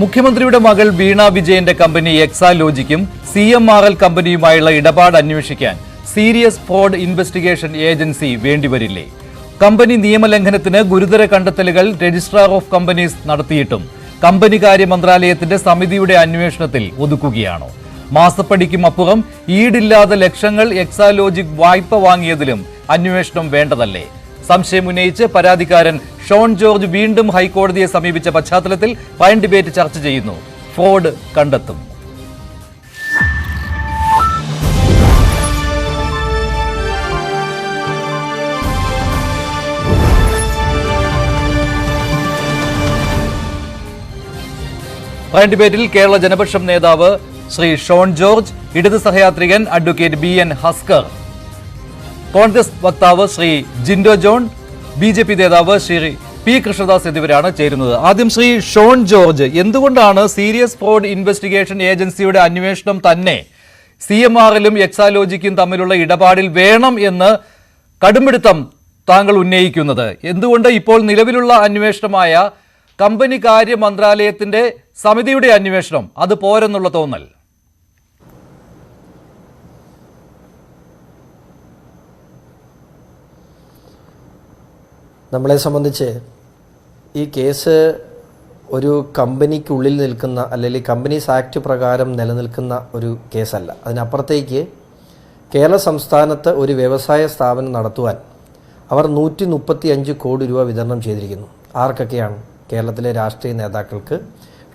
മുഖ്യമന്ത്രിയുടെ മകൾ വീണ വിജയന്റെ കമ്പനി എക്സാലോജിക്കും CMRL കമ്പനിയുമായുള്ള ഇടപാട് അന്വേഷിക്കാൻ സീരിയസ് ഫ്രോഡ് ഇൻവെസ്റ്റിഗേഷൻ ഏജൻസി വേണ്ടിവരില്ലേ? കമ്പനി നിയമലംഘനത്തിന് ഗുരുതര കണ്ടെത്തലുകൾ രജിസ്ട്രാർ ഓഫ് കമ്പനീസ് നടത്തിയിട്ടും കമ്പനികാര്യ മന്ത്രാലയത്തിന്റെ സമിതിയുടെ അന്വേഷണത്തിൽ ഒതുക്കുകയാണോ? മാസപ്പടിക്കും അപ്പുറം ഈടില്ലാതെ ലക്ഷങ്ങൾ എക്സാലോജിക് വായ്പ വാങ്ങിയതിലും അന്വേഷണം വേണ്ടതല്ലേ? സംശയമുന്നയിച്ച് പരാതിക്കാരൻ ഷോൺ ജോർജ് വീണ്ടും ഹൈക്കോടതിയെ സമീപിച്ച പശ്ചാത്തലത്തിൽ പ്രൈം ഡിബേറ്റ് ചർച്ച ചെയ്യുന്നു. ഫ്രോഡ് കണ്ടെത്തും. പ്രൈം ഡിബേറ്റിൽ കേരള ജനപക്ഷം നേതാവ് ശ്രീ ഷോൺ ജോർജ്, ഇടത് സഹയാത്രികൻ അഡ്വക്കേറ്റ് BN ഹസ്കർ, കോൺഗ്രസ് വക്താവ് ശ്രീ ജിൻഡോ ജോൺ, BJP നേതാവ് ശ്രീ P കൃഷ്ണദാസ് എന്നിവരാണ് ചേരുന്നത്. ആദ്യം ശ്രീ ഷോൺ ജോർജ്, എന്തുകൊണ്ടാണ് സീരിയസ് ഫ്രോഡ് ഇൻവെസ്റ്റിഗേഷൻ ഏജൻസിയുടെ അന്വേഷണം തന്നെ CMRLും എക്സാലോജിക്കും തമ്മിലുള്ള ഇടപാടിൽ വേണം എന്ന് കടുംപിടുത്തം താങ്കൾ ഉന്നയിക്കുന്നത്? എന്തുകൊണ്ട് ഇപ്പോൾ നിലവിലുള്ള അന്വേഷണമായ കമ്പനി കാര്യ മന്ത്രാലയത്തിന്റെ സമിതിയുടെ അന്വേഷണം അത് പോരെന്നുള്ള തോന്നൽ? നമ്മളെ സംബന്ധിച്ച് ഈ കേസ് ഒരു കമ്പനിക്കുള്ളിൽ നിൽക്കുന്ന അല്ലെങ്കിൽ കമ്പനീസ് ആക്ട് പ്രകാരം നിലനിൽക്കുന്ന ഒരു കേസല്ല. അതിനപ്പുറത്തേക്ക് കേരള സംസ്ഥാനത്ത് ഒരു വ്യവസായ സ്ഥാപനം നടത്തുവാൻ അവർ 135 കോടി രൂപ വിതരണം ചെയ്തിരിക്കുന്നു. ആർക്കൊക്കെയാണ്? കേരളത്തിലെ രാഷ്ട്രീയ നേതാക്കൾക്ക്,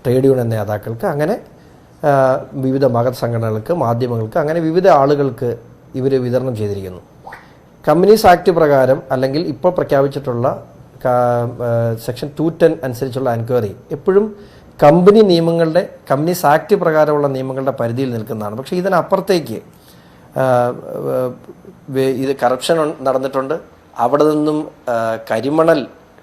ട്രേഡ് യൂണിയൻ നേതാക്കൾക്ക്, അങ്ങനെ വിവിധ മഹത് സംഘടനകൾക്ക്, മാധ്യമങ്ങൾക്ക്, അങ്ങനെ വിവിധ ആളുകൾക്ക് ഇവർ വിതരണം ചെയ്തിരിക്കുന്നു. കമ്പനീസ് ആക്ട് പ്രകാരം അല്ലെങ്കിൽ ഇപ്പോൾ പ്രഖ്യാപിച്ചിട്ടുള്ള സെക്ഷൻ 210 അനുസരിച്ചുള്ള എൻക്വയറി എപ്പോഴും കമ്പനി നിയമങ്ങളുടെ, കമ്പനീസ് ആക്ട് പ്രകാരമുള്ള നിയമങ്ങളുടെ പരിധിയിൽ നിൽക്കുന്നതാണ്. പക്ഷേ ഇതിനപ്പുറത്തേക്ക് ഇത് കറപ്ഷൻ നടന്നിട്ടുണ്ട്, അവിടെ നിന്നും കരിമണൽ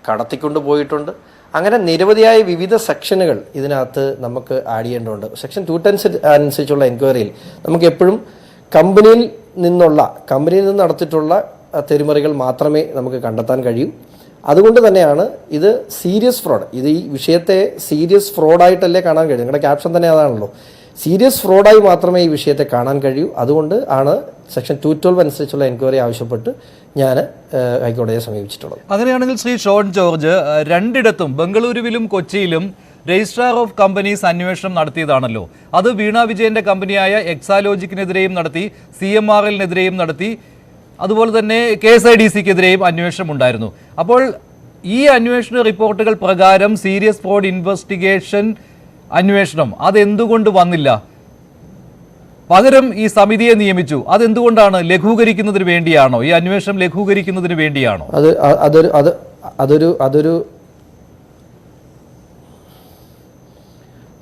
കടത്തിക്കൊണ്ട് പോയിട്ടുണ്ട്. അങ്ങനെ നിരവധിയായ വിവിധ സെക്ഷനുകൾ ഇതിനകത്ത് നമുക്ക് ആഡ് ചെയ്യേണ്ടതുണ്ട്. സെക്ഷൻ 210 അനുസരിച്ചുള്ള എൻക്വയറിയിൽ നമുക്ക് എപ്പോഴും കമ്പനിയിൽ നിന്ന് നടത്തിയിട്ടുള്ള തെരുമറികൾ മാത്രമേ നമുക്ക് കണ്ടെത്താൻ കഴിയൂ. അതുകൊണ്ട് തന്നെയാണ് ഇത് സീരിയസ് ഫ്രോഡ്, ഇത് ഈ വിഷയത്തെ സീരിയസ് ഫ്രോഡായിട്ടല്ലേ കാണാൻ കഴിയും. നിങ്ങളുടെ ക്യാപ്ഷൻ തന്നെ അതാണല്ലോ, സീരിയസ് ഫ്രോഡായി മാത്രമേ ഈ വിഷയത്തെ കാണാൻ കഴിയൂ. അതുകൊണ്ട് ആണ് സെക്ഷൻ 212 അനുസരിച്ചുള്ള എൻക്വയറി ആവശ്യപ്പെട്ട് ഞാൻ ഹൈക്കോടതിയെ സമീപിച്ചിട്ടുള്ളത്. അങ്ങനെയാണെങ്കിൽ ശ്രീ ഷോൺ ജോർജ്, രണ്ടിടത്തും ബംഗളൂരുവിലും കൊച്ചിയിലും രജിസ്ട്രാർ ഓഫ് കമ്പനീസ് അന്വേഷണം നടത്തിയതാണല്ലോ. അത് വീണ വിജയന്റെ കമ്പനിയായ എക്സാലോജിക്കിനെതിരെയും നടത്തി, CMRLനെതിരെയും നടത്തി, അതുപോലെ തന്നെ KSIDCക്കെതിരെയും അന്വേഷണം ഉണ്ടായിരുന്നു. അപ്പോൾ ഈ അന്വേഷണ റിപ്പോർട്ടുകൾ പ്രകാരം സീരിയസ് ഫ്രോഡ് ഇൻവെസ്റ്റിഗേഷൻ അന്വേഷണം അതെന്തുകൊണ്ട് വന്നില്ല? പകരം ഈ സമിതിയെ നിയമിച്ചു. അതെന്തുകൊണ്ടാണ്? ലഘൂകരിക്കുന്നതിന് വേണ്ടിയാണോ? ഈ അന്വേഷണം ലഘൂകരിക്കുന്നതിന് വേണ്ടിയാണോ? അതൊരു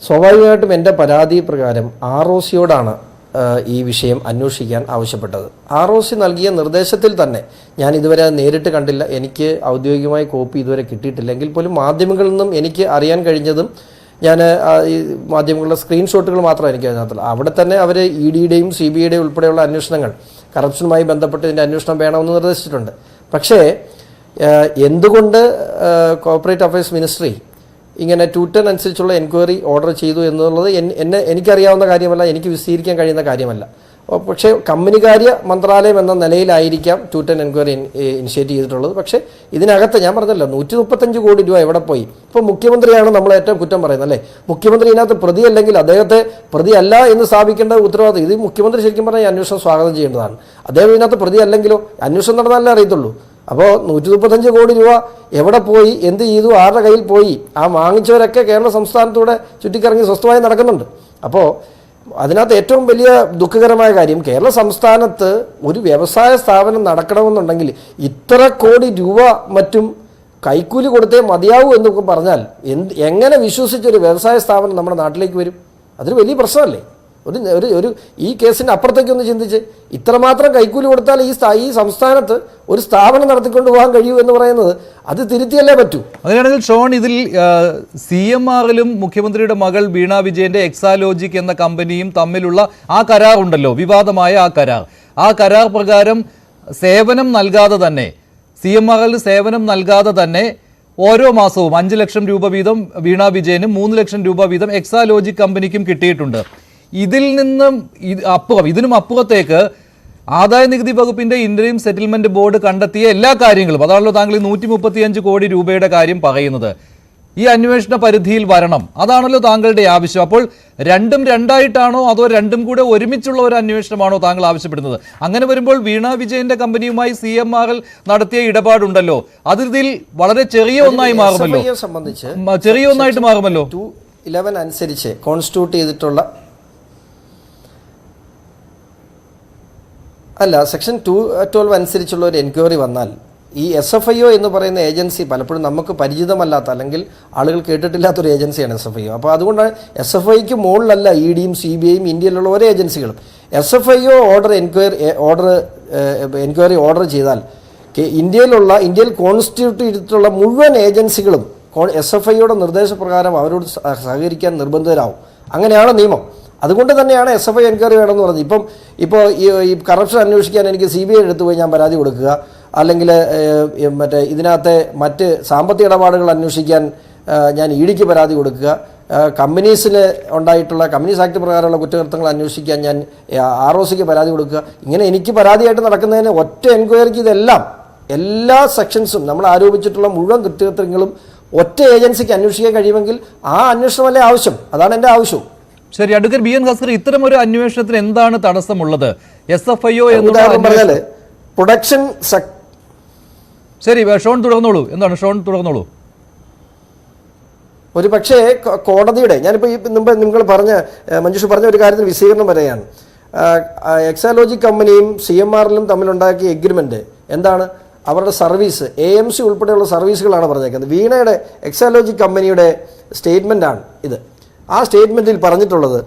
സ്വാഭാവികമായിട്ടും എൻ്റെ പരാതി പ്രകാരം ROCയോടാണ് ഈ വിഷയം അന്വേഷിക്കാൻ ആവശ്യപ്പെട്ടത്. ROC നൽകിയ നിർദ്ദേശത്തിൽ തന്നെ ഞാൻ ഇതുവരെ നേരിട്ട് കണ്ടില്ല, എനിക്ക് ഔദ്യോഗികമായ കോപ്പി ഇതുവരെ കിട്ടിയിട്ടില്ലെങ്കിൽ പോലും മാധ്യമങ്ങളിൽ നിന്നും എനിക്ക് അറിയാൻ കഴിഞ്ഞതും ഞാൻ ഈ മാധ്യമങ്ങളുടെ സ്ക്രീൻഷോട്ടുകൾ മാത്രമേ എനിക്ക് അതിനകത്തുള്ളൂ. അവിടെ തന്നെ അവർ EDയുടെയും CBIയുടെയും ഉൾപ്പെടെയുള്ള അന്വേഷണങ്ങൾ, കറപ്ഷനുമായി ബന്ധപ്പെട്ട് ഇതിൻ്റെ അന്വേഷണം വേണമെന്ന് നിർദ്ദേശിച്ചിട്ടുണ്ട്. പക്ഷേ എന്തുകൊണ്ട് കോർപ്പറേറ്റ് അഫയേഴ്സ് മിനിസ്ട്രി ഇങ്ങനെ 210 അനുസരിച്ചുള്ള എൻക്വയറി ഓർഡർ ചെയ്തു എന്നുള്ളത് എനിക്കറിയാവുന്ന കാര്യമല്ല, എനിക്ക് വിശദീകരിക്കാൻ കഴിയുന്ന കാര്യമല്ല. പക്ഷേ കമ്പനികാര്യ മന്ത്രാലയം എന്ന നിലയിലായിരിക്കാം 210 എൻക്വയറി ഇനിഷ്യേറ്റ് ചെയ്തിട്ടുള്ളത്. പക്ഷേ ഇതിനകത്ത് ഞാൻ പറഞ്ഞല്ലോ 135 കോടി രൂപ എവിടെ പോയി? ഇപ്പോൾ മുഖ്യമന്ത്രിയാണ് നമ്മൾ ഏറ്റവും കുറ്റം പറയുന്നത്, അല്ലേ? മുഖ്യമന്ത്രി ഇതിനകത്ത് പ്രതിയല്ലെങ്കിൽ അദ്ദേഹത്തെ പ്രതിയല്ല എന്ന് സ്ഥാപിക്കേണ്ട ഉത്തരവാദിത്വം ഇത് മുഖ്യമന്ത്രി ശരിക്കും പറഞ്ഞാൽ ഈ അന്വേഷണം സ്വാഗതം ചെയ്യേണ്ടതാണ്. അദ്ദേഹം ഇതിനകത്ത് പ്രതിയല്ലെങ്കിലോ അന്വേഷണം നടന്നാലേ അറിയത്തുള്ളൂ. അപ്പോൾ 135 കോടി രൂപ എവിടെ പോയി, എന്ത് ചെയ്തു, ആരുടെ കയ്യിൽ പോയി? ആ വാങ്ങിച്ചവരൊക്കെ കേരള സംസ്ഥാനത്തൂടെ ചുറ്റിക്കറങ്ങി സ്വസ്ഥമായി നടക്കുന്നുണ്ട്. അപ്പോൾ അതിനകത്ത് ഏറ്റവും വലിയ ദുഃഖകരമായ കാര്യം, കേരള സംസ്ഥാനത്ത് ഒരു വ്യവസായ സ്ഥാപനം നടക്കണമെന്നുണ്ടെങ്കിൽ ഇത്ര കോടി രൂപ മറ്റും കൈക്കൂലി കൊടുത്തേ മതിയാവൂ എന്നൊക്കെ പറഞ്ഞാൽ എങ്ങനെ വിശ്വസിച്ചൊരു വ്യവസായ സ്ഥാപനം നമ്മുടെ നാട്ടിലേക്ക് വരും? അതൊരു വലിയ പ്രശ്നമല്ലേ? ഒരു ഈ കേസിൻ്റെ അപ്പുറത്തേക്കൊന്ന് ചിന്തിച്ച്, ഇത്രമാത്രം കൈക്കൂലി കൊടുത്താൽ ഈ സംസ്ഥാനത്ത് ഒരു സ്ഥാപനം നടത്തിക്കൊണ്ട് പോകാൻ കഴിയൂ എന്ന് പറയുന്നത് അത് തിരുത്തിയല്ലേ പറ്റൂ. അങ്ങനെയാണെങ്കിൽ ഷോൺ, ഇതിൽ CMRLും മുഖ്യമന്ത്രിയുടെ മകൾ വീണ വിജയന്റെ എക്സാലോജിക് എന്ന കമ്പനിയും തമ്മിലുള്ള ആ കരാർ ഉണ്ടല്ലോ, വിവാദമായ ആ കരാർ പ്രകാരം സേവനം നൽകാതെ തന്നെ, CMRL സേവനം നൽകാതെ തന്നെ ഓരോ മാസവും 5 ലക്ഷം രൂപ വീതം വീണ വിജയനും 3 ലക്ഷം രൂപ വീതം എക്സാലോജിക് കമ്പനിക്കും കിട്ടിയിട്ടുണ്ട്. ഇതിൽ നിന്നും ഇതിനും അപ്പുറത്തേക്ക് ആദായ നികുതി വകുപ്പിന്റെ ഇന്ററിം സെറ്റിൽമെന്റ് ബോർഡ് കണ്ടെത്തിയ എല്ലാ കാര്യങ്ങളും, അതാണല്ലോ താങ്കൾ ഈ 135 കോടി രൂപയുടെ കാര്യം പറയുന്നത്, ഈ അന്വേഷണ പരിധിയിൽ വരണം. അതാണല്ലോ താങ്കളുടെ ആവശ്യം. അപ്പോൾ രണ്ടും രണ്ടായിട്ടാണോ അതോ രണ്ടും കൂടെ ഒരുമിച്ചുള്ള ഒരു അന്വേഷണമാണോ താങ്കൾ ആവശ്യപ്പെടുന്നത്? അങ്ങനെ വരുമ്പോൾ വീണ വിജയന്റെ കമ്പനിയുമായി CMRL നടത്തിയ ഇടപാടുണ്ടല്ലോ, അതിൽ വളരെ ചെറിയ ഒന്നായി മാറുമല്ലോ, ചെറിയ ഒന്നായിട്ട് മാറുമല്ലോ. 211 അനുസരിച്ച് കോൺസ്റ്റിറ്റ്യൂട്ട് ചെയ്തിട്ടുള്ള സെക്ഷൻ 212 അനുസരിച്ചുള്ള ഒരു എൻക്വയറി വന്നാൽ ഈ SFIO എന്ന് പറയുന്ന ഏജൻസി പലപ്പോഴും നമുക്ക് പരിചിതമല്ലാത്ത അല്ലെങ്കിൽ ആളുകൾ കേട്ടിട്ടില്ലാത്തൊരു ഏജൻസിയാണ് SFIO. അപ്പോൾ അതുകൊണ്ടാണ് SFIക്ക് മുകളിലല്ല EDയും CBIയും ഇന്ത്യയിലുള്ള ഓരോ ഏജൻസികളും. SFIO എൻക്വയറി ഓർഡർ ചെയ്താൽ ഇന്ത്യയിൽ കോൺസ്റ്റിറ്റ്യൂട്ട് ചെയ്തിട്ടുള്ള മുഴുവൻ ഏജൻസികളും SFIയുടെ നിർദ്ദേശപ്രകാരം അവരോട് സഹകരിക്കാൻ നിർബന്ധിതരാകും. അങ്ങനെയാണ് നിയമം. അതുകൊണ്ട് തന്നെയാണ് SFI എൻക്വയറി വേണമെന്ന് പറഞ്ഞത്. ഇപ്പോൾ ഈ കറപ്ഷൻ അന്വേഷിക്കാൻ എനിക്ക് CBI എടുത്തു പോയി ഞാൻ പരാതി കൊടുക്കുക, അല്ലെങ്കിൽ ഇതിനകത്തെ മറ്റ് സാമ്പത്തിക ഇടപാടുകൾ അന്വേഷിക്കാൻ ഞാൻ EDക്ക് പരാതി കൊടുക്കുക, കമ്പനീസിൽ ഉണ്ടായിട്ടുള്ള കമ്പനീസ് ആക്ട് പ്രകാരമുള്ള കുറ്റകൃത്യങ്ങൾ അന്വേഷിക്കാൻ ഞാൻ ROCക്ക് പരാതി കൊടുക്കുക. ഇങ്ങനെ എനിക്ക് പരാതിയായിട്ട് നടക്കുന്നതിന് ഒറ്റ എൻക്വയറിക്ക് ഇതെല്ലാം എല്ലാ സെക്ഷൻസും നമ്മൾ ആരോപിച്ചിട്ടുള്ള മുഴുവൻ കുറ്റകൃത്യങ്ങളും ഒറ്റ ഏജൻസിക്ക് അന്വേഷിക്കാൻ കഴിയുമെങ്കിൽ ആ അന്വേഷണമല്ലേ ആവശ്യം. അതാണ് എൻ്റെ ആവശ്യവും. ശരി, അഡ്വക്കേറ്റ് BN ഹസ്കർ, ഇത്തരം ഒരു അന്വേഷണത്തിന് എന്താണ് തടസ്സമുള്ളത്? SFIO പറഞ്ഞാല് പ്രൊഡക്ഷൻ ശരി, ഷോൺ തുടർന്നോളൂ. എന്താണ് ഷോൺ തുടർന്നോളൂ. ഒരു പക്ഷേ കോടതിയുടെ ഞാനിപ്പോൾ ഈ മുമ്പ് നിങ്ങൾ മഞ്ജുഷ് പറഞ്ഞ ഒരു കാര്യത്തിന് വിശദീകരണം പറയുകയാണ്. എക്സാലോജിക് കമ്പനിയും CMRLും തമ്മിലുണ്ടാക്കിയ എഗ്രിമെന്റ് എന്താണ്? അവരുടെ സർവീസ് AMC ഉൾപ്പെടെയുള്ള സർവീസുകളാണ് പറഞ്ഞേക്കുന്നത്. വീണയുടെ എക്സാലോജിക് കമ്പനിയുടെ സ്റ്റേറ്റ്മെൻ്റാണ് ഇത്. ആ സ്റ്റേറ്റ്മെൻറ്റിൽ പറഞ്ഞിട്ടുള്ളത്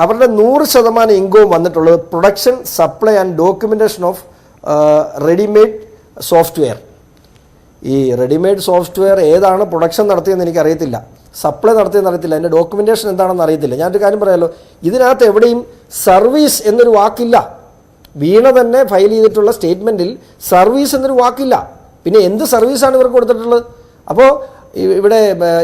അവരുടെ 100% ഇൻകവും വന്നിട്ടുള്ളത് production, supply and documentation of readymade software. ഈ റെഡിമെയ്ഡ് സോഫ്റ്റ്വെയർ ഏതാണ് പ്രൊഡക്ഷൻ നടത്തിയെന്ന് എനിക്കറിയത്തില്ല, സപ്ലൈ നടത്തിയെന്ന് അറിയത്തില്ല, അതിൻ്റെ ഡോക്യുമെൻറ്റേഷൻ എന്താണെന്ന് അറിയത്തില്ല. ഞാനൊരു കാര്യം പറയാമല്ലോ, ഇതിനകത്ത് എവിടെയും സർവീസ് എന്നൊരു വാക്കില്ല. വീണ തന്നെ ഫയൽ ചെയ്തിട്ടുള്ള സ്റ്റേറ്റ്മെൻറ്റിൽ സർവീസ് എന്നൊരു വാക്കില്ല. പിന്നെ എന്ത് സർവീസാണ് ഇവർക്ക് കൊടുത്തിട്ടുള്ളത്? അപ്പോൾ ഇവിടെ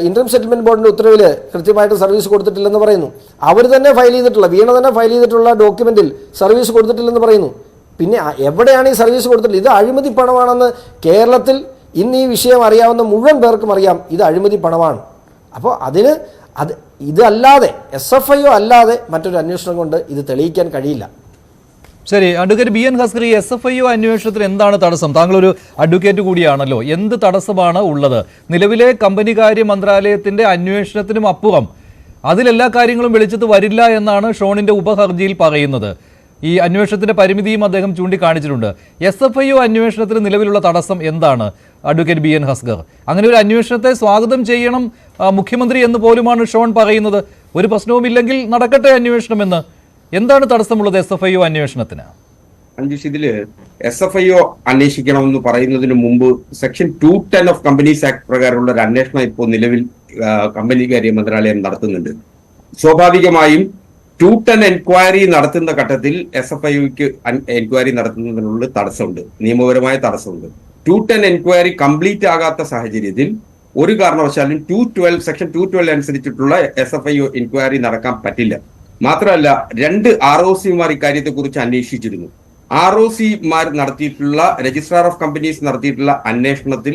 ഇന്ററിം സെറ്റിൽമെന്റ് ബോർഡിന്റെ ഉത്തരവിൽ കൃത്യമായിട്ട് സർവീസ് കൊടുത്തിട്ടില്ലെന്ന് പറയുന്നു. അവർ തന്നെ ഫയൽ ചെയ്തിട്ടുള്ള വീണ തന്നെ ഫയൽ ചെയ്തിട്ടുള്ള ഡോക്യുമെന്റിൽ സർവീസ് കൊടുത്തിട്ടില്ലെന്ന് പറയുന്നു. പിന്നെ എവിടെയാണ് ഈ സർവീസ് കൊടുത്തിട്ടുള്ളത്? ഇത് അഴിമതി പണമാണെന്ന് കേരളത്തിൽ ഇന്ന് ഈ വിഷയം അറിയാവുന്ന മുഴുവൻ പേർക്കും അറിയാം. ഇത് അഴിമതി പണമാണ്. അപ്പോൾ ഇതല്ലാതെ SFIO അല്ലാതെ മറ്റൊരു അന്വേഷണം കൊണ്ട് ഇത് തെളിയിക്കാൻ കഴിയില്ല. ശരി, അഡ്വക്കേറ്റ് BN ഹസ്കർ, ഈ SFIO അന്വേഷണത്തിന് എന്താണ് തടസ്സം? താങ്കളൊരു അഡ്വക്കേറ്റ് കൂടിയാണല്ലോ. എന്ത് തടസ്സമാണ് ഉള്ളത്? നിലവിലെ കമ്പനികാര്യ മന്ത്രാലയത്തിന്റെ അന്വേഷണത്തിനും അപ്പുറം അതിലെല്ലാ കാര്യങ്ങളും വെളിച്ചത്ത് വരില്ല എന്നാണ് ഷോണിന്റെ ഉപഹർജിയിൽ പറയുന്നത്. ഈ അന്വേഷണത്തിന്റെ പരിമിതിയും അദ്ദേഹം ചൂണ്ടിക്കാണിച്ചിട്ടുണ്ട്. SFIO അന്വേഷണത്തിന് നിലവിലുള്ള തടസ്സം എന്താണ് അഡ്വക്കേറ്റ് BN ഹസ്കർ? അങ്ങനെ ഒരു അന്വേഷണത്തെ സ്വാഗതം ചെയ്യണം മുഖ്യമന്ത്രി എന്ന് പോലുമാണ് ഷോൺ പറയുന്നത്. ഒരു പ്രശ്നവുമില്ലെങ്കിൽ നടക്കട്ടെ അന്വേഷണമെന്ന്. എന്താണ് തടസ്സമുള്ളത് SFIO അന്വേഷണത്തിന്? അഞ്ജുഷ്, ഇതില് SFIO അന്വേഷിക്കണമെന്ന് പറയുന്നതിന് മുമ്പ് സെക്ഷൻ 210 ഓഫ് കമ്പനീസ് ആക്ട് പ്രകാരമുള്ള ഒരു അന്വേഷണം ഇപ്പോൾ നിലവിൽ കമ്പനികാര്യ മന്ത്രാലയം നടത്തുന്നുണ്ട്. സ്വാഭാവികമായും 210 എൻക്വയറി നടത്തുന്ന ഘട്ടത്തിൽ SFIOക്ക് എൻക്വയറി നടത്തുന്നതിനുള്ള തടസ്സമുണ്ട്, നിയമപരമായ തടസ്സമുണ്ട്. 210 എൻക്വയറി കംപ്ലീറ്റ് ആകാത്ത സാഹചര്യത്തിൽ ഒരു കാരണവശാലും സെക്ഷൻ 212 അനുസരിച്ചിട്ടുള്ള SFIO എൻക്വയറി നടക്കാൻ പറ്റില്ല. മാത്രമല്ല, 2 ROCമാർ ഇക്കാര്യത്തെക്കുറിച്ച് അന്വേഷിച്ചിരുന്നു. ROCമാർ നടത്തിയിട്ടുള്ള രജിസ്ട്രാർ ഓഫ് കമ്പനീസ് നടത്തിയിട്ടുള്ള അന്വേഷണത്തിൽ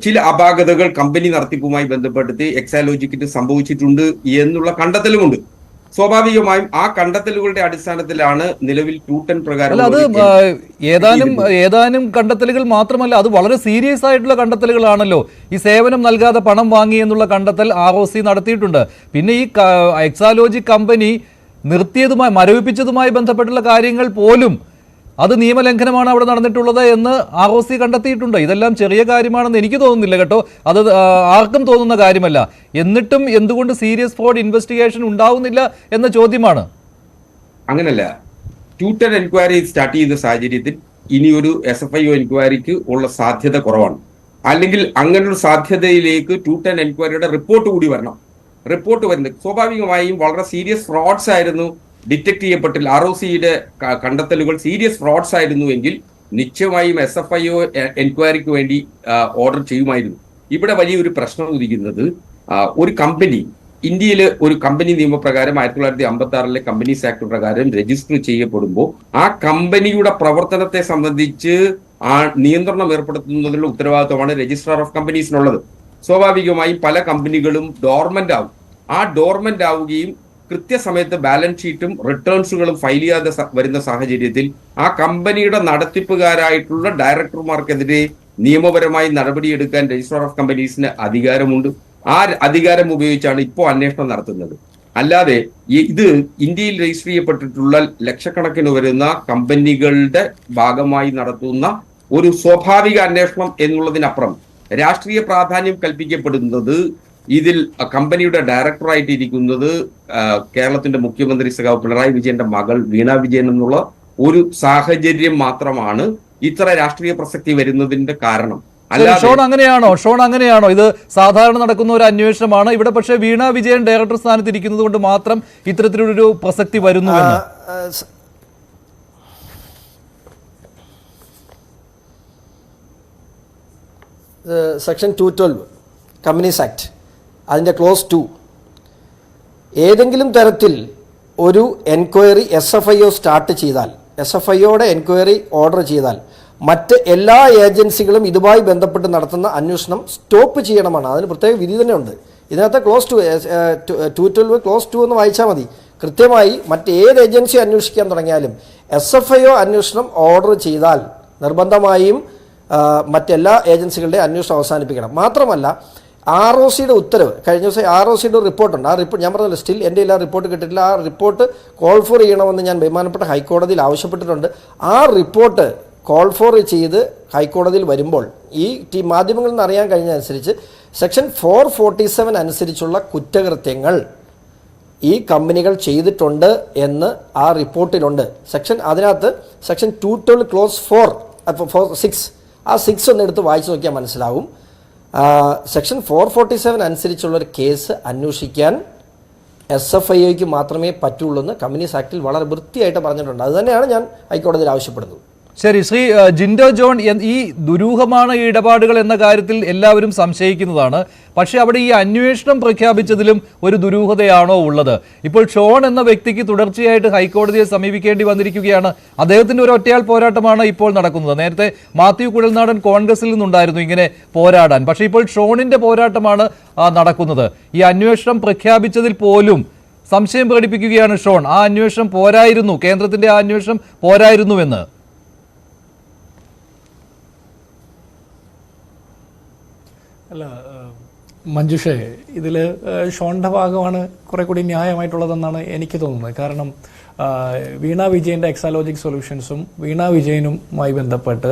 ചില അപാകതകൾ കമ്പനി നടത്തിപ്പുമായി ബന്ധപ്പെടുത്തി എക്സാലോജിക്കിന് സംഭവിച്ചിട്ടുണ്ട് എന്നുള്ള കണ്ടെത്തലുമുണ്ട്. സ്വാഭാവികമായും ആ കണ്ടെത്തലുകളുടെ അടിസ്ഥാനത്തിലാണ് നിലവിൽ 210 പ്രകാരം. അത് ഏതാനും കണ്ടെത്തലുകൾ മാത്രമല്ല, അത് വളരെ സീരിയസ് ആയിട്ടുള്ള കണ്ടെത്തലുകളാണല്ലോ. ഈ സേവനം നൽകാതെ പണം വാങ്ങി എന്നുള്ള കണ്ടെത്തൽ ROC നടത്തിയിട്ടുണ്ട്. പിന്നെ ഈ എക്സാലോജിക് കമ്പനി മരവിപ്പിച്ചതുമായി ബന്ധപ്പെട്ടുള്ള കാര്യങ്ങൾ പോലും അത് നിയമലംഘനമാണ് അവിടെ നടന്നിട്ടുള്ളത് എന്ന് ROC കണ്ടെത്തിയിട്ടുണ്ട്. ഇതെല്ലാം ചെറിയ കാര്യമാണെന്ന് എനിക്ക് തോന്നുന്നില്ല കേട്ടോ, അത് ആർക്കും തോന്നുന്ന കാര്യമല്ല. എന്നിട്ടും എന്തുകൊണ്ട് സീരിയസ് ഫ്രോഡ് ഇൻവെസ്റ്റിഗേഷൻ ഉണ്ടാവുന്നില്ല എന്ന ചോദ്യമാണ്. അങ്ങനല്ല, 210 എൻക്വയറി സ്റ്റാർട്ട് ചെയ്ത സാഹചര്യത്തിൽ ഇനിയൊരു SFIO എൻക്വയറിക്ക് ഉള്ള സാധ്യത കുറവാണ്. അല്ലെങ്കിൽ അങ്ങനൊരു സാധ്യതയിലേക്ക് 210 എൻക്വയറിയുടെ റിപ്പോർട്ട് കൂടി വരണം. റിപ്പോർട്ട് വരുന്നത് സ്വാഭാവികമായും വളരെ സീരിയസ് ഫ്രോഡ്സ് ആയിരുന്നു ഡിറ്റക്ട് ചെയ്യപ്പെട്ടില്ല. ROCയുടെ കണ്ടെത്തലുകൾ സീരിയസ് ഫ്രോഡ്സ് ആയിരുന്നു എങ്കിൽ നിശ്ചയമായും SFIO എൻക്വയറിക്ക് വേണ്ടി ഓർഡർ ചെയ്യുമായിരുന്നു. ഇവിടെ വലിയൊരു പ്രശ്നം ഉദിക്കുന്നത് ഒരു കമ്പനി ഇന്ത്യയിൽ ഒരു കമ്പനി നിയമപ്രകാരം 1956 കമ്പനീസ് ആക്ട് പ്രകാരം രജിസ്റ്റർ ചെയ്യപ്പെടുമ്പോൾ ആ കമ്പനിയുടെ പ്രവർത്തനത്തെ സംബന്ധിച്ച് ആ നിയന്ത്രണം ഏർപ്പെടുത്തുന്നതിനുള്ള ഉത്തരവാദിത്വമാണ് രജിസ്ട്രാർ ഓഫ് കമ്പനീസിനുള്ളത്. സ്വാഭാവികമായും പല കമ്പനികളും ഡോർമെന്റ് ആവും. ആ ഡോർമെന്റ് ആവുകയും കൃത്യസമയത്ത് ബാലൻസ് ഷീറ്റും റിട്ടേൺസുകളും ഫയൽ ചെയ്യാതെ വരുന്ന സാഹചര്യത്തിൽ ആ കമ്പനിയുടെ നടത്തിപ്പുകാരായിട്ടുള്ള ഡയറക്ടർമാർക്കെതിരെ നിയമപരമായി നടപടിയെടുക്കാൻ രജിസ്ട്രാർ ഓഫ് കമ്പനീസിന് അധികാരമുണ്ട്. ആ അധികാരം ഉപയോഗിച്ചാണ് ഇപ്പോൾ അന്വേഷണം നടത്തുന്നത്. അല്ലാതെ ഇത് ഇന്ത്യയിൽ രജിസ്റ്റർ ചെയ്യപ്പെട്ടിട്ടുള്ള ലക്ഷക്കണക്കിന് വരുന്ന കമ്പനികളുടെ ഭാഗമായി നടത്തുന്ന ഒരു സ്വാഭാവിക അന്വേഷണം എന്നുള്ളതിനപ്പുറം രാഷ്ട്രീയ പ്രാധാന്യം കൽപ്പിക്കപ്പെടുന്നത് ഇതിൽ കമ്പനിയുടെ ഡയറക്ടറായിട്ട് ഇരിക്കുന്നത് കേരളത്തിന്റെ മുഖ്യമന്ത്രി സഖാവ് പിണറായി വിജയന്റെ മകൾ വീണ വിജയൻ എന്നുള്ള ഒരു സാഹചര്യം മാത്രമാണ് ഇത്ര രാഷ്ട്രീയ പ്രസക്തി വരുന്നതിന്റെ കാരണം. ഷോൺ അങ്ങനെയാണോ ഇത് സാധാരണ നടക്കുന്ന ഒരു അന്വേഷണമാണ് ഇവിടെ? പക്ഷേ വീണ വിജയൻ ഡയറക്ടർ സ്ഥാനത്ത് ഇരിക്കുന്നത് കൊണ്ട് മാത്രം ഇത്തരത്തിലൊരു പ്രസക്തി വരുന്നു എന്ന് സെക്ഷൻ 212 കമ്പനീസ് ആക്ട് അതിൻ്റെ ക്ലോസ് 2 ഏതെങ്കിലും തരത്തിൽ ഒരു എൻക്വയറി SFIO സ്റ്റാർട്ട് ചെയ്താൽ, SFIOയുടെ എൻക്വയറി ഓർഡർ ചെയ്താൽ മറ്റ് എല്ലാ ഏജൻസികളും ഇതുമായി ബന്ധപ്പെട്ട് നടത്തുന്ന അന്വേഷണം സ്റ്റോപ്പ് ചെയ്യണമെന്നാണ്. അതിന് പ്രത്യേക വിധി തന്നെ ഉണ്ട്. ഇതിനകത്ത് ക്ലോസ് 212 ക്ലോസ് 2 എന്ന് വായിച്ചാൽ മതി. കൃത്യമായി മറ്റേത് ഏജൻസി അന്വേഷിക്കാൻ തുടങ്ങിയാലും SFIO അന്വേഷണം ഓർഡർ ചെയ്താൽ നിർബന്ധമായും മറ്റെല്ലാ ഏജൻസികളുടെ അന്വേഷണം അവസാനിപ്പിക്കണം. മാത്രമല്ല ROCയുടെ ഉത്തരവ് കഴിഞ്ഞ ദിവസം ROCയുടെ റിപ്പോർട്ടുണ്ട്. ആ റിപ്പോർട്ട് ഞാൻ പറഞ്ഞ ലിസ്റ്റിൽ എൻ്റെ എല്ലാ റിപ്പോർട്ട് കിട്ടിയിട്ടില്ല. ആ റിപ്പോർട്ട് കോൾ ഫോർ ചെയ്യണമെന്ന് ഞാൻ ബഹുമാനപ്പെട്ട ഹൈക്കോടതിയിൽ ആവശ്യപ്പെട്ടിട്ടുണ്ട്. ആ റിപ്പോർട്ട് കോൾ ഫോർ ചെയ്ത് ഹൈക്കോടതിയിൽ വരുമ്പോൾ ഈ മാധ്യമങ്ങളിൽ നിന്ന് അറിയാൻ കഴിഞ്ഞതനുസരിച്ച് സെക്ഷൻ 447 അനുസരിച്ചുള്ള കുറ്റകൃത്യങ്ങൾ ഈ കമ്പനികൾ ചെയ്തിട്ടുണ്ട് എന്ന് ആ റിപ്പോർട്ടിലുണ്ട്. അതിനകത്ത് സെക്ഷൻ 212 ക്ലോസ് 6 ആ 6 ഒന്ന് എടുത്ത് വായിച്ചു നോക്കിയാൽ മനസ്സിലാവും. സെക്ഷൻ 447 അനുസരിച്ചുള്ളൊരു കേസ് അന്വേഷിക്കാൻ SFIOയ്ക്ക് മാത്രമേ പറ്റുള്ളൂ എന്ന് കമ്പനീസ് ആക്ടിൽ വളരെ വൃത്തിയായിട്ട് പറഞ്ഞിട്ടുണ്ട്. അതുതന്നെയാണ് ഞാൻ ഹൈക്കോടതിയിൽ ആവശ്യപ്പെടുന്നത്. ശരി, ശ്രീ ജിൻഡോ ജോൺ, ഈ ദുരൂഹമാണ് ഈ ഇടപാടുകൾ എന്ന കാര്യത്തിൽ എല്ലാവരും സംശയിക്കുന്നതാണ്. പക്ഷേ അവിടെ ഈ അന്വേഷണം പ്രഖ്യാപിച്ചതിലും ഒരു ദുരൂഹതയാണോ ഉള്ളത്? ഇപ്പോൾ ഷോൺ എന്ന വ്യക്തിക്ക് തുടർച്ചയായിട്ട് ഹൈക്കോടതിയെ സമീപിക്കേണ്ടി വന്നിരിക്കുകയാണ്. അദ്ദേഹത്തിന്റെ ഒരു ഒറ്റയാൾ പോരാട്ടമാണ് ഇപ്പോൾ നടക്കുന്നത്. നേരത്തെ മാത്യു കുഴൽനാടൻ കോൺഗ്രസിൽ നിന്നുണ്ടായിരുന്നു ഇങ്ങനെ പോരാടാൻ. പക്ഷേ ഇപ്പോൾ ഷോണിന്റെ പോരാട്ടമാണ് നടക്കുന്നത്. ഈ അന്വേഷണം പ്രഖ്യാപിച്ചതിൽ പോലും സംശയം പ്രകടിപ്പിക്കുകയാണ് ഷോൺ. ആ അന്വേഷണം പോരായിരുന്നു, കേന്ദ്രത്തിന്റെ ആ അന്വേഷണം പോരായിരുന്നുവെന്ന്. അല്ല മഞ്ജുഷേ, ഇതിൽ ഷോണിൻ്റെ ഭാഗമാണ് കുറെ കൂടി ന്യായമായിട്ടുള്ളതെന്നാണ് എനിക്ക് തോന്നുന്നത്. കാരണം വീണ വിജയൻ്റെ എക്സാലോജിക് സൊല്യൂഷൻസും വീണ വിജയനുമായി ബന്ധപ്പെട്ട്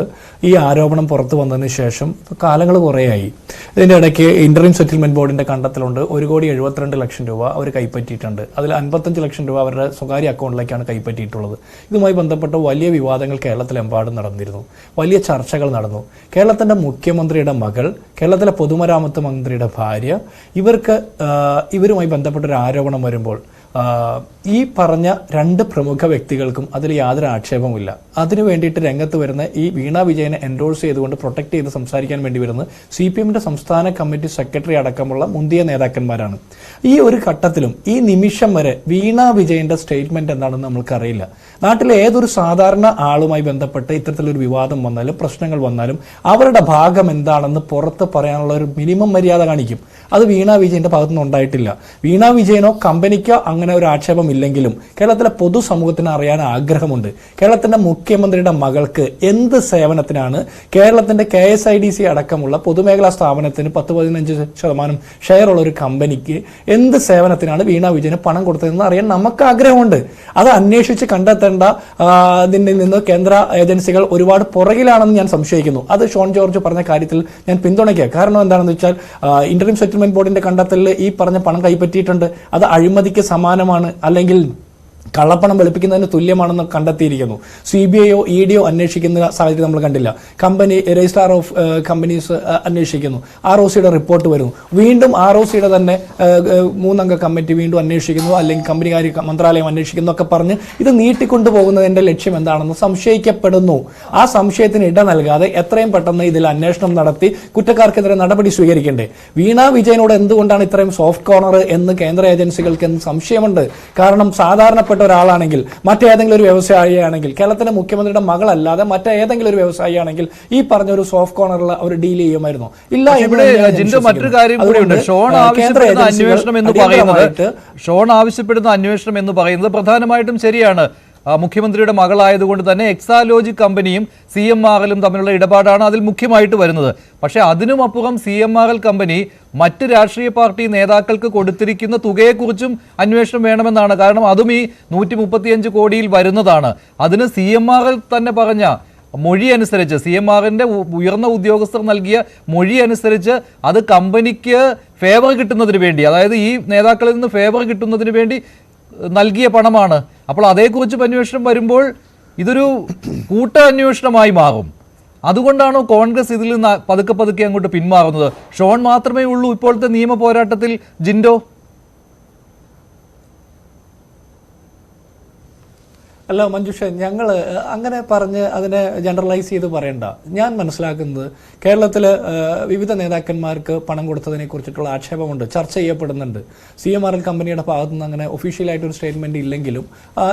ഈ ആരോപണം പുറത്തു വന്നതിന് ശേഷം കാലങ്ങൾ കുറേയായി. ഇതിൻ്റെ ഇടയ്ക്ക് ഇൻ്ററിം സെറ്റിൽമെൻറ്റ് ബോർഡിൻ്റെ കണ്ടെത്തലുണ്ട്. 1,72,00,000 രൂപ അവർ കൈപ്പറ്റിയിട്ടുണ്ട്. അതിൽ 55 ലക്ഷം രൂപ അവരുടെ സ്വകാര്യ അക്കൗണ്ടിലേക്കാണ് കൈപ്പറ്റിയിട്ടുള്ളത്. ഇതുമായി ബന്ധപ്പെട്ട് വലിയ വിവാദങ്ങൾ കേരളത്തിലെമ്പാടും നടന്നിരുന്നു. വലിയ ചർച്ചകൾ നടന്നു. കേരളത്തിൻ്റെ മുഖ്യമന്ത്രിയുടെ മകൾ, കേരളത്തിലെ പൊതുമരാമത്ത് മന്ത്രിയുടെ ഭാര്യ, ഇവരുമായി ബന്ധപ്പെട്ടൊരു ആരോപണം വരുമ്പോൾ ഈ പറഞ്ഞ രണ്ട് പ്രമുഖ വ്യക്തികൾക്കും അതിൽ യാതൊരു ആക്ഷേപമില്ല. അതിനു വേണ്ടിയിട്ട് രംഗത്ത് വരുന്ന ഈ വീണ വിജയനെ എൻഡോഴ്സ് ചെയ്തുകൊണ്ട് പ്രൊട്ടക്ട് ചെയ്ത് സംസാരിക്കാൻ വേണ്ടി വരുന്ന CPMന്റെ സംസ്ഥാന കമ്മിറ്റി സെക്രട്ടറി അടക്കമുള്ള മുന്തിയ നേതാക്കന്മാരാണ്. ഈ ഒരു ഘട്ടത്തിലും ഈ നിമിഷം വരെ വീണ വിജയന്റെ സ്റ്റേറ്റ്മെന്റ് എന്താണെന്ന് നമ്മൾക്കറിയില്ല. നാട്ടിലെ ഏതൊരു സാധാരണ ആളുമായി ബന്ധപ്പെട്ട് ഇത്തരത്തിലൊരു വിവാദം വന്നാലും പ്രശ്നങ്ങൾ വന്നാലും അവരുടെ ഭാഗം എന്താണെന്ന് പുറത്ത് പറയാനുള്ള ഒരു മിനിമം മര്യാദ കാണിക്കും. അത് വീണ വിജയന്റെ ഭാഗത്തുനിന്ന് ഉണ്ടായിട്ടില്ല. വീണ വിജയനോ കമ്പനിക്കോ അങ്ങനെ ഒരു ആക്ഷേപം ഇല്ലെങ്കിലും കേരളത്തിലെ പൊതുസമൂഹത്തിന് അറിയാൻ ആഗ്രഹമുണ്ട്. കേരളത്തിന്റെ മുഖ്യമന്ത്രിയുടെ മകൾക്ക് എന്ത് സേവനത്തിനാണ് കേരളത്തിന്റെ KSIDC അടക്കമുള്ള പൊതുമേഖലാ സ്ഥാപനത്തിന് 10-15% ഷെയർ ഉള്ള ഒരു കമ്പനിക്ക് എന്ത് സേവനത്തിനാണ് വീണ വിജയന് പണം കൊടുത്തതെന്ന് അറിയാൻ നമുക്ക് ആഗ്രഹമുണ്ട്. അത് അന്വേഷിച്ച് കണ്ടെത്തേണ്ട ഇതിൽ നിന്ന് കേന്ദ്ര ഏജൻസികൾ ഒരുപാട് പുറകിലാണെന്ന് ഞാൻ സംശയിക്കുന്നു. അത് ഷോൺ ജോർജ് പറഞ്ഞ കാര്യത്തിൽ ഞാൻ പിന്തുണയ്ക്കുക. കാരണം എന്താണെന്ന് വെച്ചാൽ ഇന്ററിം സെറ്റിൽമെന്റ് ബോർഡിന്റെ കണ്ടെത്തലിൽ ഈ പറഞ്ഞ പണം കൈപ്പറ്റിയിട്ടുണ്ട്. അത് അഴിമതിക്ക് സമാനമാണ്, അല്ലെങ്കിൽ കള്ളപ്പണം വെളുപ്പിക്കുന്നതിന് തുല്യമാണെന്ന് കണ്ടെത്തിയിരിക്കുന്നു. CBI ഇഡിയോ അന്വേഷിക്കുന്ന സാഹചര്യം നമ്മൾ കണ്ടില്ല. കമ്പനി രജിസ്ട്രാർ ഓഫ് കമ്പനീസ് അന്വേഷിക്കുന്നു. ROCയുടെ റിപ്പോർട്ട് വരുന്നു. വീണ്ടും ROCയുടെ തന്നെ 3 അംഗ കമ്മിറ്റി വീണ്ടും അന്വേഷിക്കുന്നു, അല്ലെങ്കിൽ കമ്പനികാര്യ മന്ത്രാലയം അന്വേഷിക്കുന്നു ഒക്കെ പറഞ്ഞ് ഇത് നീട്ടിക്കൊണ്ടുപോകുന്നതിന്റെ ലക്ഷ്യം എന്താണെന്ന് സംശയിക്കപ്പെടുന്നു. ആ സംശയത്തിന് ഇട നൽകാതെ എത്രയും പെട്ടെന്ന് ഇതിൽ അന്വേഷണം നടത്തി കുറ്റക്കാർക്കെതിരെ നടപടി സ്വീകരിക്കേണ്ടേ? വീണ വിജയനോട് എന്തുകൊണ്ടാണ് ഇത്രയും സോഫ്റ്റ് കോർണർ എന്ന് കേന്ദ്ര ഏജൻസികൾക്ക് എന്ന് സംശയമുണ്ട്. കാരണം സാധാരണപ്പെട്ട ഒരാളാണെങ്കിൽ, മറ്റേതെങ്കിലും ഒരു വ്യവസായിയാണെങ്കിൽ, കേരളത്തിലെ മുഖ്യമന്ത്രിയുടെ മകളല്ലാതെ മറ്റേതെങ്കിലും ഒരു വ്യവസായിയാണെങ്കിൽ ഈ പറഞ്ഞൊരു സോഫ്റ്റ് കോർണറിൽ അവർ ഡീൽ ചെയ്യുമായിരുന്നു. ഇല്ല. ഇവിടെ മറ്റൊരു കാര്യം കൂടിയുണ്ട്. ഷോൺ ആവശ്യപ്പെടുന്ന അന്വേഷണം എന്ന് പറയുന്നത് പ്രധാനമായിട്ടും ശരിയാണ്. മുഖ്യമന്ത്രിയുടെ മകളായതുകൊണ്ട് തന്നെ എക്സാലോജിക് കമ്പനിയും CMRL തമ്മിലുള്ള ഇടപാടാണ് അതിൽ മുഖ്യമായിട്ട് വരുന്നത്. പക്ഷേ അതിനുമപ്പുറം CMRL കമ്പനി മറ്റ് രാഷ്ട്രീയ പാർട്ടി നേതാക്കൾക്ക് കൊടുത്തിരിക്കുന്ന തുകയെക്കുറിച്ചും അന്വേഷണം വേണമെന്നാണ്. കാരണം അതും ഈ 135 കോടിയിൽ വരുന്നതാണ്. അതിന് CMRL തന്നെ പറഞ്ഞ മൊഴി അനുസരിച്ച്, CMRLന്റെ ഉയർന്ന ഉദ്യോഗസ്ഥർ നൽകിയ മൊഴി അനുസരിച്ച് അത് കമ്പനിക്ക് ഫേവർ കിട്ടുന്നതിന് വേണ്ടി, അതായത് ഈ നേതാക്കളിൽ നിന്ന് ഫേവർ കിട്ടുന്നതിന് വേണ്ടി നൽകിയ പണമാണ്. അപ്പോൾ അതേക്കുറിച്ച് അന്വേഷണം വരുമ്പോൾ ഇതൊരു കൂട്ട അന്വേഷണമായി മാറും. അതുകൊണ്ടാണോ കോൺഗ്രസ് ഇതിൽ നിന്ന് പതുക്കെ പതുക്കെ അങ്ങോട്ട് പിന്മാറുന്നത്? ഷോൺ മാത്രമേ ഉള്ളൂ ഇപ്പോഴത്തെ നിയമ പോരാട്ടത്തിൽ, ജിൻഡോ? അല്ല മഞ്ജുഷ, ഞങ്ങൾ അങ്ങനെ പറഞ്ഞ് അതിനെ ജനറലൈസ് ചെയ്ത് പറയണ്ട. ഞാൻ മനസ്സിലാക്കുന്നത് കേരളത്തിൽ വിവിധ നേതാക്കന്മാർക്ക് പണം കൊടുത്തതിനെ കുറിച്ചിട്ടുള്ള ആക്ഷേപമുണ്ട്, ചർച്ച ചെയ്യപ്പെടുന്നുണ്ട്. CMRL കമ്പനിയുടെ ഭാഗത്തു നിന്ന് അങ്ങനെ ഒഫീഷ്യലായിട്ടൊരു സ്റ്റേറ്റ്മെന്റ് ഇല്ലെങ്കിലും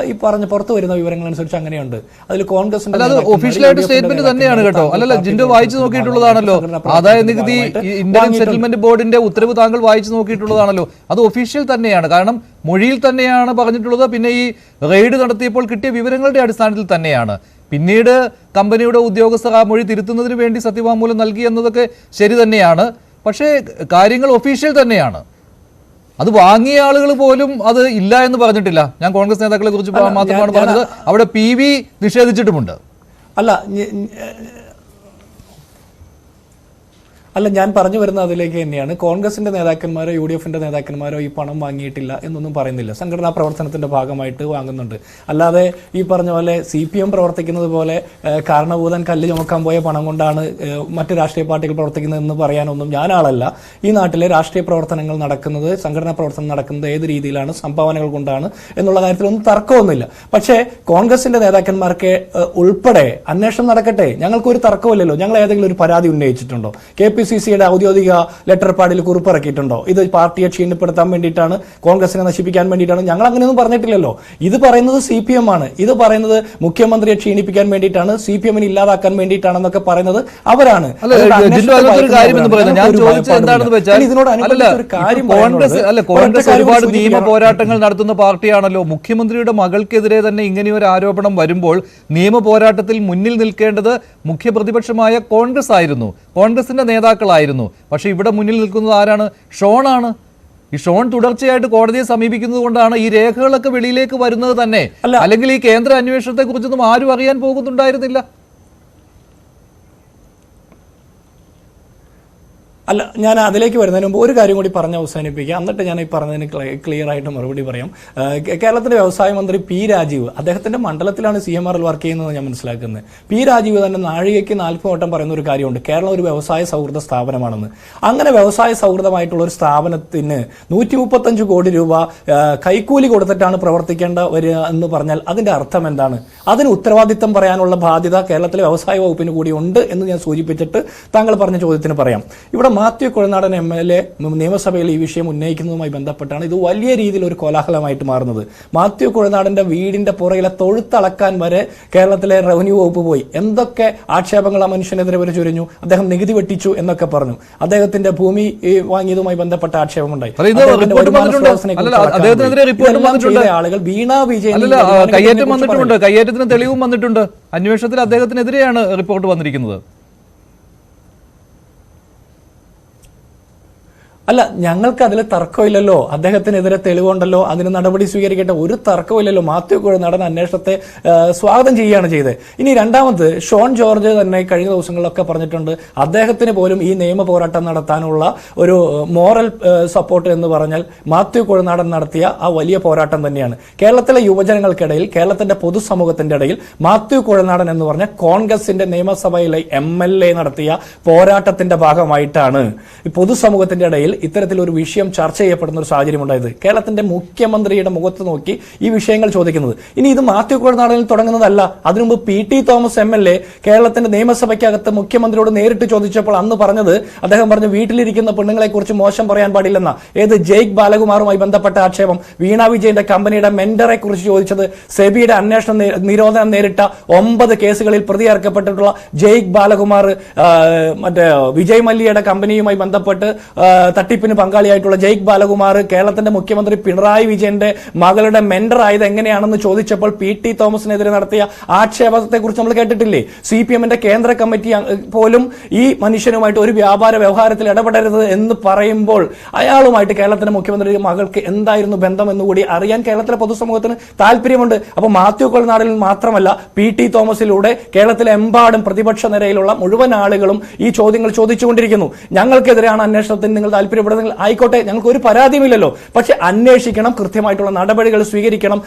ഈ പറഞ്ഞ പുറത്തു വരുന്ന വിവരങ്ങൾ അനുസരിച്ച് അങ്ങനെയുണ്ട്. അതിൽ കോൺഗ്രസിന്റെ ഒഫീഷ്യലായിട്ട് സ്റ്റേറ്റ്മെന്റ് തന്നെയാണ് കേട്ടോ. അല്ലല്ല, ജിൻഡോ വായിച്ചു നോക്കിയിട്ടുള്ളതാണല്ലോ. ആദായ നികുതി ഇന്ത്യൻ സെറ്റിൽമെന്റ് ബോർഡിന്റെ ഉത്തരവ് താങ്കൾ വായിച്ചു നോക്കിയിട്ടുള്ളതാണല്ലോ. അത് ഒഫീഷ്യൽ തന്നെയാണ്. കാരണം മൊഴിയിൽ തന്നെയാണ് പറഞ്ഞിട്ടുള്ളത്. പിന്നെ ഈ റെയ്ഡ് നടത്തിയപ്പോൾ കിട്ടിയ വിവരങ്ങളുടെ അടിസ്ഥാനത്തിൽ തന്നെയാണ്. പിന്നീട് കമ്പനിയുടെ ഉദ്യോഗസ്ഥർ ആ മൊഴി തിരുത്തുന്നതിന് വേണ്ടി സത്യവാങ്മൂലം നൽകി എന്നതൊക്കെ ശരി തന്നെയാണ്. പക്ഷേ കാര്യങ്ങൾ ഒഫീഷ്യൽ തന്നെയാണ്. അത് വാങ്ങിയ ആളുകൾ പോലും അത് ഇല്ല എന്ന് പറഞ്ഞിട്ടില്ല. ഞാൻ കോൺഗ്രസ് നേതാക്കളെ കുറിച്ച് മാത്രമാണ് പറഞ്ഞത്. അവിടെ PV നിഷേധിച്ചിട്ടുമുണ്ട്. അല്ല, ഞാൻ പറഞ്ഞു വരുന്ന അതിലേക്ക് തന്നെയാണ്. കോൺഗ്രസിന്റെ നേതാക്കന്മാരോ UDFന്റെ നേതാക്കന്മാരോ ഈ പണം വാങ്ങിയിട്ടില്ല എന്നൊന്നും പറയുന്നില്ല. സംഘടനാ പ്രവർത്തനത്തിന്റെ ഭാഗമായിട്ട് വാങ്ങുന്നുണ്ട്. അല്ലാതെ ഈ പറഞ്ഞ പോലെ CPM പ്രവർത്തിക്കുന്നത് പോലെ കാരണഭൂതൻ കല്ല് ചുമക്കാൻ പോയ പണം കൊണ്ടാണ് മറ്റ് രാഷ്ട്രീയ പാർട്ടികൾ പ്രവർത്തിക്കുന്നതെന്ന് പറയാനൊന്നും ഞാനാളല്ല. ഈ നാട്ടിലെ രാഷ്ട്രീയ പ്രവർത്തനങ്ങൾ നടക്കുന്നത്, സംഘടനാ പ്രവർത്തനം നടക്കുന്നത് ഏത് രീതിയിലാണ്, സംഭാവനകൾ കൊണ്ടാണ് എന്നുള്ള കാര്യത്തിലൊന്നും തർക്കമൊന്നുമില്ല. പക്ഷേ കോൺഗ്രസിന്റെ നേതാക്കന്മാർക്ക് ഉൾപ്പെടെ അന്വേഷണം നടക്കട്ടെ. ഞങ്ങൾക്കൊരു തർക്കമില്ലല്ലോ. ഞങ്ങൾ ഏതെങ്കിലും ഒരു പരാതി ഉന്നയിച്ചിട്ടുണ്ടോ? KPCCയുടെ ഔദ്യോഗിക ലെറ്റർ പാഡിൽ കുറിപ്പിറക്കിയിട്ടുണ്ടോ? ഇത് പാർട്ടിയെ ക്ഷീണപ്പെടുത്താൻ വേണ്ടിയിട്ടാണ്, കോൺഗ്രസിനെ നശിപ്പിക്കാൻ വേണ്ടിയിട്ടാണ്? ഞങ്ങൾ അങ്ങനെയൊന്നും പറഞ്ഞിട്ടില്ലല്ലോ. ഇത് പറയുന്നത് CPM ആണ്. ഇത് പറയുന്നത് മുഖ്യമന്ത്രിയെ ക്ഷീണിപ്പിക്കാൻ വേണ്ടിയിട്ടാണ്, CPM-നെ ഇല്ലാതാക്കാൻ വേണ്ടിയിട്ടാണെന്നൊക്കെ പറയുന്നത് അവരാണ്. കോൺഗ്രസ് ഒരുപാട് നിയമ പോരാട്ടങ്ങൾ നടത്തുന്ന പാർട്ടിയാണല്ലോ. മുഖ്യമന്ത്രിയുടെ മകൾക്കെതിരെ തന്നെ ഇങ്ങനെയൊരു ആരോപണം വരുമ്പോൾ നിയമ പോരാട്ടത്തിൽ മുന്നിൽ നിൽക്കേണ്ടത് മുഖ്യപ്രതിപക്ഷമായ കോൺഗ്രസ് ആയിരുന്നു, കോൺഗ്രസിന്റെ നേതാക്കളായിരുന്നു. പക്ഷെ ഇവിടെ മുന്നിൽ നിൽക്കുന്നത് ആരാണ്? ഷോണാണ്. ഈ ഷോൺ തുടർച്ചയായിട്ട് കോടതിയെ സമീപിക്കുന്നത് കൊണ്ടാണ് ഈ രേഖകളൊക്കെ വെളിയിലേക്ക് വരുന്നത് തന്നെ. അല്ലെങ്കിൽ ഈ കേന്ദ്ര അന്വേഷണത്തെ കുറിച്ചൊന്നും ആരും അറിയാൻ പോകുന്നുണ്ടായിരുന്നില്ല. അല്ല, ഞാൻ അതിലേക്ക് വരുന്നതിന് മുമ്പ് ഒരു കാര്യം കൂടി പറഞ്ഞ് അവസാനിപ്പിക്കുക. എന്നിട്ട് ഞാൻ ഈ പറഞ്ഞതിന് ക്ലിയർ ആയിട്ട് മറുപടി പറയാം. കേരളത്തിലെ വ്യവസായ മന്ത്രി P. രാജീവ്, അദ്ദേഹത്തിന്റെ മണ്ഡലത്തിലാണ് CMRL വർക്ക് ചെയ്യുന്നത് ഞാൻ മനസ്സിലാക്കുന്നത്. P. രാജീവ് തന്നെ നാഴികയ്ക്ക് 40 വട്ടം പറയുന്ന ഒരു കാര്യമുണ്ട്, കേരളം ഒരു വ്യവസായ സൗഹൃദ സ്ഥാപനമാണെന്ന്. അങ്ങനെ വ്യവസായ സൗഹൃദമായിട്ടുള്ള ഒരു സ്ഥാപനത്തിന് 135 കോടി രൂപ കൈക്കൂലി കൊടുത്തിട്ടാണ് പ്രവർത്തിക്കേണ്ട വരിക എന്ന് പറഞ്ഞാൽ അതിന്റെ അർത്ഥം എന്താണ്? അതിന് ഉത്തരവാദിത്തം പറയാനുള്ള ബാധ്യത കേരളത്തിലെ വ്യവസായ വകുപ്പിന് കൂടി ഉണ്ട് എന്ന് ഞാൻ സൂചിപ്പിച്ചിട്ട് താങ്കൾ പറഞ്ഞ ചോദ്യത്തിന് പറയാം. ഇവിടെ മാത്യു കുഴനാടൻ MLA നിയമസഭയിൽ ഈ വിഷയം ഉന്നയിക്കുന്നതുമായി ബന്ധപ്പെട്ടാണ് ഇത് വലിയ രീതിയിൽ ഒരു കോലാഹലമായിട്ട് മാറുന്നത്. മാത്യു കുഴനാടന്റെ വീടിന്റെ പുറകിലെ തൊഴുത്തളക്കാൻ വരെ കേരളത്തിലെ റവന്യൂ വകുപ്പ് പോയി. എന്തൊക്കെ ആക്ഷേപങ്ങൾ ആ മനുഷ്യനെതിരെ വരെ ചൊരിഞ്ഞു. അദ്ദേഹം നികുതി വെട്ടിച്ചു എന്നൊക്കെ പറഞ്ഞു. അദ്ദേഹത്തിന്റെ ഭൂമി വാങ്ങിയതുമായി ബന്ധപ്പെട്ട ആക്ഷേപമുണ്ടായി. ആളുകൾ വീണ വിജയൻ കയ്യേറ്റത്തിന് തെളിവും വന്നിട്ടുണ്ട്. അന്വേഷണത്തിൽ അദ്ദേഹത്തിനെതിരെയാണ് റിപ്പോർട്ട് വന്നിരിക്കുന്നത്. അല്ല, ഞങ്ങൾക്ക് അതിൽ തർക്കമില്ലല്ലോ. അദ്ദേഹത്തിനെതിരെ തെളിവുണ്ടല്ലോ, അതിന് നടപടി സ്വീകരിക്കട്ടെ, ഒരു തർക്കമില്ലല്ലോ. മാത്യു കുഴൽനാടൻ അന്വേഷണത്തെ സ്വാഗതം ചെയ്യുകയാണ് ചെയ്തത്. ഇനി രണ്ടാമത് ഷോൺ ജോർജ് തന്നെ കഴിഞ്ഞ ദിവസങ്ങളിലൊക്കെ പറഞ്ഞിട്ടുണ്ട്, അദ്ദേഹത്തിന് പോലും ഈ നിയമ പോരാട്ടം നടത്താനുള്ള ഒരു മോറൽ സപ്പോർട്ട് എന്ന് പറഞ്ഞാൽ മാത്യു കുഴൽനാടൻ നടത്തിയ ആ വലിയ പോരാട്ടം തന്നെയാണ്. കേരളത്തിലെ യുവജനങ്ങൾക്കിടയിൽ, കേരളത്തിന്റെ പൊതുസമൂഹത്തിന്റെ ഇടയിൽ മാത്യു കുഴൽനാടൻ എന്ന് പറഞ്ഞ കോൺഗ്രസിന്റെ നിയമസഭയിലെ MLA നടത്തിയ പോരാട്ടത്തിന്റെ ഭാഗമായിട്ടാണ് പൊതുസമൂഹത്തിന്റെ ഇടയിൽ ഇത്തരത്തിലൊരു വിഷയം ചർച്ച ചെയ്യപ്പെടുന്ന ഒരു സാഹചര്യം ഉണ്ടായത്. കേരളത്തിന്റെ മുഖ്യമന്ത്രിയുടെ മുഖത്ത് നോക്കി ഈ വിഷയങ്ങൾ ചോദിക്കുന്നത്. ഇനി ഇത് മാത്യു കുഴൽനാടനിൽ തുടങ്ങുന്നതല്ല. അതിനുമുമ്പ് PT തോമസ് MLA കേരളത്തിന്റെ നിയമസഭയ്ക്കകത്ത് മുഖ്യമന്ത്രിയോട് നേരിട്ട് ചോദിച്ചപ്പോൾ അന്ന് പറഞ്ഞത്, അദ്ദേഹം പറഞ്ഞു വീട്ടിലിരിക്കുന്ന പെണ്ണുങ്ങളെ കുറിച്ച് മോശം പറയാൻ പാടില്ലെന്ന. ഏത് ജയ്ക്ക് ബാലകുമാറുമായി ബന്ധപ്പെട്ട ആക്ഷേപം, വീണ വിജയന്റെ കമ്പനിയുടെ മെന്ററെ കുറിച്ച് ചോദിച്ചത്, സെബിയുടെ അന്വേഷണം നിരോധനം നേരിട്ട 9 കേസുകളിൽ പ്രതി ചേർക്കപ്പെട്ടിട്ടുള്ള ജയ്ക്ക് ബാലകുമാർ, മറ്റേ വിജയ് മല്യയുടെ കമ്പനിയുമായി ബന്ധപ്പെട്ട് തട്ടിപ്പിന് പങ്കാളിയായിട്ടുള്ള ജയ്ക്ക് ബാലകുമാർ കേരളത്തിന്റെ മുഖ്യമന്ത്രി പിണറായി വിജയന്റെ മകളുടെ മെന്റർ ആയത് എങ്ങനെയാണെന്ന് ചോദിച്ചപ്പോൾ PT തോമസിനെതിരെ നടത്തിയ ആക്ഷേപത്തെ കുറിച്ച് നമ്മൾ കേട്ടിട്ടില്ലേ? CPMന്റെ കേന്ദ്ര കമ്മിറ്റി പോലും ഈ മനുഷ്യനുമായിട്ട് ഒരു വ്യാപാര വ്യവഹാരത്തിൽ ഇടപെടരുത് എന്ന് പറയുമ്പോൾ അയാളുമായിട്ട് കേരളത്തിന്റെ മുഖ്യമന്ത്രി മകൾക്ക് എന്തായിരുന്നു ബന്ധം എന്നുകൂടി അറിയാൻ കേരളത്തിലെ പൊതുസമൂഹത്തിന് താല്പര്യമുണ്ട്. അപ്പോൾ മാത്യു കുഴൽനാടനിൽ മാത്രമല്ല, PT തോമസിലൂടെ കേരളത്തിലെ എമ്പാടും പ്രതിപക്ഷ നിരയിലുള്ള മുഴുവൻ ആളുകളും ഈ ചോദ്യങ്ങൾ ചോദിച്ചുകൊണ്ടിരിക്കുന്നു. ഞങ്ങൾക്കെതിരെയാണ് അന്വേഷണത്തിന് നിങ്ങൾ താല്പര്യപ്പെടുന്നെങ്കിൽ ആയിക്കോട്ടെ, ഞങ്ങൾക്ക് ഒരു പരാതിയുമില്ലല്ലോ. പക്ഷെ അന്വേഷിക്കണം, കൃത്യമായിട്ടുള്ള നടപടികൾ സ്വീകരിക്കണം,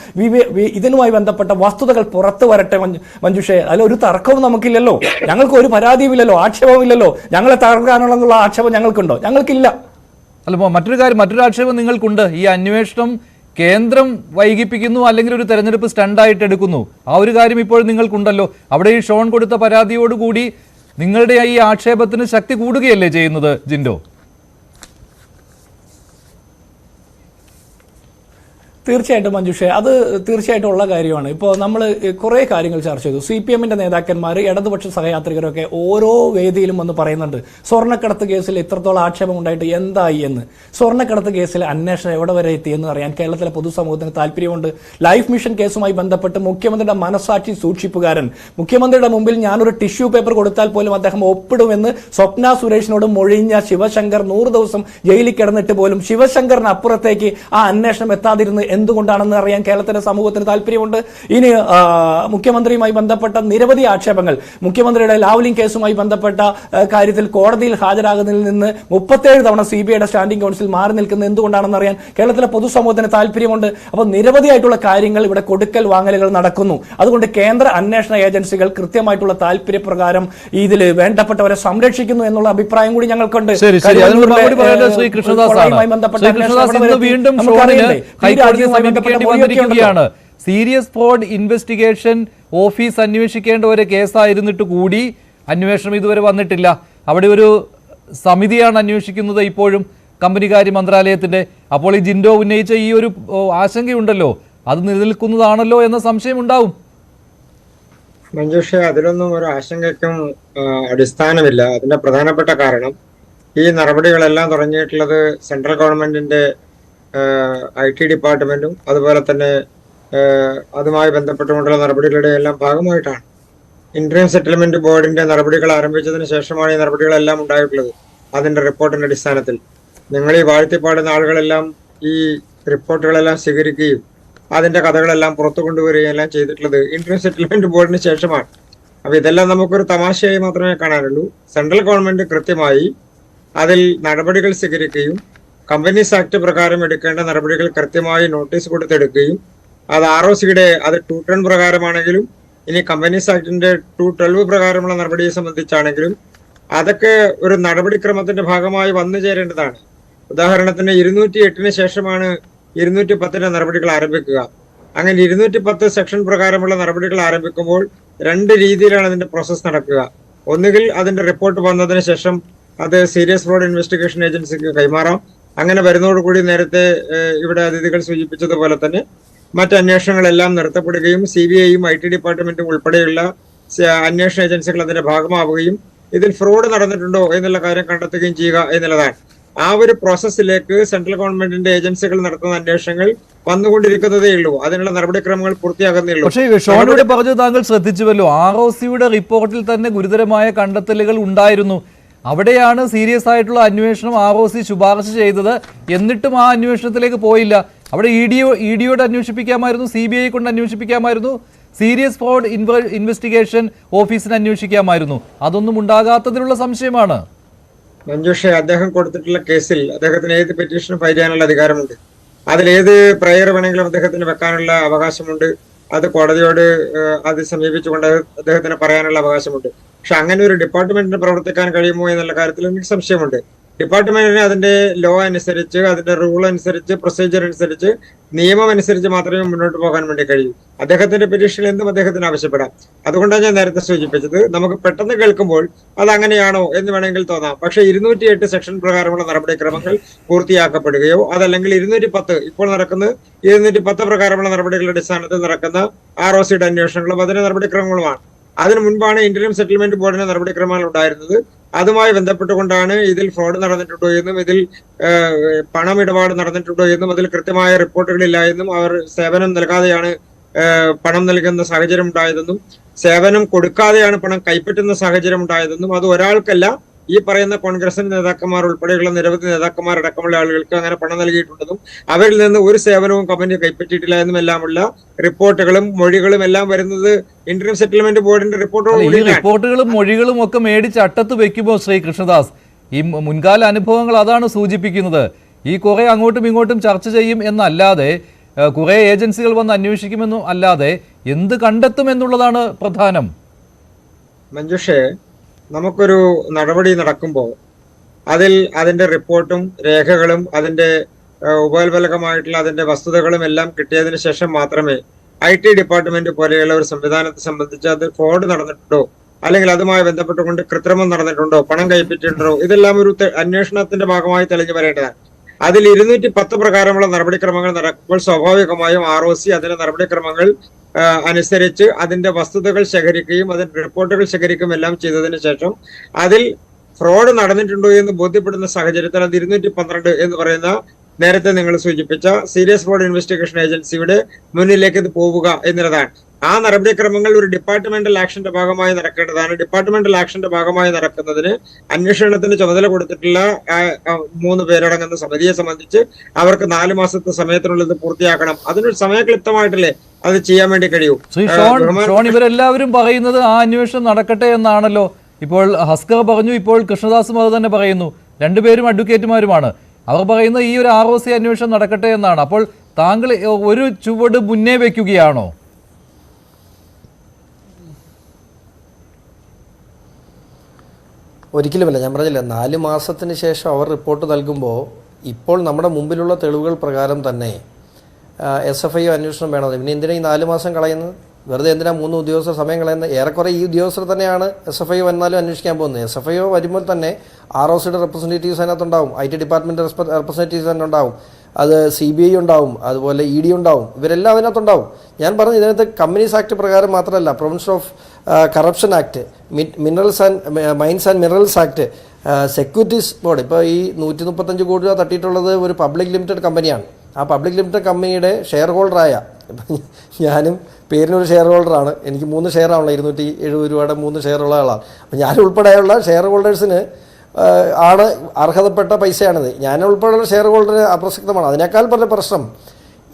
ഇതിനുമായി ബന്ധപ്പെട്ട വസ്തുതകൾ പുറത്തു വരട്ടെ. മഞ്ജുഷേ, അതിലൊരു തർക്കവും നമുക്കില്ലല്ലോ, ഞങ്ങൾക്ക് ഒരു പരാതിയുമില്ലല്ലോ, ആക്ഷേപമില്ലല്ലോ. ഞങ്ങളെ തകർക്കാനുള്ള ആക്ഷേപം ഞങ്ങൾക്കുണ്ടോ? ഞങ്ങൾക്കില്ല. അല്ല, മറ്റൊരു ആക്ഷേപം നിങ്ങൾക്കുണ്ട്. ഈ അന്വേഷണം കേന്ദ്രം വൈകിപ്പിക്കുന്നു, അല്ലെങ്കിൽ ഒരു തെരഞ്ഞെടുപ്പ് സ്റ്റണ്ടായിട്ട് എടുക്കുന്നു. ആ ഒരു കാര്യം ഇപ്പോഴും നിങ്ങൾക്കുണ്ടല്ലോ. അവിടെ ഈ ഷോൺ കൊടുത്ത പരാതിയോടുകൂടി നിങ്ങളുടെ ഈ ആക്ഷേപത്തിന് ശക്തി കൂടുകയല്ലേ ചെയ്യുന്നത് ജിൻഡോ? തീർച്ചയായിട്ടും മഞ്ജുഷേ, അത് തീർച്ചയായിട്ടും ഉള്ള കാര്യമാണ്. ഇപ്പോൾ നമ്മൾ കുറേ കാര്യങ്ങൾ ചർച്ച ചെയ്തു. CPMന്റെ നേതാക്കന്മാർ, ഇടതുപക്ഷ സഹയാത്രികരൊക്കെ ഓരോ വേദിയിലും വന്ന് പറയുന്നുണ്ട്, സ്വർണ്ണക്കടത്ത് കേസിൽ ഇത്രത്തോളം ആക്ഷേപം ഉണ്ടായിട്ട് എന്തായി എന്ന്. സ്വർണ്ണക്കടത്ത് കേസിൽ അന്വേഷണം എവിടെ വരെ എത്തിയെന്ന് അറിയാൻ കേരളത്തിലെ പൊതുസമൂഹത്തിന് താല്പര്യമുണ്ട്. ലൈഫ് മിഷൻ കേസുമായി ബന്ധപ്പെട്ട് മുഖ്യമന്ത്രിയുടെ മനസാക്ഷി സൂക്ഷിപ്പുകാരൻ, മുഖ്യമന്ത്രിയുടെ മുമ്പിൽ ഞാനൊരു ടിഷ്യൂ പേപ്പർ കൊടുത്താൽ പോലും അദ്ദേഹം ഒപ്പിടുമെന്ന് സ്വപ്ന സുരേഷിനോട് മൊഴിഞ്ഞ ശിവശങ്കർ 100 ദിവസം ജയിലിൽ കിടന്നിട്ട് പോലും ശിവശങ്കറിന് അപ്പുറത്തേക്ക് ആ അന്വേഷണം എത്താതിരുന്ന് എന്തുകൊണ്ടാണെന്ന് അറിയാൻ കേരളത്തിലെ സമൂഹത്തിന് താല്പര്യമുണ്ട്. ഇനി മുഖ്യമന്ത്രിയുമായി ബന്ധപ്പെട്ട നിരവധി ആക്ഷേപങ്ങൾ, മുഖ്യമന്ത്രിയുടെ ലാവ്ലിംഗ് കേസുമായി ബന്ധപ്പെട്ട കാര്യത്തിൽ കോടതിയിൽ ഹാജരാകുന്നതിൽ നിന്ന് 37 തവണ CBIയുടെ സ്റ്റാൻഡിംഗ് കൗൺസിൽ മാറി നിൽക്കുന്നത് എന്തുകൊണ്ടാണെന്ന് അറിയാൻ കേരളത്തിലെ പൊതുസമൂഹത്തിന് താല്പര്യമുണ്ട്. അപ്പോൾ നിരവധിയായിട്ടുള്ള കാര്യങ്ങൾ ഇവിടെ കൊടുക്കൽ വാങ്ങലുകൾ നടക്കുന്നു. അതുകൊണ്ട് കേന്ദ്ര അന്വേഷണ ഏജൻസികൾ കൃത്യമായിട്ടുള്ള താല്പര്യപ്രകാരം ഇതിൽ വേണ്ടപ്പെട്ടവരെ സംരക്ഷിക്കുന്നു എന്നുള്ള അഭിപ്രായം കൂടി ഞങ്ങൾക്കുണ്ട്. സീരിയസ് ഫ്രോഡ് ഇൻവെസ്റ്റിഗേഷൻ ഓഫീസ് അന്വേഷിക്കേണ്ട ഒരു കേസായിരുന്നിട്ട് കൂടി അന്വേഷണം ഇതുവരെ വന്നിട്ടില്ല. അവിടെ ഒരു സമിതിയാണ് അന്വേഷിക്കുന്നത് ഇപ്പോഴും, കമ്പനികാര്യ മന്ത്രാലയത്തിന്റെ. അപ്പോൾ ഈ ജിൻഡോ ഉന്നയിച്ച ഈ ഒരു ആശങ്കയുണ്ടല്ലോ, അത് നിലനിൽക്കുന്നതാണല്ലോ എന്ന സംശയം ഉണ്ടാവും. മഞ്ജുഷ, അതിലൊന്നും ഒരു ആശങ്കയ്ക്കും അടിസ്ഥാനമില്ല. അതിന്റെ പ്രധാനപ്പെട്ട കാരണം, ഈ നടപടികളെല്ലാം തുടങ്ങിയിട്ടുള്ളത് സെൻട്രൽ ഗവൺമെന്റിന്റെ IT ഡിപ്പാർട്ട്മെന്റും അതുപോലെ തന്നെ അതുമായി ബന്ധപ്പെട്ടുകൊണ്ടുള്ള നടപടികളുടെ എല്ലാം ഭാഗമായിട്ടാണ്. ഇന്റർം സെറ്റിൽമെന്റ് ബോർഡിന്റെ നടപടികൾ ആരംഭിച്ചതിന് ശേഷമാണ് ഈ നടപടികളെല്ലാം ഉണ്ടായിട്ടുള്ളത്. അതിന്റെ റിപ്പോർട്ടിന്റെ അടിസ്ഥാനത്തിൽ നിങ്ങൾ ഈ വാഴ്ത്തിപ്പാടുന്ന ആളുകളെല്ലാം ഈ റിപ്പോർട്ടുകളെല്ലാം സ്വീകരിക്കുകയും അതിന്റെ കഥകളെല്ലാം പുറത്തു കൊണ്ടുവരികയും എല്ലാം ചെയ്തിട്ടുള്ളത് ഇന്റർം സെറ്റിൽമെന്റ് ബോർഡിന് ശേഷമാണ്. അപ്പൊ ഇതെല്ലാം നമുക്കൊരു തമാശയായി മാത്രമേ കാണാനുള്ളൂ. സെൻട്രൽ ഗവൺമെന്റ് കൃത്യമായി അതിൽ നടപടികൾ സ്വീകരിക്കുകയും കമ്പനീസ് ആക്ട് പ്രകാരം എടുക്കേണ്ട നടപടികൾ കൃത്യമായി നോട്ടീസ് കൊടുത്തെടുക്കുകയും അത് ROCയുടെ അത് 210 പ്രകാരമാണെങ്കിലും ഇനി കമ്പനീസ് ആക്ടിന്റെ 212 പ്രകാരമുള്ള നടപടിയെ സംബന്ധിച്ചാണെങ്കിലും അതൊക്കെ ഒരു നടപടിക്രമത്തിന്റെ ഭാഗമായി വന്നു ചേരേണ്ടതാണ്. ഉദാഹരണത്തിന് 208 ശേഷമാണ് 210 നടപടികൾ ആരംഭിക്കുക. അങ്ങനെ 210 സെക്ഷൻ പ്രകാരമുള്ള നടപടികൾ ആരംഭിക്കുമ്പോൾ 2 രീതിയിലാണ് അതിന്റെ പ്രോസസ്സ് നടക്കുക. ഒന്നുകിൽ അതിന്റെ റിപ്പോർട്ട് വന്നതിന് ശേഷം അത് സീരിയസ് ഫ്രോഡ് ഇൻവെസ്റ്റിഗേഷൻ ഏജൻസിക്ക് കൈമാറാം. അങ്ങനെ വരുന്നതോടുകൂടി നേരത്തെ ഇവിടെ അതിഥികൾ സൂചിപ്പിച്ചതുപോലെ തന്നെ മറ്റ് അന്വേഷണങ്ങളെല്ലാം നിർത്തപ്പെടുകയും CBIയും IT ഡിപ്പാർട്ട്മെന്റും ഉൾപ്പെടെയുള്ള അന്വേഷണ ഏജൻസികൾ അതിന്റെ ഭാഗമാവുകയും ഇതിൽ ഫ്രോഡ് നടന്നിട്ടുണ്ടോ എന്നുള്ള കാര്യം കണ്ടെത്തുകയും ചെയ്യുക എന്നുള്ളതാണ്. ആ ഒരു പ്രോസസ്സിലേക്ക് സെൻട്രൽ ഗവൺമെന്റിന്റെ ഏജൻസികൾ നടത്തുന്ന അന്വേഷണങ്ങൾ വന്നുകൊണ്ടിരിക്കുന്നതേ ഉള്ളൂ. അതിനുള്ള നടപടിക്രമങ്ങൾ പൂർത്തിയാകുന്നേ ഉള്ളൂ. പക്ഷേ പറഞ്ഞത് താങ്കൾ ശ്രദ്ധിച്ചുവല്ലോ, ROCയുടെ റിപ്പോർട്ടിൽ തന്നെ ഗുരുതരമായ കണ്ടെത്തലുകൾ ഉണ്ടായിരുന്നു. അവിടെയാണ് സീരിയസ് ആയിട്ടുള്ള അന്വേഷണം ROC ശുപാർശ ചെയ്തത്. എന്നിട്ടും ആ അന്വേഷണത്തിലേക്ക് പോയില്ല. അവിടെ EDയോട് അന്വേഷിപ്പിക്കാമായിരുന്നു, CBI കൊണ്ട് അന്വേഷിപ്പിക്കാമായിരുന്നു, സീരിയസ് ഫ്രോഡ് ഇൻവെസ്റ്റിഗേഷൻ ഓഫീസിന് അന്വേഷിക്കാമായിരുന്നു. അതൊന്നും ഉണ്ടാകാത്തതിലുള്ള സംശയമാണ്. മഞ്ജുഷെ, അദ്ദേഹം കൊടുത്തിട്ടുള്ള കേസിൽ അദ്ദേഹത്തിന് ഏത് പെറ്റീഷനും ഫയൽ ചെയ്യാനുള്ള അധികാരമുണ്ട്. അതിലേത് പ്രയർ വേണമെങ്കിലും അദ്ദേഹത്തിന് വെക്കാനുള്ള അവകാശമുണ്ട്. അത് കോടതിയോട് അത് സമീപിച്ചുകൊണ്ട് അദ്ദേഹത്തിന് പറയാനുള്ള അവകാശമുണ്ട്. പക്ഷെ അങ്ങനെ ഒരു ഡിപ്പാർട്ട്മെന്റിന് പ്രവർത്തിക്കാൻ കഴിയുമോ എന്നുള്ള കാര്യത്തിൽ എനിക്ക് സംശയമുണ്ട്. ഡിപ്പാർട്ട്മെന്റിന് അതിന്റെ ലോ അനുസരിച്ച്, അതിന്റെ റൂൾ അനുസരിച്ച്, പ്രൊസീജിയർ അനുസരിച്ച്, നിയമം അനുസരിച്ച് മാത്രമേ മുന്നോട്ട് പോകാൻ വേണ്ടി കഴിയൂ. അദ്ദേഹത്തിന്റെ പെറ്റീഷനിൽ എന്തും അദ്ദേഹത്തിന് ആവശ്യപ്പെടാം. അതുകൊണ്ടാണ് ഞാൻ നേരത്തെ സൂചിപ്പിച്ചത്, നമുക്ക് പെട്ടെന്ന് കേൾക്കുമ്പോൾ അത് അങ്ങനെയാണോ എന്ന് വേണമെങ്കിൽ തോന്നാം. പക്ഷേ 208 സെക്ഷൻ പ്രകാരമുള്ള നടപടിക്രമങ്ങൾ പൂർത്തിയാക്കപ്പെടുകയോ അതല്ലെങ്കിൽ 210 ഇപ്പോൾ നടക്കുന്ന 210 പ്രകാരമുള്ള നടപടികളുടെ അടിസ്ഥാനത്തിൽ നടക്കുന്ന ROCയുടെ അന്വേഷണങ്ങളും അതിന്റെ നടപടിക്രമങ്ങളുമാണ്. അതിനു മുൻപാണ് ഇന്റീരിയം സെറ്റിൽമെന്റ് ബോർഡിന്റെ നടപടിക്രമങ്ങൾ ഉണ്ടായിരുന്നത്. അതുമായി ബന്ധപ്പെട്ടുകൊണ്ടാണ് ഇതിൽ ഫ്രോഡ് നടന്നിട്ടുണ്ടോ എന്നും ഇതിൽ പണമിടപാട് നടന്നിട്ടുണ്ടോ എന്നും അതിൽ കൃത്യമായ റിപ്പോർട്ടുകളില്ല എന്നും അവർ സേവനം നൽകാതെയാണ് പണം നൽകുന്ന സാഹചര്യം ഉണ്ടായതെന്നും സേവനം കൊടുക്കാതെയാണ് പണം കൈപ്പറ്റുന്ന സാഹചര്യം ഉണ്ടായതെന്നും അത് ഒരാൾക്കല്ല, ഈ പറയുന്ന കോൺഗ്രസിന്റെ നേതാക്കന്മാർ ഉൾപ്പെടെയുള്ള നിരവധി നേതാക്കന്മാരടക്കമുള്ള ആളുകൾക്ക് അങ്ങനെ പണം നൽകിയിട്ടുണ്ടെന്നും അവരിൽ നിന്ന് ഒരു സേവനവും കമ്പനി കൈപ്പറ്റിയിട്ടില്ല എന്നും എല്ലാമുള്ള റിപ്പോർട്ടുകളും മൊഴികളും എല്ലാം വരുന്നത് ഇന്റീരിയം സെറ്റിൽമെന്റ് ബോർഡിന്റെ റിപ്പോർട്ടുകളും മൊഴികളും ഒക്കെ മേടിച്ച് അട്ടത്ത് വെക്കുമ്പോൾ ശ്രീ കൃഷ്ണദാസ്, ഈ മുൻകാല അനുഭവങ്ങൾ അതാണ് സൂചിപ്പിക്കുന്നത്. ഈ കുറെ അങ്ങോട്ടും ഇങ്ങോട്ടും ചർച്ച ചെയ്യും എന്നല്ലാതെ, കുറെ ഏജൻസികൾ വന്ന് അന്വേഷിക്കുമെന്നും അല്ലാതെ എന്ത് കണ്ടെത്തും എന്നുള്ളതാണ് പ്രധാനം. മഞ്ജുഷേ, നമുക്കൊരു നടപടി നടക്കുമ്പോൾ അതിന്റെ റിപ്പോർട്ടും രേഖകളും അതിന്റെ ഉപോത്ബലകമായിട്ടുള്ള അതിന്റെ വസ്തുതകളും എല്ലാം കിട്ടിയതിന് ശേഷം മാത്രമേ IT ഡിപ്പാർട്ട്മെന്റ് പോലെയുള്ള ഒരു സംവിധാനത്തെ സംബന്ധിച്ച് അത് ഫ്രോഡ് നടന്നിട്ടുണ്ടോ അല്ലെങ്കിൽ അതുമായി ബന്ധപ്പെട്ടുകൊണ്ട് കൃത്രിമം നടന്നിട്ടുണ്ടോ, പണം കൈപ്പറ്റിയിട്ടുണ്ടോ, ഇതെല്ലാം ഒരു അന്വേഷണത്തിന്റെ ഭാഗമായി തെളിഞ്ഞു വരേണ്ടതാണ്. അതിൽ 210 പ്രകാരമുള്ള നടപടിക്രമങ്ങൾ നടക്കുമ്പോൾ സ്വാഭാവികമായും ROC അതിന്റെ നടപടിക്രമങ്ങൾ അനുസരിച്ച് അതിന്റെ വസ്തുതകൾ ശേഖരിക്കുകയും അതിന്റെ റിപ്പോർട്ടുകൾ ശേഖരിക്കുകയും എല്ലാം ചെയ്തതിനു ശേഷം അതിൽ ഫ്രോഡ് നടന്നിട്ടുണ്ടോ എന്ന് ബോധ്യപ്പെടുന്ന സാഹചര്യത്തിൽ അത് 212 എന്ന് പറയുന്ന നേരത്തെ നിങ്ങൾ സൂചിപ്പിച്ച സീരിയസ് ഫ്രോഡ് ഇൻവെസ്റ്റിഗേഷൻ ഏജൻസിയുടെ മുന്നിലേക്ക് ഇത് പോവുക എന്നുള്ളതാണ്. ആ നടപടിക്രമങ്ങൾ ഒരു ഡിപ്പാർട്ട്മെന്റൽ ആക്ഷന്റെ ഭാഗമായി നടക്കേണ്ടതാണ്. ഡിപ്പാർട്ട്മെന്റൽ ആക്ഷന്റെ ഭാഗമായി നടക്കുന്നതിന് അന്വേഷണത്തിന് ചുമതല കൊടുത്തിട്ടുള്ള 3 പേരടങ്ങുന്ന സമിതിയെ സംബന്ധിച്ച് അവർക്ക് 4 മാസത്തെ സമയത്തിനുള്ളിൽ ഇത് പൂർത്തിയാക്കണം. അതിനൊരു സമയക്ലിപ്തമായിട്ടല്ലേ അത് ചെയ്യാൻ വേണ്ടി കഴിയൂ. ശ്രീ ഷോൺ, ഇവരെല്ലാവരും പറയുന്നത് ആ അന്വേഷണം നടക്കട്ടെ എന്നാണല്ലോ. ഇപ്പോൾ ഹസ്കർ പറഞ്ഞു, ഇപ്പോൾ കൃഷ്ണദാസും അത് തന്നെ പറയുന്നു. രണ്ടുപേരും അഡ്വക്കേറ്റുമാരുമാണ്. അവർ പറയുന്നത് ഈ ഒരു ROC അന്വേഷണം നടക്കട്ടെ എന്നാണ്. അപ്പോൾ താങ്കൾ ഒരു ചുവട് മുന്നേ വെക്കുകയാണോ? ഒരിക്കലുമല്ല. ഞാൻ പറഞ്ഞില്ല, 4 മാസത്തിന് ശേഷം അവർ റിപ്പോർട്ട് നൽകുമ്പോൾ ഇപ്പോൾ നമ്മുടെ മുമ്പിലുള്ള തെളിവുകൾ പ്രകാരം തന്നെ SFIO അന്വേഷണം വേണം. പിന്നെ എന്തിനാ ഈ 4 മാസം കളയുന്നത്? വെറുതെ എന്തിനാ 3 ഉദ്യോഗസ്ഥർ സമയം കളയുന്നത്? ഏറെക്കുറെ ഈ ഉദ്യോഗസ്ഥർ തന്നെയാണ് SFIO വന്നാലും അന്വേഷിക്കാൻ പോകുന്നത്. SFIO വരുമ്പോൾ തന്നെ ROCയുടെ റെപ്രസെൻറ്റേറ്റീവ്സ് അതിനകത്തുണ്ടാവും, IT ഡിപ്പാർട്ട്മെൻറ്റ് റെപ്രസെൻറ്റേറ്റീവ്സ് തന്നെ ഉണ്ടാവും, അത് CBI ഉണ്ടാവും, അതുപോലെ ED ഉണ്ടാവും, ഇവരെല്ലാം അതിനകത്തുണ്ടാവും. ഞാൻ പറഞ്ഞു, ഇതിനകത്ത് കമ്പനീസ് ആക്ട് പ്രകാരം മാത്രമല്ല, prevention of corruption act, minerals and mines and minerals act, securities board. ഇപ്പോൾ ഈ 135 കോടി രൂപ തട്ടിയിട്ടുള്ളത് ഒരു പബ്ലിക് ലിമിറ്റഡ് കമ്പനിയാണ്. ആ പബ്ലിക് ലിമിറ്റഡ് കമ്പനിയുടെ ഷെയർ ഹോൾഡറായ, ഞാനും പേരിനൊരു ഷെയർ ഹോൾഡറാണ്, എനിക്ക് 3 ഷെയറാണല്ലോ, 270 രൂപയുടെ 3 ഷെയറുള്ള ആളാണ്. അപ്പോൾ ഞാൻ ഉൾപ്പെടെയുള്ള ഷെയർ ഹോൾഡേഴ്സിന് ആണ് അർഹതപ്പെട്ട പൈസയാണിത്. ഞാൻ ഉൾപ്പെടെയുള്ള ഷെയർ ഹോൾഡർ അപ്രസക്തമാണ്. അതിനേക്കാൾ പറഞ്ഞ പ്രശ്നം,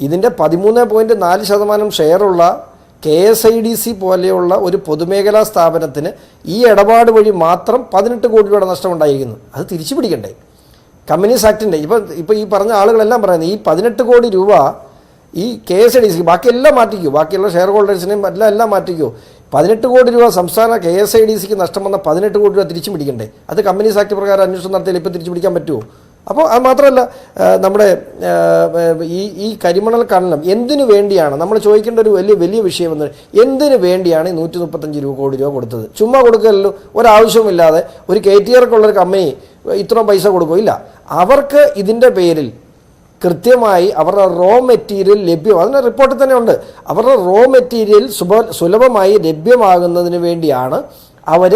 ഇതിൻ്റെ 13.4% ഷെയറുള്ള KSIDC പോലെയുള്ള ഒരു പൊതുമേഖലാ സ്ഥാപനത്തിന് ഈ ഇടപാട് വഴി മാത്രം 18 കോടി രൂപയുടെ നഷ്ടമുണ്ടായിരിക്കുന്നു. അത് തിരിച്ചു പിടിക്കണ്ടേ? കമ്പനീസ് ആക്ടിൻ്റെ ഇപ്പോൾ ഈ പറഞ്ഞ ആളുകളെല്ലാം പറയുന്നത് ഈ 18 കോടി രൂപ ഈ KSIDC, ബാക്കിയെല്ലാം മാറ്റിക്കൂ, ബാക്കിയുള്ള ഷെയർ ഹോൾഡേഴ്സിനെയും എല്ലാം മാറ്റിക്കൂ. 18 കോടി രൂപ സംസ്ഥാന KSIDCക്ക് നഷ്ടം വന്ന 18 കോടി രൂപ തിരിച്ചു പിടിക്കണ്ടേ? അത് കമ്പനീസ് ആക്ട് പ്രകാരം അന്വേഷണം നടത്തിയാൽ ഇപ്പോൾ തിരിച്ചു പിടിക്കാൻ പറ്റുമോ? അപ്പോൾ അത് മാത്രമല്ല, നമ്മുടെ ഈ കരിമണൽ ഖനനം എന്തിനു വേണ്ടിയാണ് നമ്മൾ ചോദിക്കേണ്ട ഒരു വലിയ വിഷയമെന്ന്, എന്തിനു വേണ്ടിയാണ് ഈ 135 കോടി രൂപ കൊടുത്തത്? ചുമ്മാ കൊടുക്കല്ലോ, ഒരാവശ്യവുമില്ലാതെ. ഒരു KTRക്കുള്ളൊരു കമ്പനി ഇത്രയും പൈസ കൊടുക്കില്ല. അവർക്ക് ഇതിൻ്റെ പേരിൽ കൃത്യമായി അവരുടെ റോ മെറ്റീരിയൽ ലഭ്യം, അതിൻ്റെ റിപ്പോർട്ടിൽ തന്നെ ഉണ്ട്, അവരുടെ റോ മെറ്റീരിയൽ സുലഭമായി ലഭ്യമാകുന്നതിന് വേണ്ടിയാണ് അവർ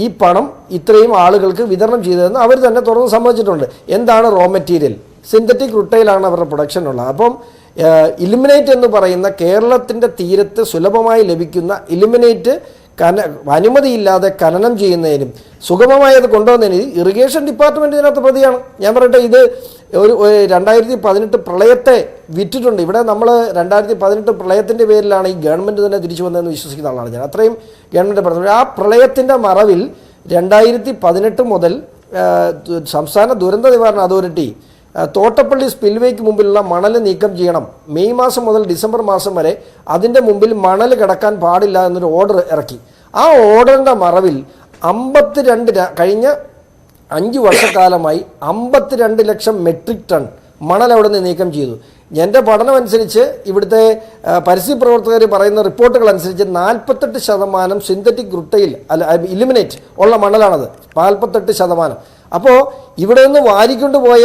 ഈ പണം ഇത്രയും ആളുകൾക്ക് വിതരണം ചെയ്തതെന്ന് അവർ തന്നെ തുറന്ന് സമ്മതിച്ചിട്ടുണ്ട്. എന്താണ് റോ മെറ്റീരിയൽ? സിന്തറ്റിക് റുട്ടൈലാണ് അവരുടെ പ്രൊഡക്ഷൻ ഉള്ളത്. അപ്പം ഇലുമിനേറ്റ് എന്ന് പറയുന്ന കേരളത്തിൻ്റെ തീരത്ത് സുലഭമായി ലഭിക്കുന്ന ഇലുമിനേറ്റ് അനുമതിയില്ലാതെ ഖനനം ചെയ്യുന്നതിനും സുഗമമായത് കൊണ്ടുവന്നതിന് ഇറിഗേഷൻ ഡിപ്പാർട്ട്മെൻറ്റ് ഇതിനകത്ത് പ്രതിയാണ്. ഞാൻ പറയട്ടെ, ഇത് ഒരു 2018 പ്രളയത്തെ വിറ്റിട്ടുണ്ട്. ഇവിടെ നമ്മൾ 2018 പ്രളയത്തിൻ്റെ പേരിലാണ് ഈ ഗവൺമെൻറ് തന്നെ തിരിച്ചു വന്നതെന്ന് വിശ്വസിക്കുന്ന ആളാണ് ഞാൻ. അത്രയും ഗവൺമെൻറ് പറഞ്ഞു. ആ പ്രളയത്തിൻ്റെ മറവിൽ 2018 മുതൽ സംസ്ഥാന ദുരന്ത നിവാരണ അതോറിറ്റി തോട്ടപ്പള്ളി സ്പിൽവേക്ക് മുമ്പിലുള്ള മണൽ നീക്കം ചെയ്യണം, മെയ് മാസം മുതൽ ഡിസംബർ മാസം വരെ അതിൻ്റെ മുമ്പിൽ മണൽ കിടക്കാൻ പാടില്ല എന്നൊരു ഓർഡർ ഇറക്കി. ആ ഓർഡറിൻ്റെ മറവിൽ 52 കഴിഞ്ഞ 5 വർഷക്കാലമായി 52 ലക്ഷം മെട്രിക് ടൺ മണൽ അവിടെ നിന്ന് നീക്കം ചെയ്തു. എൻ്റെ പഠനമനുസരിച്ച് ഇവിടുത്തെ പരിസ്ഥിതി പ്രവർത്തകർ പറയുന്ന റിപ്പോർട്ടുകൾ അനുസരിച്ച് 48% സിന്തറ്റിക് റുട്ടയിൽ ഇലിമിനേറ്റ് ഉള്ള മണലാണത്, 48%. അപ്പോൾ ഇവിടെ നിന്ന് വാരിക്കൊണ്ടുപോയ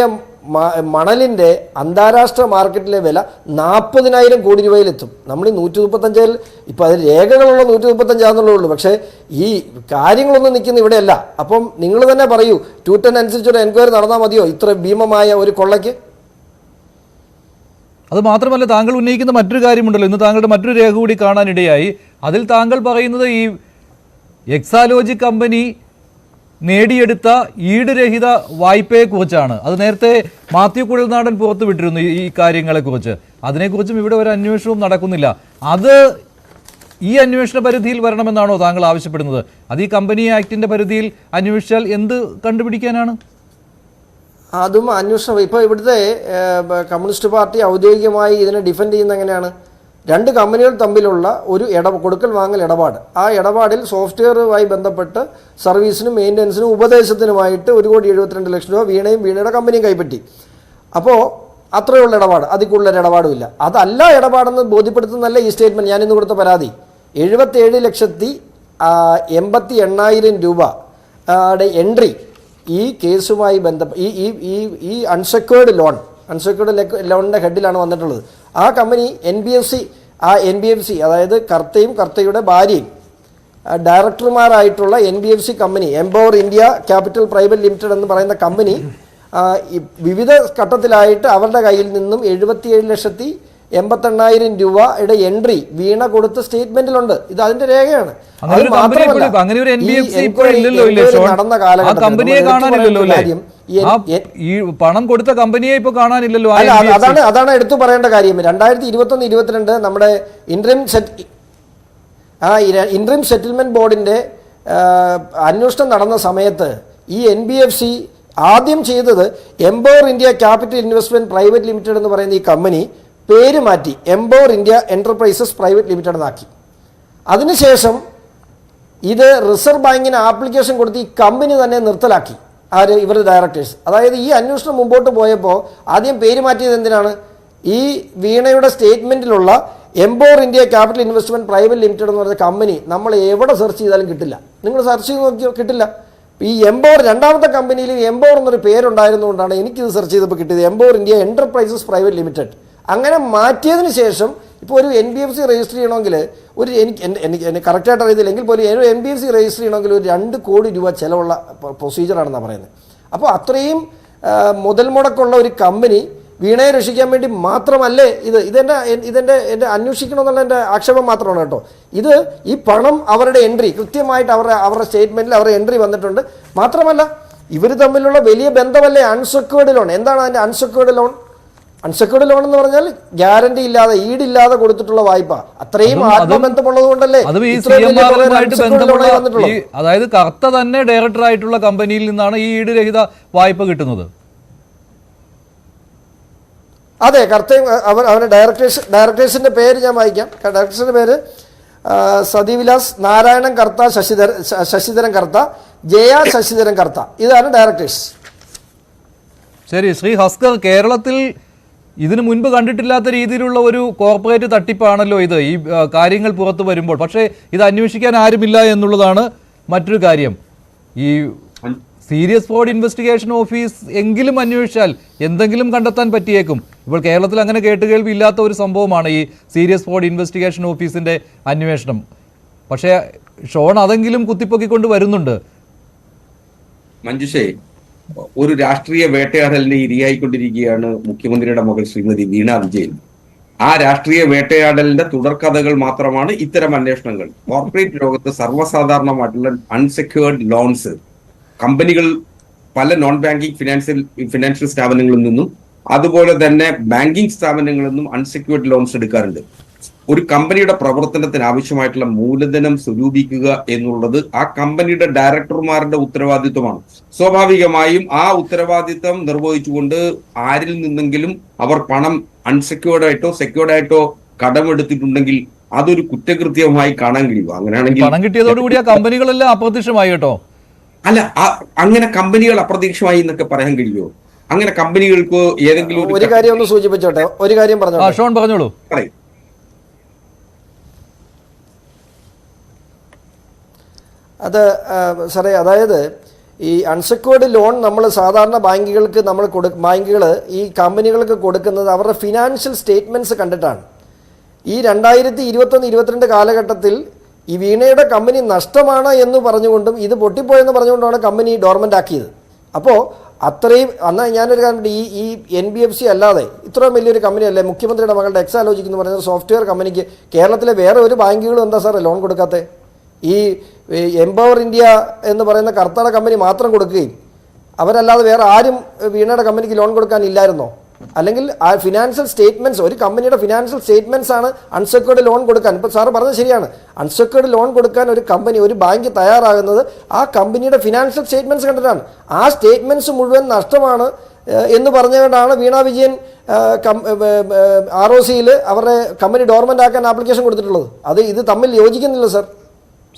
മണലിൻ്റെ അന്താരാഷ്ട്ര മാർക്കറ്റിലെ വില 40,000 കോടി രൂപയിലെത്തും. നമ്മൾ ഈ 135 ഇപ്പോൾ അതിൽ രേഖകളുള്ള 135 ഉള്ളൂ. പക്ഷേ ഈ കാര്യങ്ങളൊന്നും നിൽക്കുന്ന ഇവിടെയല്ല. അപ്പം നിങ്ങൾ തന്നെ പറയൂ, 210 അനുസരിച്ചൊരു എൻക്വയറി നടന്നാൽ മതിയോ ഇത്ര ഭീമമായ ഒരു കൊള്ളയ്ക്ക്? അത് മാത്രമല്ല, താങ്കൾ ഉന്നയിക്കുന്ന മറ്റൊരു കാര്യമുണ്ടല്ലോ, ഇന്ന് താങ്കളുടെ മറ്റൊരു രേഖ കൂടി കാണാനിടയായി. അതിൽ താങ്കൾ പറയുന്നത് ഈ എക്സാലോജി കമ്പനി നേടിയെടുത്ത ഈട് രഹിത വായ്പയെക്കുറിച്ചാണ്. അത് നേരത്തെ മാത്യു കുഴൽനാടൻ പുറത്തുവിട്ടിരുന്നു ഈ കാര്യങ്ങളെക്കുറിച്ച്. അതിനെക്കുറിച്ചും ഇവിടെ ഒരു അന്വേഷണവും നടക്കുന്നില്ല. അത് ഈ അന്വേഷണ പരിധിയിൽ വരണമെന്നാണോ താങ്കൾ ആവശ്യപ്പെടുന്നത്? അത് ഈ കമ്പനി ആക്ടിന്റെ പരിധിയിൽ അന്വേഷിച്ചാൽ എന്ത് കണ്ടുപിടിക്കാനാണ്? അതും അന്വേഷണം. ഇപ്പോൾ ഇവിടുത്തെ കമ്മ്യൂണിസ്റ്റ് പാർട്ടി ഔദ്യോഗികമായി ഇതിനെ ഡിഫെൻഡ് ചെയ്യുന്നത് എങ്ങനെയാണ്? 2 കമ്പനികൾ തമ്മിലുള്ള ഒരു കൊടുക്കൽ വാങ്ങൽ ഇടപാട്. ആ ഇടപാടിൽ സോഫ്റ്റ്വെയറുമായി ബന്ധപ്പെട്ട് സർവീസിനും മെയിൻ്റനൻസിനും ഉപദേശത്തിനുമായിട്ട് 1,72 ലക്ഷം രൂപ വീണയുടെ കമ്പനിയും കൈപ്പറ്റി. അപ്പോൾ അത്രയുള്ള ഇടപാട്, അതിൽ കൂടുതൽ ഇടപാടുമില്ല. അതല്ല ഇടപാടെന്ന് ബോധ്യപ്പെടുത്തുന്നതല്ല ഈ സ്റ്റേറ്റ്മെൻറ്റ്. ഞാനിന്ന് കൊടുത്ത പരാതി 77,80,800 രൂപയുടെ എൻട്രി ഈ കേസുമായി ബന്ധപ്പെട്ട് ഈ അൺസെക്യൂർഡ് ലോണിൻ്റെ ഹെഡിലാണ് വന്നിട്ടുള്ളത്. ആ കമ്പനി NBFC അതായത് കർത്തയും കർത്തയുടെ ഭാര്യയും ഡയറക്ടർമാരായിട്ടുള്ള NBFC company, empower India capital private limited എന്ന് പറയുന്ന കമ്പനി വിവിധ ഘട്ടത്തിലായിട്ട് അവരുടെ കയ്യിൽ നിന്നും 77,80,000 രൂപയുടെ എൻട്രി വീണ കൊടുത്ത സ്റ്റേറ്റ്മെന്റിലുണ്ട്. ഇത് അതിന്റെ രേഖയാണ്. നടന്ന കാലഘട്ടത്തിൽ ഈ പണം കൊടുത്ത കമ്പനിയെ ഇപ്പൊ കാണാനില്ലല്ലോ. അതാണ് എടുത്തു പറയേണ്ട കാര്യം. 2021-22 നമ്മുടെ ഇന്ററിം സെറ്റിൽമെന്റ് ബോർഡിന്റെ അന്വേഷണം നടന്ന സമയത്ത് ഈ NBFC ആദ്യം ചെയ്തത് empower India capital investment private limited എന്ന് പറയുന്ന ഈ കമ്പനി പേര് മാറ്റി empower India enterprises private limited എന്നാക്കി. അതിനുശേഷം ഇത് റിസർവ് ബാങ്കിന് ആപ്ലിക്കേഷൻ കൊടുത്ത് ഈ കമ്പനി തന്നെ നിർത്തലാക്കി. ഇവരുടെ ഡയറക്ടേഴ്സ്. അതായത് ഈ അന്വേഷണം മുമ്പോട്ട് പോയപ്പോൾ ആദ്യം പേര് മാറ്റിയത് എന്തിനാണ്? ഈ വീണയുടെ സ്റ്റേറ്റ്മെന്റിലുള്ള empower India capital investment private limited എന്ന് പറയുന്ന കമ്പനി നമ്മൾ എവിടെ സെർച്ച് ചെയ്താലും കിട്ടില്ല. നിങ്ങൾ സെർച്ച് ചെയ്ത് നോക്കിയോ, കിട്ടില്ല. ഈ എംപവർ രണ്ടാമത്തെ കമ്പനിയിൽ എംപവർ എന്നൊരു പേരുണ്ടായിരുന്നുകൊണ്ടാണ് എനിക്കിത് സെർച്ച് ചെയ്തപ്പോൾ കിട്ടിയത്, empower India enterprises private limited. അങ്ങനെ മാറ്റിയതിന് ശേഷം ഇപ്പോൾ ഒരു NBFC രജിസ്റ്റർ ചെയ്യണമെങ്കിൽ എനിക്ക് കറക്റ്റായിട്ട് അറിയത്തില്ലെങ്കിൽ പോലും ഒരു NBFC രജിസ്റ്റർ ചെയ്യണമെങ്കിൽ ഒരു 2 കോടി രൂപ ചിലവുള്ള പ്രൊസീജിയറാണെന്നാണ് പറയുന്നത്. അപ്പോൾ അത്രയും മുതൽ മുടക്കുള്ള ഒരു കമ്പനി വീണയെ രക്ഷിക്കാൻ വേണ്ടി മാത്രമല്ലേ ഇതെൻ്റെ അന്വേഷിക്കണമെന്നുള്ള എൻ്റെ ആക്ഷേപം മാത്രമാണ് കേട്ടോ. ഈ പണം അവരുടെ എൻട്രി കൃത്യമായിട്ട് അവരുടെ സ്റ്റേറ്റ്മെൻറ്റിൽ അവരുടെ എൻട്രി വന്നിട്ടുണ്ട്. മാത്രമല്ല ഇവർ തമ്മിലുള്ള വലിയ ബന്ധമല്ലേ അൺസെക്യൂർഡ് ലോൺ. എന്താണ് അതിൻ്റെ അൺസെക്യൂർഡ് ലോൺ? അൺസെക്യൂർഡ് ലോൺ എന്ന് പറഞ്ഞാൽ ഗ്യാരണ്ടി ഇല്ലാതെ ഈടില്ലാതെ കൊടുത്തിട്ടുള്ള വായ്പ. അത്രയും ആത്മബന്ധമുള്ളത് കൊണ്ടല്ലേ. അതായത് കർത്ത തന്നെ ഡയറക്ടർ ആയിട്ടുള്ള കമ്പനിയിൽ നിന്നാണ് ഈ ഈട് രഹിത വായ്പ കിട്ടുന്നത്. അതെ, കർത്തയും അവരുടെ ഡയറക്ടേഴ്സിന്റെ പേര് ഞാൻ വായിക്കാം. ഡയറക്ടേഴ്സിന്റെ പേര് സതിവിലാസ് നാരായണൻ കർത്ത, ശശിധരൻ കർത്ത, ജയ ശശിധരൻ കർത്ത. ഇതാണ് ഡയറക്ടേഴ്സ്. ശരി, ശ്രീ ഹസ്കർ, കേരളത്തിൽ ഇതിനു മുൻപ് കണ്ടിട്ടില്ലാത്ത രീതിയിലുള്ള ഒരു കോർപ്പറേറ്റ് തട്ടിപ്പാണല്ലോ ഇത്, ഈ കാര്യങ്ങൾ പുറത്തു വരുമ്പോൾ. പക്ഷേ ഇത് അന്വേഷിക്കാൻ ആരുമില്ല എന്നുള്ളതാണ് മറ്റൊരു കാര്യം. ഈ സീരിയസ് ഫ്രോഡ് ഇൻവെസ്റ്റിഗേഷൻ ഓഫീസ് എങ്കിലും അന്വേഷിച്ചാൽ എന്തെങ്കിലും കണ്ടെത്താൻ പറ്റിയേക്കും. ഇപ്പോൾ കേരളത്തിൽ അങ്ങനെ കേട്ടുകേൾവി ഇല്ലാത്ത ഒരു സംഭവമാണ് ഈ സീരിയസ് ഫ്രോഡ് ഇൻവെസ്റ്റിഗേഷൻ ഓഫീസിൻ്റെ അന്വേഷണം. പക്ഷേ ഷോൺ അതെങ്കിലും കുത്തിപ്പൊക്കിക്കൊണ്ട് വരുന്നുണ്ട്. മഞ്ജുഷേ, ഒരു രാഷ്ട്രീയ വേട്ടയാടലിന് ഇരയായിക്കൊണ്ടിരിക്കുകയാണ് മുഖ്യമന്ത്രിയുടെ മകൾ ശ്രീമതി വീണ വിജയൻ. ആ രാഷ്ട്രീയ വേട്ടയാടലിന്റെ തുടർക്കഥകൾ മാത്രമാണ് ഇത്തരം അന്വേഷണങ്ങൾ. കോർപ്പറേറ്റ് ലോകത്ത് സർവ്വസാധാരണമായിട്ടുള്ള അൺസെക്യൂർഡ് ലോൺസ് കമ്പനികൾ പല നോൺ ബാങ്കിങ് ഫിനാൻഷ്യൽ സ്ഥാപനങ്ങളിൽ നിന്നും അതുപോലെ തന്നെ ബാങ്കിങ് സ്ഥാപനങ്ങളിൽ നിന്നും അൺസെക്യൂർഡ് ലോൺസ് എടുക്കാറുണ്ട്. ഒരു കമ്പനിയുടെ പ്രവർത്തനത്തിന് ആവശ്യമായിട്ടുള്ള മൂലധനം സ്വരൂപിക്കുക എന്നുള്ളത് ആ കമ്പനിയുടെ ഡയറക്ടർമാരുടെ ഉത്തരവാദിത്വമാണ്. സ്വാഭാവികമായും ആ ഉത്തരവാദിത്വം നിർവഹിച്ചുകൊണ്ട് ആരിൽ നിന്നെങ്കിലും അവർ പണം അൺസെക്യൂർഡ് ആയിട്ടോ സെക്യൂർഡ് ആയിട്ടോ കടമെടുത്തിട്ടുണ്ടെങ്കിൽ അതൊരു കുറ്റകൃത്യമായി കാണാൻ കഴിയും. അങ്ങനെയാണെങ്കിൽ പണം കിട്ടിയതോടുകൂടി ആ കമ്പനികളെല്ലാം അപ്രത്യക്ഷമായി കേട്ടോ. അല്ല, അങ്ങനെ കമ്പനികൾ അപ്രത്യക്ഷമായി എന്നൊക്കെ പറയാൻ കഴിയുമോ? അങ്ങനെ കമ്പനികൾക്ക് ഏതെങ്കിലും ഒരു കാര്യം ഒന്ന് സൂചിപ്പിച്ചോട്ടെ, ഒരു കാര്യം പറഞ്ഞോട്ടെ. ഷോൺ പറഞ്ഞോളൂ. അത് സാറേ, അതായത് ഈ അൺസെക്യൂർഡ് ലോൺ നമ്മൾ സാധാരണ ബാങ്കുകൾക്ക് ബാങ്കുകൾ ഈ കമ്പനികൾക്ക് കൊടുക്കുന്നത് അവരുടെ ഫിനാൻഷ്യൽ സ്റ്റേറ്റ്മെൻറ്റ്സ് കണ്ടിട്ടാണ്. ഈ 2021-22 കാലഘട്ടത്തിൽ ഈ വീണയുടെ കമ്പനി നഷ്ടമാണ് എന്ന് പറഞ്ഞുകൊണ്ടും ഇത് പൊട്ടിപ്പോയെന്ന് പറഞ്ഞുകൊണ്ടാണ് കമ്പനി ഡോർമെൻ്റ് ആക്കിയത്. അപ്പോൾ അത്രയും എന്നാൽ ഞാനൊരു കാര്യം, ഈ NBFC അല്ലാതെ ഇത്രയും വലിയൊരു കമ്പനിയല്ലേ മുഖ്യമന്ത്രിയുടെ മകളുടെ എക്സാലോജിക് എന്ന് പറയുന്ന സോഫ്റ്റ്വെയർ കമ്പനിക്ക് കേരളത്തിലെ വേറെ ഒരു ബാങ്കുകളും എന്താ സാറേ ലോൺ കൊടുക്കാത്തത്? ഈ എംപവർ ഇന്ത്യ എന്ന് പറയുന്ന കർത്തട കമ്പനി മാത്രം കൊടുക്കുകയും അവരല്ലാതെ വേറെ ആരും വീണയുടെ കമ്പനിക്ക് ലോൺ കൊടുക്കാനില്ലായിരുന്നോ? അല്ലെങ്കിൽ ആ ഫിനാൻഷ്യൽ സ്റ്റേറ്റ്മെൻറ്റ്സ്, ഒരു കമ്പനിയുടെ ഫിനാൻഷ്യൽ സ്റ്റേറ്റ്മെൻറ്റ്സ് ആണ് അൺസെക്യൂർഡ് ലോൺ കൊടുക്കാൻ. ഇപ്പോൾ സാറ് പറഞ്ഞത് ശരിയാണ്, അൺസെക്യൂർഡ് ലോൺ കൊടുക്കാൻ ഒരു ബാങ്ക് തയ്യാറാകുന്നത് ആ കമ്പനിയുടെ ഫിനാൻഷ്യൽ സ്റ്റേറ്റ്മെൻറ്റ്സ് കണ്ടിട്ടാണ്. ആ സ്റ്റേറ്റ്മെൻറ്റ്സ് മുഴുവൻ നഷ്ടമാണ് എന്ന് പറഞ്ഞുകൊണ്ടാണ് വീണ വിജയൻ ROCയിൽ അവരുടെ കമ്പനി ഡോർമെൻ്റ് ആക്കാൻ ആപ്ലിക്കേഷൻ കൊടുത്തിട്ടുള്ളത്. ഇത് തമ്മിൽ യോജിക്കുന്നില്ല സാർ.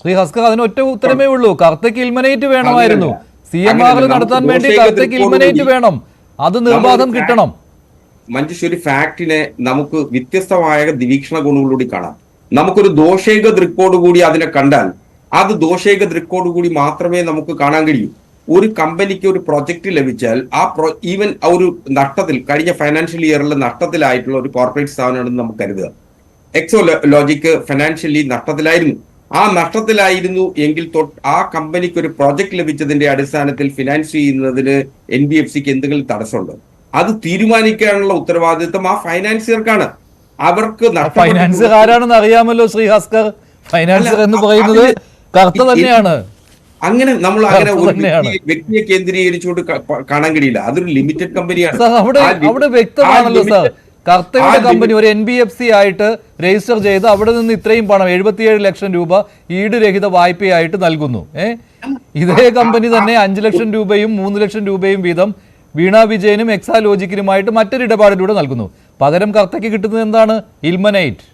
ശ്രീ ഹസ്കർ, അതിന് ഒറ്റ ഉത്തരമേ ഉള്ളൂ, കർത്തയ്ക്ക് ഇൽമനേറ്റ് വേണമായിരുന്നു. CMR നടത്താൻ വേണ്ടി കർത്തയ്ക്ക് ഇൽമനേറ്റ് വേണം, അത് നിർബാധം കിട്ടണം. മഞ്ജുശ്ശേരി, ഫാക്ടിനെ നമുക്ക് വ്യത്യസ്തമായ നിരീക്ഷണ കോണുകളിലൂടെ കാണാം. നമുക്കൊരു ദോഷൈക ദൃക്കോടുകൂടി അതിനെ കണ്ടാൽ അത് ദോഷൈക ദൃക്കോടുകൂടി മാത്രമേ നമുക്ക് കാണാൻ കഴിയൂ. ഒരു കമ്പനിക്ക് ഒരു പ്രൊജക്ട് ലഭിച്ചാൽ ഈവൻ ഒരു നഷ്ടത്തിൽ, കഴിഞ്ഞ ഫൈനാൻഷ്യൽ ഇയറിൽ നഷ്ടത്തിലായിട്ടുള്ള ഒരു കോർപ്പറേറ്റ് സ്ഥാപനമാണെന്ന് നമുക്ക് കരുതുക. എക്സോലോജിക് ഫൈനാൻഷ്യലി നഷ്ടത്തിലായിരുന്നു. ആ നഷ്ടത്തിലായിരുന്നു എങ്കിൽ ആ കമ്പനിക്ക് ഒരു പ്രോജക്ട് ലഭിച്ചതിന്റെ അടിസ്ഥാനത്തിൽ ഫിനാൻസ് ചെയ്യുന്നതിന് NBFCക്ക് എന്തെങ്കിലും തടസ്സമുണ്ടോ? അത് തീരുമാനിക്കാനുള്ള ഉത്തരവാദിത്വം ആ ഫൈനാൻസിയർക്കാണ്. അവർക്ക് ഫൈനാൻസിയർ ആരാണെന്ന് അറിയാമല്ലോ ശ്രീ ഹസ്കർ. ഫൈനാൻസിയർ എന്ന് പറയുന്നത് കർത്ത തന്നെയാണ്. അങ്ങനെ നമ്മൾ അങ്ങനെ ഒരു വ്യക്തിയെ കേന്ദ്രീകരിച്ചുകൊണ്ട് കാണാൻ കഴിയില്ല. അതൊരു ലിമിറ്റഡ് കമ്പനിയാണ്. അവിടെ വ്യക്തമാണല്ലോ സാർ, കർത്തയുടെ കമ്പനി ഒരു NBFC ആയിട്ട് രജിസ്റ്റർ ചെയ്ത് അവിടെ നിന്ന് ഇത്രയും പണം 77 ലക്ഷം രൂപ ഈടുരഹിത വായ്പയായിട്ട് നൽകുന്നു. ഇതേ കമ്പനി തന്നെ 5 ലക്ഷം രൂപയും 3 ലക്ഷം രൂപയും വീതം വീണ വിജയനും എക്സാലോജിക്കിനുമായിട്ട് മറ്റൊരു ഇടപാടിലൂടെ നൽകുന്നു. പകരം കർത്തയ്ക്ക് കിട്ടുന്നത് എന്താണ്? ഇൽമനേറ്റ്.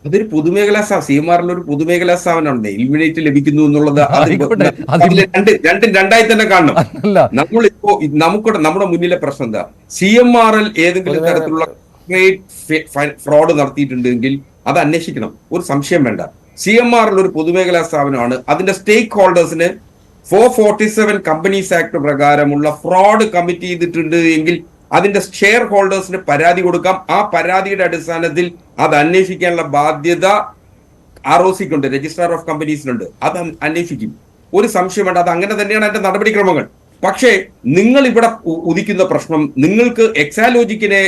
അതൊരു പൊതുമേഖലാ CMRൽ ഒരു പൊതുമേഖലാ സ്ഥാപനമാണ്. ഇൽമിനേറ്റ് ലഭിക്കുന്നു എന്നുള്ളത് രണ്ടായി തന്നെ കാണണം. നമ്മളിപ്പോ നമ്മുടെ മുന്നിലെ പ്രശ്നം എന്താ? CMRൽ ഏതെങ്കിലും തരത്തിലുള്ള ഫ്രോഡ് നടത്തിയിട്ടുണ്ടെങ്കിൽ അത് അന്വേഷിക്കണം, ഒരു സംശയം വേണ്ട. CMRൽ ഒരു പൊതുമേഖലാ സ്ഥാപനമാണ്. അതിന്റെ സ്റ്റേക്ക് ഹോൾഡേഴ്സിന് 447 കമ്പനീസ് ആക്ട് പ്രകാരമുള്ള ഫ്രോഡ് കമ്മിറ്റ് ചെയ്തിട്ടുണ്ട് എങ്കിൽ അതിന്റെ ഷെയർ ഹോൾഡേഴ്സിന് പരാതി കൊടുക്കാം. ആ പരാതിയുടെ അടിസ്ഥാനത്തിൽ അത് അന്വേഷിക്കാനുള്ള ബാധ്യത ROCക്കുണ്ട്, രജിസ്ട്രാർ ഓഫ് കമ്പനീസിനുണ്ട്. അത് അന്വേഷിക്കും, ഒരു സംശയം വേണ്ട. അത് അങ്ങനെ തന്നെയാണ് അതിന്റെ നടപടിക്രമങ്ങൾ. പക്ഷേ നിങ്ങൾ ഇവിടെ ഉദിക്കുന്ന പ്രശ്നം, നിങ്ങൾക്ക് എക്സാലോജിക്കിനെ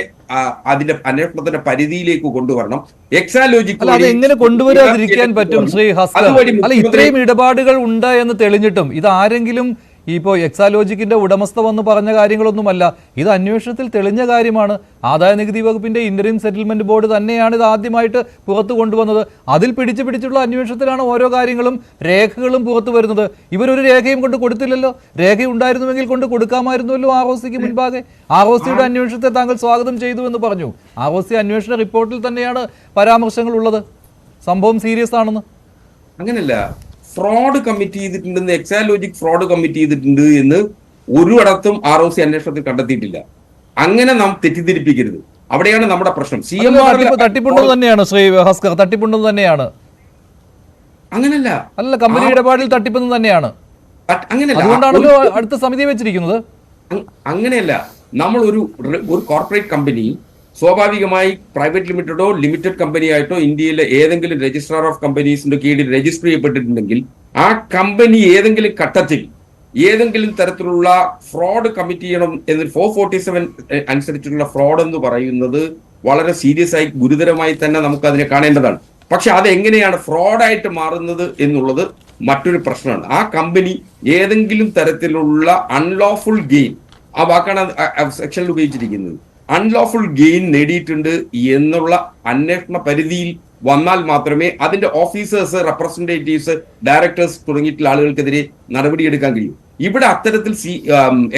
അതിന്റെ അന്വേഷണത്തിന്റെ പരിധിയിലേക്ക് കൊണ്ടുവരണം. എക്സാലോജിക് എങ്ങനെ കൊണ്ടുവരാതിരിക്കാൻ പറ്റും ശ്രീ ഹസ്കർ? അല്ല, ഇത്രയും ഇടപാടുകൾ ഉണ്ട് എന്ന് തെളിഞ്ഞിട്ടും ഇത് ആരെങ്കിലും ഇപ്പോൾ എക്സാലോജിക്കിന്റെ ഉടമസ്ഥ വന്ന് പറഞ്ഞ കാര്യങ്ങളൊന്നുമല്ല, ഇത് അന്വേഷണത്തിൽ തെളിഞ്ഞ കാര്യമാണ്. ആദായ നികുതി വകുപ്പിന്റെ ഇന്ററിം സെറ്റിൽമെന്റ് ബോർഡ് തന്നെയാണ് ഇത് ആദ്യമായിട്ട് പുറത്തു കൊണ്ടുവന്നത്. അതിൽ പിടിച്ചുള്ള അന്വേഷണത്തിലാണ് ഓരോ കാര്യങ്ങളും രേഖകളും പുറത്തു വരുന്നത്. ഇവരൊരു രേഖയും കൊണ്ട് കൊടുത്തില്ലല്ലോ. രേഖ ഉണ്ടായിരുന്നുവെങ്കിൽ കൊണ്ട് കൊടുക്കാമായിരുന്നുവല്ലോ ROCക്ക് മുൻപാകെ. ROCയുടെ അന്വേഷണത്തെ താങ്കൾ സ്വാഗതം ചെയ്തു എന്ന് പറഞ്ഞു. ROC അന്വേഷണ റിപ്പോർട്ടിൽ തന്നെയാണ് പരാമർശങ്ങൾ ഉള്ളത്, സംഭവം സീരിയസ് ആണെന്ന്. അങ്ങനല്ല, ഫ്രോഡ് കമ്മിറ്റ് ചെയ്തിട്ടുണ്ടെന്ന്, എക്സാലോജിക് ഫ്രോഡ് കമ്മിറ്റ് ചെയ്തിട്ടുണ്ട് എന്ന് ഒരിടത്തും ROC അന്വേഷണത്തിൽ കണ്ടെത്തിയിട്ടില്ല. അങ്ങനെ നാം തെറ്റിദ്ധരിപ്പിക്കരുത്, അവിടെയാണ് നമ്മുടെ പ്രശ്നം. തട്ടിപ്പുണ്ടെന്ന് തന്നെയാണ് ശ്രീ ഹസ്കർ, തട്ടിപ്പുണ്ടെന്ന് തന്നെയാണ്. അങ്ങനല്ല, അല്ല, കമ്പനി ഇടപാടിൽ തട്ടിപ്പെന്ന് തന്നെയാണ്. അതുകൊണ്ടാണല്ലോ അടുത്ത സമിതി വെച്ചിരിക്കുന്നത്. അങ്ങനെയല്ല, നമ്മൾ ഒരു കോർപ്പറേറ്റ് കമ്പനി സ്വാഭാവികമായി പ്രൈവറ്റ് ലിമിറ്റഡോ ലിമിറ്റഡ് കമ്പനി ആയിട്ടോ ഇന്ത്യയിലെ ഏതെങ്കിലും രജിസ്ട്രാർ ഓഫ് കമ്പനീസിന്റെ കീഴിൽ രജിസ്റ്റർ ചെയ്യപ്പെട്ടിട്ടുണ്ടെങ്കിൽ ആ കമ്പനി ഏതെങ്കിലും ഘട്ടത്തിൽ ഏതെങ്കിലും തരത്തിലുള്ള ഫ്രോഡ് കമ്മിറ്റ് ചെയ്യണം എന്ന് 447 അനുസരിച്ചുള്ള ഫ്രോഡ് എന്ന് പറയുന്നത് വളരെ സീരിയസ് ആയി ഗുരുതരമായി തന്നെ നമുക്ക് അതിനെ കാണേണ്ടതാണ്. പക്ഷെ അതെങ്ങനെയാണ് ഫ്രോഡായിട്ട് മാറുന്നത് എന്നുള്ളത് മറ്റൊരു പ്രശ്നമാണ്. ആ കമ്പനി ഏതെങ്കിലും തരത്തിലുള്ള അൺലോഫുൾ ഗെയിൻ, ആ വാക്കാണ് സെക്ഷനിൽ ഉപയോഗിച്ചിരിക്കുന്നത്, അൺലോഫുൾ ഗെയിൻ നേടിയിട്ടുണ്ട് എന്നുള്ള അന്വേഷണ പരിധിയിൽ വന്നാൽ മാത്രമേ അതിന്റെ ഓഫീസേഴ്സ്, റെപ്രസെന്റേറ്റീവ്സ്, ഡയറക്ടേഴ്സ് തുടങ്ങിയിട്ടുള്ള ആളുകൾക്കെതിരെ നടപടിയെടുക്കാൻ കഴിയും. ഇവിടെ അത്തരത്തിൽ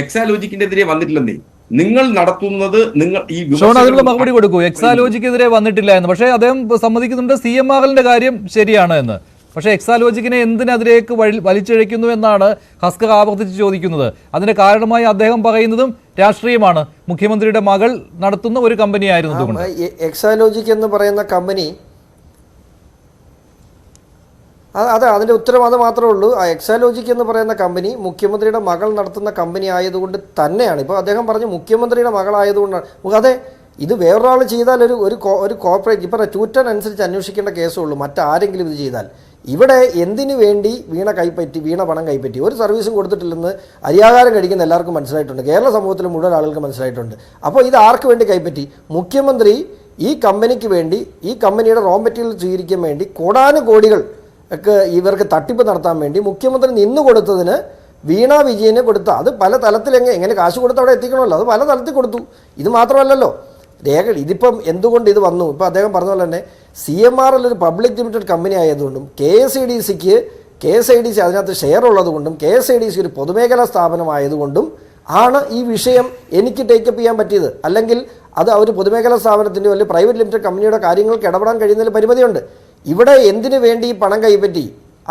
എക്സാലോജിക്കിനെതിരെ വന്നിട്ടില്ലെന്നേ. നിങ്ങൾ നടത്തുന്നത് ഈ അതിനുള്ള മറുപടി കൊടുക്കൂ. എക്സാലോജിക്കെതിരെ വന്നിട്ടില്ല എന്ന്, പക്ഷേ അദ്ദേഹം സമ്മതിക്കുന്നുണ്ട് CMRLന്റെ കാര്യം ശരിയാണ് എന്ന്. പക്ഷേ എക്സാലോജിക്കിനെ എന്തിനതിലേക്ക് വലിച്ചിഴയ്ക്കുന്നു എന്നാണ് ഹസ്കർ ആവർത്തിച്ച് ചോദിക്കുന്നത്. അതിന്റെ കാരണമായി അദ്ദേഹം പറയുന്നതും രാഷ്ട്രീയമാണ്. മുഖ്യമന്ത്രിയുടെ മകൾ നടത്തുന്ന ഒരു കമ്പനിയായിരുന്നു എക്സാലോജിക് എന്ന് പറയുന്ന കമ്പനി. അതെ, അതിൻ്റെ ഉത്തരം അത് മാത്രമേ ഉള്ളൂ. ആ എക്സാലോജിക് എന്ന് പറയുന്ന കമ്പനി മുഖ്യമന്ത്രിയുടെ മകൾ നടത്തുന്ന കമ്പനി ആയതുകൊണ്ട് തന്നെയാണ്. ഇപ്പോൾ അദ്ദേഹം പറഞ്ഞു മുഖ്യമന്ത്രിയുടെ മകളായതുകൊണ്ടാണ്. അതെ, ഇത് വേറൊരാൾ ചെയ്താൽ ഒരു കോർപ്പറേറ്റ് ഇപ്പോൾ 210 അനുസരിച്ച് അന്വേഷിക്കേണ്ട കേസുള്ളൂ. മറ്റാരെങ്കിലും ഇത് ചെയ്താൽ. ഇവിടെ എന്തിനു വേണ്ടി വീണ പണം കൈപ്പറ്റി, ഒരു സർവീസും കൊടുത്തിട്ടില്ലെന്ന് അരിയാഹാരം കഴിക്കുന്ന എല്ലാവർക്കും മനസ്സിലായിട്ടുണ്ട്. കേരള സമൂഹത്തിൽ മുഴുവൻ ആളുകൾക്ക് മനസ്സിലായിട്ടുണ്ട്. അപ്പോൾ ഇത് ആർക്ക് വേണ്ടി കൈപ്പറ്റി? മുഖ്യമന്ത്രി ഈ കമ്പനിക്ക് വേണ്ടി, ഈ കമ്പനിയുടെ റോ മെറ്റീരിയൽ സ്വീകരിക്കാൻ വേണ്ടി കോടാനുകോടികൾ ഒക്കെ ഇവർക്ക് തട്ടിപ്പ് നടത്താൻ വേണ്ടി മുഖ്യമന്ത്രി നിന്ന് കൊടുത്തതിന് വീണ വിജയന് കൊടുത്ത, അത് പല തലത്തിൽ എങ്ങനെ കാശ് കൊടുത്ത് അവിടെ എത്തിക്കണമല്ലോ, അത് പല തലത്തിൽ കൊടുത്തു. ഇത് മാത്രമല്ലല്ലോ രേഖകൾ. ഇതിപ്പം എന്തുകൊണ്ട് ഇത് വന്നു? ഇപ്പോൾ അദ്ദേഹം പറഞ്ഞ പോലെ തന്നെ CMRL ഒരു പബ്ലിക് ലിമിറ്റഡ് കമ്പനി ആയതുകൊണ്ടും KSIDC അതിനകത്ത് ഷെയർ ഉള്ളതുകൊണ്ടും KSIDC ഒരു പൊതുമേഖലാ സ്ഥാപനമായതുകൊണ്ടും ആണ് ഈ വിഷയം എനിക്ക് ടേക്കപ്പ് ചെയ്യാൻ പറ്റിയത്. അല്ലെങ്കിൽ അത് ഒരു പൊതുമേഖലാ സ്ഥാപനത്തിൻ്റെയോ അല്ലെങ്കിൽ പ്രൈവറ്റ് ലിമിറ്റഡ് കമ്പനിയുടെ കാര്യങ്ങൾക്ക് ഇടപെടാൻ കഴിയുന്നതിൽ പരിമിതിയുണ്ട്. ഇവിടെ എന്തിനു വേണ്ടി പണം കൈപ്പറ്റി?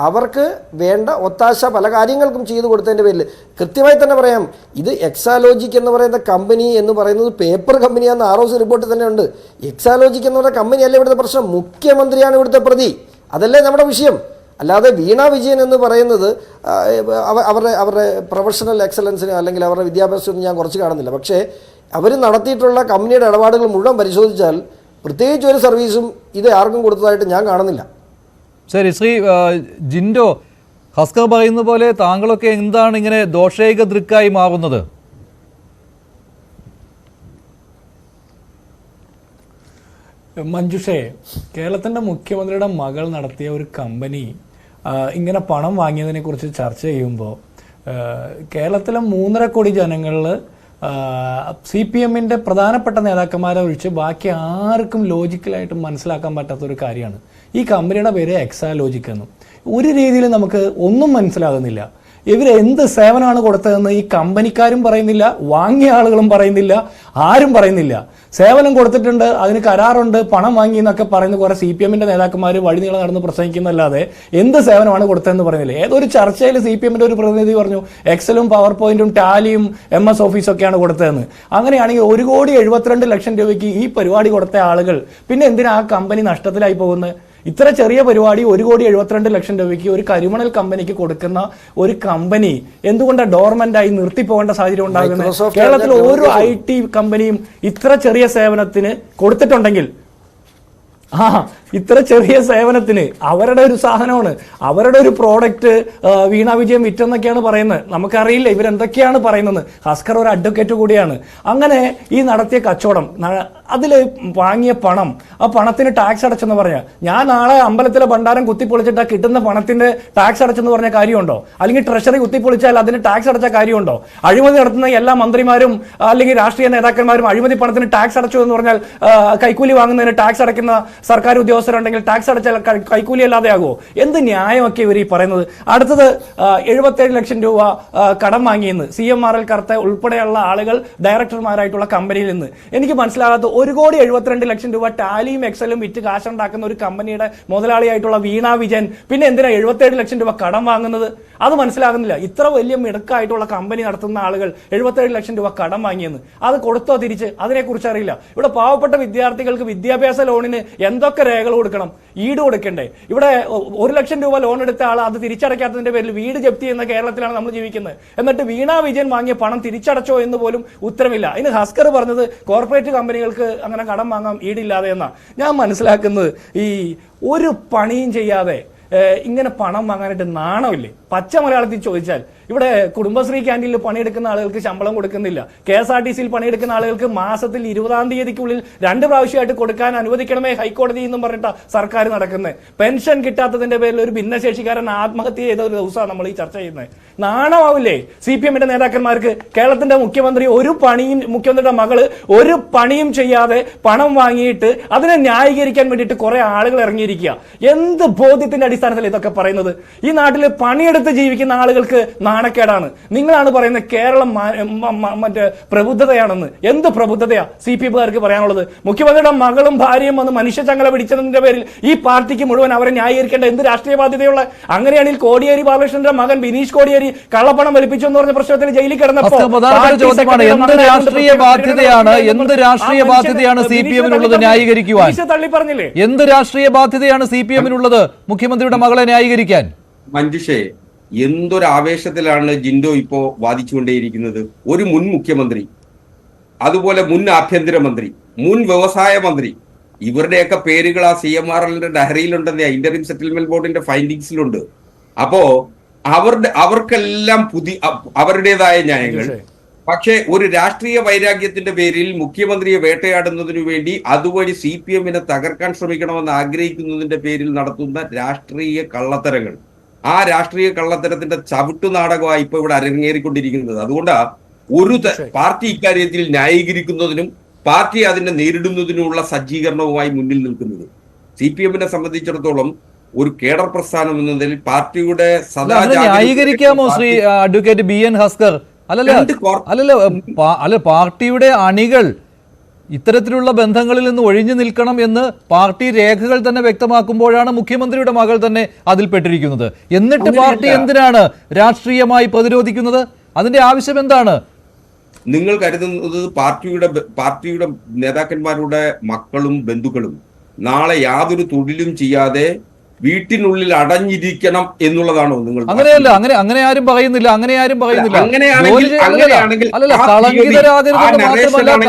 അവർക്ക് വേണ്ട ഒത്താശ പല കാര്യങ്ങൾക്കും ചെയ്തു കൊടുത്തതിൻ്റെ പേരിൽ കൃത്യമായി തന്നെ പറയാം. ഇത് എക്സാലോജിക് എന്ന് പറയുന്ന കമ്പനി എന്ന് പറയുന്നത് പേപ്പർ കമ്പനിയാണെന്ന് ROC റിപ്പോർട്ടിൽ തന്നെ ഉണ്ട്. എക്സാലോജിക് എന്ന് പറയുന്ന കമ്പനിയല്ല ഇവിടുത്തെ പ്രശ്നം, മുഖ്യമന്ത്രിയാണ് ഇവിടുത്തെ പ്രതി. അതല്ലേ നമ്മുടെ വിഷയം. അല്ലാതെ വീണ വിജയൻ എന്ന് പറയുന്നത് അവരുടെ പ്രൊഫഷണൽ എക്സലൻസിന് അല്ലെങ്കിൽ അവരുടെ വിദ്യാഭ്യാസമൊന്നും ഞാൻ കുറച്ച് കാണുന്നില്ല. പക്ഷേ അവർ നടത്തിയിട്ടുള്ള കമ്പനിയുടെ ഇടപാടുകൾ മുഴുവൻ പരിശോധിച്ചാൽ പ്രത്യേകിച്ച് ഒരു സർവീസും ഇത് ആർക്കും കൊടുത്തതായിട്ട് ഞാൻ കാണുന്നില്ല. ശരി, ശ്രീ ജിൻഡോ, ഹസ്കർ പറയുന്ന പോലെ താങ്കളൊക്കെ എന്താണ് ഇങ്ങനെ ദോഷൈക ദൃക്കായി മാറുന്നത്? മഞ്ജുഷേ, കേരളത്തിൻ്റെ മുഖ്യമന്ത്രിയുടെ മകൾ നടത്തിയ ഒരു കമ്പനി ഇങ്ങനെ പണം വാങ്ങിയതിനെ കുറിച്ച് ചർച്ച ചെയ്യുമ്പോൾ കേരളത്തിലെ 3.5 കോടി ജനങ്ങളിൽ CPM-ന്റെ പ്രധാനപ്പെട്ട നേതാക്കന്മാരെ ഒഴിച്ച് ബാക്കി ആർക്കും ലോജിക്കലായിട്ട് മനസ്സിലാക്കാൻ പറ്റാത്തൊരു കാര്യമാണ് ഈ കമ്പനിയുടെ പേര് എക്സാലോജിക് എന്നും. ഒരു രീതിയിൽ നമുക്ക് ഒന്നും മനസ്സിലാകുന്നില്ല. ഇവരെന്ത് സേവനമാണ് കൊടുത്തതെന്ന് ഈ കമ്പനിക്കാരും പറയുന്നില്ല, വാങ്ങിയ ആളുകളും പറയുന്നില്ല, ആരും പറയുന്നില്ല. സേവനം കൊടുത്തിട്ടുണ്ട്, അതിന് കരാറുണ്ട്, പണം വാങ്ങി എന്നൊക്കെ പറയുന്ന കുറേ CPM-ന്റെ നേതാക്കന്മാർ വഴിനീളം നടന്ന് പ്രസംഗിക്കുന്നല്ലാതെ എന്ത് സേവനമാണ് കൊടുത്തതെന്ന് പറയുന്നില്ല. ഏതൊരു ചർച്ചയിൽ CPM-ന്റെ ഒരു പ്രതിനിധി പറഞ്ഞു എക്സലും പവർ പോയിന്റും ടാലിയും MS ഓഫീസൊക്കെയാണ് കൊടുത്തതെന്ന്. അങ്ങനെയാണെങ്കിൽ 1,72,00,000 രൂപയ്ക്ക് ഈ പരിപാടി കൊടുത്ത ആളുകൾ പിന്നെ എന്തിനാ ആ കമ്പനി നഷ്ടത്തിലായി പോകുന്നത്? ഇത്ര ചെറിയ പരിപാടി 1,72,00,000 രൂപയ്ക്ക് ഒരു കരിമണൽ കമ്പനിക്ക് കൊടുക്കുന്ന ഒരു കമ്പനി എന്തുകൊണ്ടാണ് ഡോർമെന്റായി നിർത്തിപ്പോകേണ്ട സാഹചര്യം ഉണ്ടാകുന്നത്? കേരളത്തിൽ ഓരോ IT കമ്പനിയും ഇത്ര ചെറിയ സേവനത്തിന് കൊടുത്തിട്ടുണ്ടെങ്കിൽ ഇത്ര ചെറിയ സേവനത്തിന് അവരുടെ ഒരു സാധനമാണ്, അവരുടെ ഒരു പ്രോഡക്റ്റ് വീണ വിജയം വിറ്റെന്നൊക്കെയാണ് പറയുന്നത്. നമുക്കറിയില്ല ഇവരെന്തൊക്കെയാണ് പറയുന്നത്. ഹസ്കർ ഒരു അഡ്വക്കേറ്റ് കൂടിയാണ്. അങ്ങനെ ഈ നടത്തിയ കച്ചവടം, അതിൽ വാങ്ങിയ പണം, ആ പണത്തിന് ടാക്സ് അടച്ചെന്ന് പറഞ്ഞാൽ, ഞാൻ നാളെ അമ്പലത്തിലെ ഭണ്ഡാരം കുത്തിപ്പൊളിച്ചിട്ട് ആ കിട്ടുന്ന പണത്തിന്റെ ടാക്സ് അടച്ചെന്ന് പറഞ്ഞ കാര്യമുണ്ടോ? അല്ലെങ്കിൽ ട്രഷറി കുത്തിപ്പൊളിച്ചാൽ അതിന് ടാക്സ് അടച്ച കാര്യമുണ്ടോ? അഴിമതി നടത്തുന്ന എല്ലാ മന്ത്രിമാരും അല്ലെങ്കിൽ രാഷ്ട്രീയ നേതാക്കന്മാരും അഴിമതി പണത്തിന് ടാക്സ് അടച്ചു എന്ന് പറഞ്ഞാൽ കൈക്കൂലി വാങ്ങുന്നതിന് ടാക്സ് അടയ്ക്കുന്ന സർക്കാർ ഉദ്യോഗസ്ഥരുണ്ടെങ്കിൽ ടാക്സ് അടച്ചാൽ കൈക്കൂലി അല്ലാതെയാകുമോ? എന്ത് ന്യായമൊക്കെ ഇവർ ഈ പറയുന്നത്? അടുത്തത് 77 ലക്ഷം രൂപ കടം വാങ്ങിയെന്ന് CMRL കർത്ത ഉൾപ്പെടെയുള്ള ആളുകൾ ഡയറക്ടർമാരായിട്ടുള്ള കമ്പനിയിൽ നിന്ന്. എനിക്ക് മനസ്സിലാകാത്ത 1,72,00,000 രൂപ ടാലിയും എക്സലും വിറ്റ് കാശുണ്ടാക്കുന്ന ഒരു കമ്പനിയുടെ മുതലാളിയായിട്ടുള്ള വീണ വിജയൻ പിന്നെ എന്തിനാ 77 ലക്ഷം രൂപ കടം വാങ്ങുന്നത്? അത് മനസ്സിലാകുന്നില്ല. ഇത്ര വലിയ മിടുക്കായിട്ടുള്ള കമ്പനി നടത്തുന്ന ആളുകൾ 77 ലക്ഷം രൂപ കടം വാങ്ങിയെന്ന്, അത് കൊടുത്തോ തിരിച്ച്? അതിനെക്കുറിച്ച് അറിയില്ല. ഇവിടെ പാവപ്പെട്ട വിദ്യാർത്ഥികൾക്ക് വിദ്യാഭ്യാസ ലോണിന് എന്തൊക്കെ രേഖകൾ കൊടുക്കണം? ഈട് കൊടുക്കണ്ടേ? ഇവിടെ 1 ലക്ഷം രൂപ ലോൺ എടുത്ത ആൾ അത് തിരിച്ചടയ്ക്കാത്തതിന്റെ പേരിൽ വീട് ജപ്തി ചെയ്യുന്ന കേരളത്തിലാണ് നമ്മൾ ജീവിക്കുന്നത്. എന്നിട്ട് വീണ വിജയൻ വാങ്ങിയ പണം തിരിച്ചടച്ചോ എന്ന് പോലും ഉത്തരമില്ല. ഇന്ന് ഹസ്കർ പറഞ്ഞത് കോർപ്പറേറ്റ് കമ്പനികൾക്ക് അങ്ങനെ കടം വാങ്ങാം ഈടില്ലാതെ എന്നാ. ഞാൻ മനസ്സിലാക്കുന്നത് ഈ ഒരു പണിയും ചെയ്യാതെ ഇങ്ങനെ പണം വാങ്ങാനായിട്ട് നാണമില്ലേ? പച്ച മലയാളത്തിൽ ചോദിച്ചാൽ ഇവിടെ കുടുംബശ്രീ ക്യാൻറ്റീനിൽ പണിയെടുക്കുന്ന ആളുകൾക്ക് ശമ്പളം കൊടുക്കുന്നില്ല. KSRTCയിൽ പണിയെടുക്കുന്ന ആളുകൾക്ക് മാസത്തിൽ 20-ാം തീയതിക്കുള്ളിൽ 2 പ്രാവശ്യമായിട്ട് കൊടുക്കാൻ അനുവദിക്കണമേ ഹൈക്കോടതി എന്നും പറഞ്ഞിട്ട് സർക്കാർ നടക്കുന്നത്. പെൻഷൻ കിട്ടാത്തതിന്റെ പേരിൽ ഒരു ഭിന്നശേഷിക്കാരൻ ആത്മഹത്യ ചെയ്ത ഒരു ദിവസമാണ് നമ്മൾ ഈ ചർച്ച ചെയ്യുന്നത്. നാണമാവില്ലേ CPM-ന്റെ നേതാക്കന്മാർക്ക്? കേരളത്തിന്റെ മുഖ്യമന്ത്രി മുഖ്യമന്ത്രിയുടെ മകള് ഒരു പണിയും ചെയ്യാതെ പണം വാങ്ങിയിട്ട് അതിനെ ന്യായീകരിക്കാൻ വേണ്ടിയിട്ട് കുറെ ആളുകൾ ഇറങ്ങിയിരിക്കുക. എന്ത് ബോധ്യത്തിന്റെ അടിസ്ഥാനത്തിൽ ഇതൊക്കെ പറയുന്നത്? ഈ നാട്ടിൽ പണിയെടുത്ത് ജീവിക്കുന്ന ആളുകൾക്ക് നാണക്കേടാണ്. നിങ്ങളാണ് പറയുന്നത് കേരളം മറ്റേ പ്രബുദ്ധതയാണെന്ന്. എന്ത് പ്രബുദ്ധതയാ CPM-കാർക്ക് പറയാനുള്ളത്? മുഖ്യമന്ത്രിയുടെ മകളും ഭാര്യയും വന്ന് മനുഷ്യചങ്ങല പിടിച്ചതിന്റെ പേരിൽ ഈ പാർട്ടിക്ക് മുഴുവൻ അവരെ ന്യായീകരിക്കേണ്ട എന്ത് രാഷ്ട്രീയ ബാധ്യതയുള്ള? അങ്ങനെയാണെങ്കിൽ കോടിയേരി ബാലകൃഷ്ണന്റെ മകൻ ബിനീഷ് കോടിയേരി കള്ളപ്പണം വലിപ്പിച്ചു എന്ന് പറഞ്ഞ പ്രശ്നത്തിൽ ജയിലിൽ കിടന്നപ്പോൾ CPM-നുള്ളത് ന്യായീകരിക്കുവാൻ? തള്ളി പറഞ്ഞില്ലേ? എന്ത് രാഷ്ട്രീയ ബാധ്യതയാണ് CPM-നുള്ളത് മുഖ്യമന്ത്രിയുടെ മകളെ ന്യായീകരിക്കാൻ? മഞ്ജുഷേ, എന്തൊരു ആവേശത്തിലാണ് ജിൻഡോ ഇപ്പോ വാദിച്ചുകൊണ്ടേയിരിക്കുന്നത്. ഒരു മുൻ മുഖ്യമന്ത്രി, അതുപോലെ മുൻ ആഭ്യന്തരമന്ത്രി, മുൻ വ്യവസായ മന്ത്രി, ഇവരുടെയൊക്കെ പേരുകൾ ആ CMRL-ന്റെ ഡയറിയിലുണ്ടെന്ന് ഇന്ററിം സെറ്റിൽമെന്റ് ബോർഡിന്റെ ഫൈൻഡിങ്സിലുണ്ട്. അപ്പോ അവർക്കെല്ലാം അവരുടേതായ ന്യായങ്ങൾ. പക്ഷേ ഒരു രാഷ്ട്രീയ വൈരാഗ്യത്തിന്റെ പേരിൽ മുഖ്യമന്ത്രിയെ വേട്ടയാടുന്നതിനു വേണ്ടി അതുവഴി CPM-നെ തകർക്കാൻ ശ്രമിക്കണമെന്ന് ആഗ്രഹിക്കുന്നതിന്റെ പേരിൽ നടത്തുന്ന രാഷ്ട്രീയ കള്ളത്തരങ്ങൾ, ആ രാഷ്ട്രീയ കള്ളത്തരത്തിന്റെ ചവിട്ടുനാടകമായി ഇപ്പൊ ഇവിടെ അരങ്ങേറിക്കൊണ്ടിരിക്കുന്നത്. അതുകൊണ്ടാ ഒരു പാർട്ടി ഇക്കാര്യത്തിൽ ന്യായീകരിക്കുന്നതിനും പാർട്ടി അതിനെ നേരിടുന്നതിനുമുള്ള സജ്ജീകരണവുമായി മുന്നിൽ നിൽക്കുന്നത്. CPM-നെ സംബന്ധിച്ചിടത്തോളം ഒരു കേഡർ പ്രസ്ഥാനം എന്നതിൽ പാർട്ടിയുടെ ന്യായീകരിക്കാമോ ശ്രീ അഡ്വക്കേറ്റ് BN ഹസ്കർ? അല്ല, പാർട്ടിയുടെ അണികൾ ഇത്തരത്തിലുള്ള ബന്ധങ്ങളിൽ നിന്ന് ഒഴിഞ്ഞു നിൽക്കണം എന്ന് പാർട്ടി രേഖകൾ തന്നെ വ്യക്തമാക്കുമ്പോഴാണ് മുഖ്യമന്ത്രിയുടെ മകൾ തന്നെ അതിൽപ്പെട്ടിരിക്കുന്നത്. എന്നിട്ട് പാർട്ടി എന്തിനാണ് രാഷ്ട്രീയമായി പ്രതിരോധിക്കുന്നത്? അതിന്റെ ആവശ്യം എന്താണ്? നിങ്ങൾ കരുതുന്നത് പാർട്ടിയുടെ നേതാക്കന്മാരുടെ മക്കളും ബന്ധുക്കളും നാളെ യാതൊരു തൊഴിലും ചെയ്യാതെ വീട്ടിനുള്ളിൽ അടഞ്ഞിരിക്കണം എന്നുള്ളതാണോ നിങ്ങൾ? അങ്ങനെയല്ല, അങ്ങനെ ആരും പറയുന്നില്ല.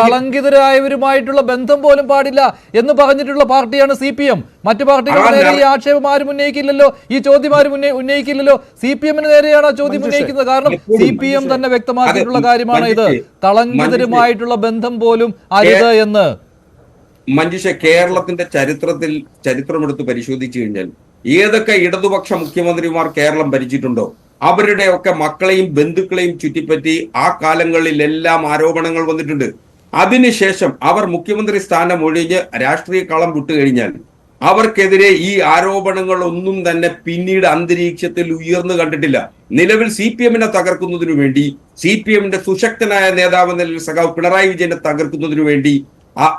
കളങ്കിതരായവരുമായിട്ടുള്ള ബന്ധം പോലും പാടില്ല എന്ന് പറഞ്ഞിട്ടുള്ള പാർട്ടിയാണ് CPM. മറ്റു പാർട്ടികളുടെ നേരെ ഈ ആക്ഷേപം ആരും ഉന്നയിക്കില്ലല്ലോ, ഈ ചോദ്യം ആരും ഉന്നയിക്കില്ലല്ലോ. CPM-ന് നേരെയാണ് ആ ചോദ്യം ഉന്നയിക്കുന്നത്. കാരണം CPM തന്നെ വ്യക്തമാക്കിയിട്ടുള്ള കാര്യമാണ് ഇത്. കളങ്കിതരുമായിട്ടുള്ള ബന്ധം പോലും അരുത് എന്ന്. മഞ്ജുഷ, കേരളത്തിന്റെ ചരിത്രമെടുത്ത് പരിശോധിച്ചു കഴിഞ്ഞാൽ ഏതൊക്കെ ഇടതുപക്ഷ മുഖ്യമന്ത്രിമാർ കേരളം ഭരിച്ചിട്ടുണ്ടോ അവരുടെയൊക്കെ മക്കളെയും ബന്ധുക്കളെയും ചുറ്റിപ്പറ്റി ആ കാലങ്ങളിലെല്ലാം ആരോപണങ്ങൾ വന്നിട്ടുണ്ട്. അതിനുശേഷം അവർ മുഖ്യമന്ത്രി സ്ഥാനം ഒഴിഞ്ഞ് രാഷ്ട്രീയ കളം വിട്ടുകഴിഞ്ഞാൽ അവർക്കെതിരെ ഈ ആരോപണങ്ങളൊന്നും തന്നെ പിന്നീട് അന്തരീക്ഷത്തിൽ ഉയർന്നു കണ്ടിട്ടില്ല. നിലവിൽ CPM-നെ തകർക്കുന്നതിനു വേണ്ടി, CPM-ന്റെ സുശക്തനായ നേതാവ് എന്ന നിലയിൽ സഖാവ് പിണറായി വിജയനെ തകർക്കുന്നതിനു വേണ്ടി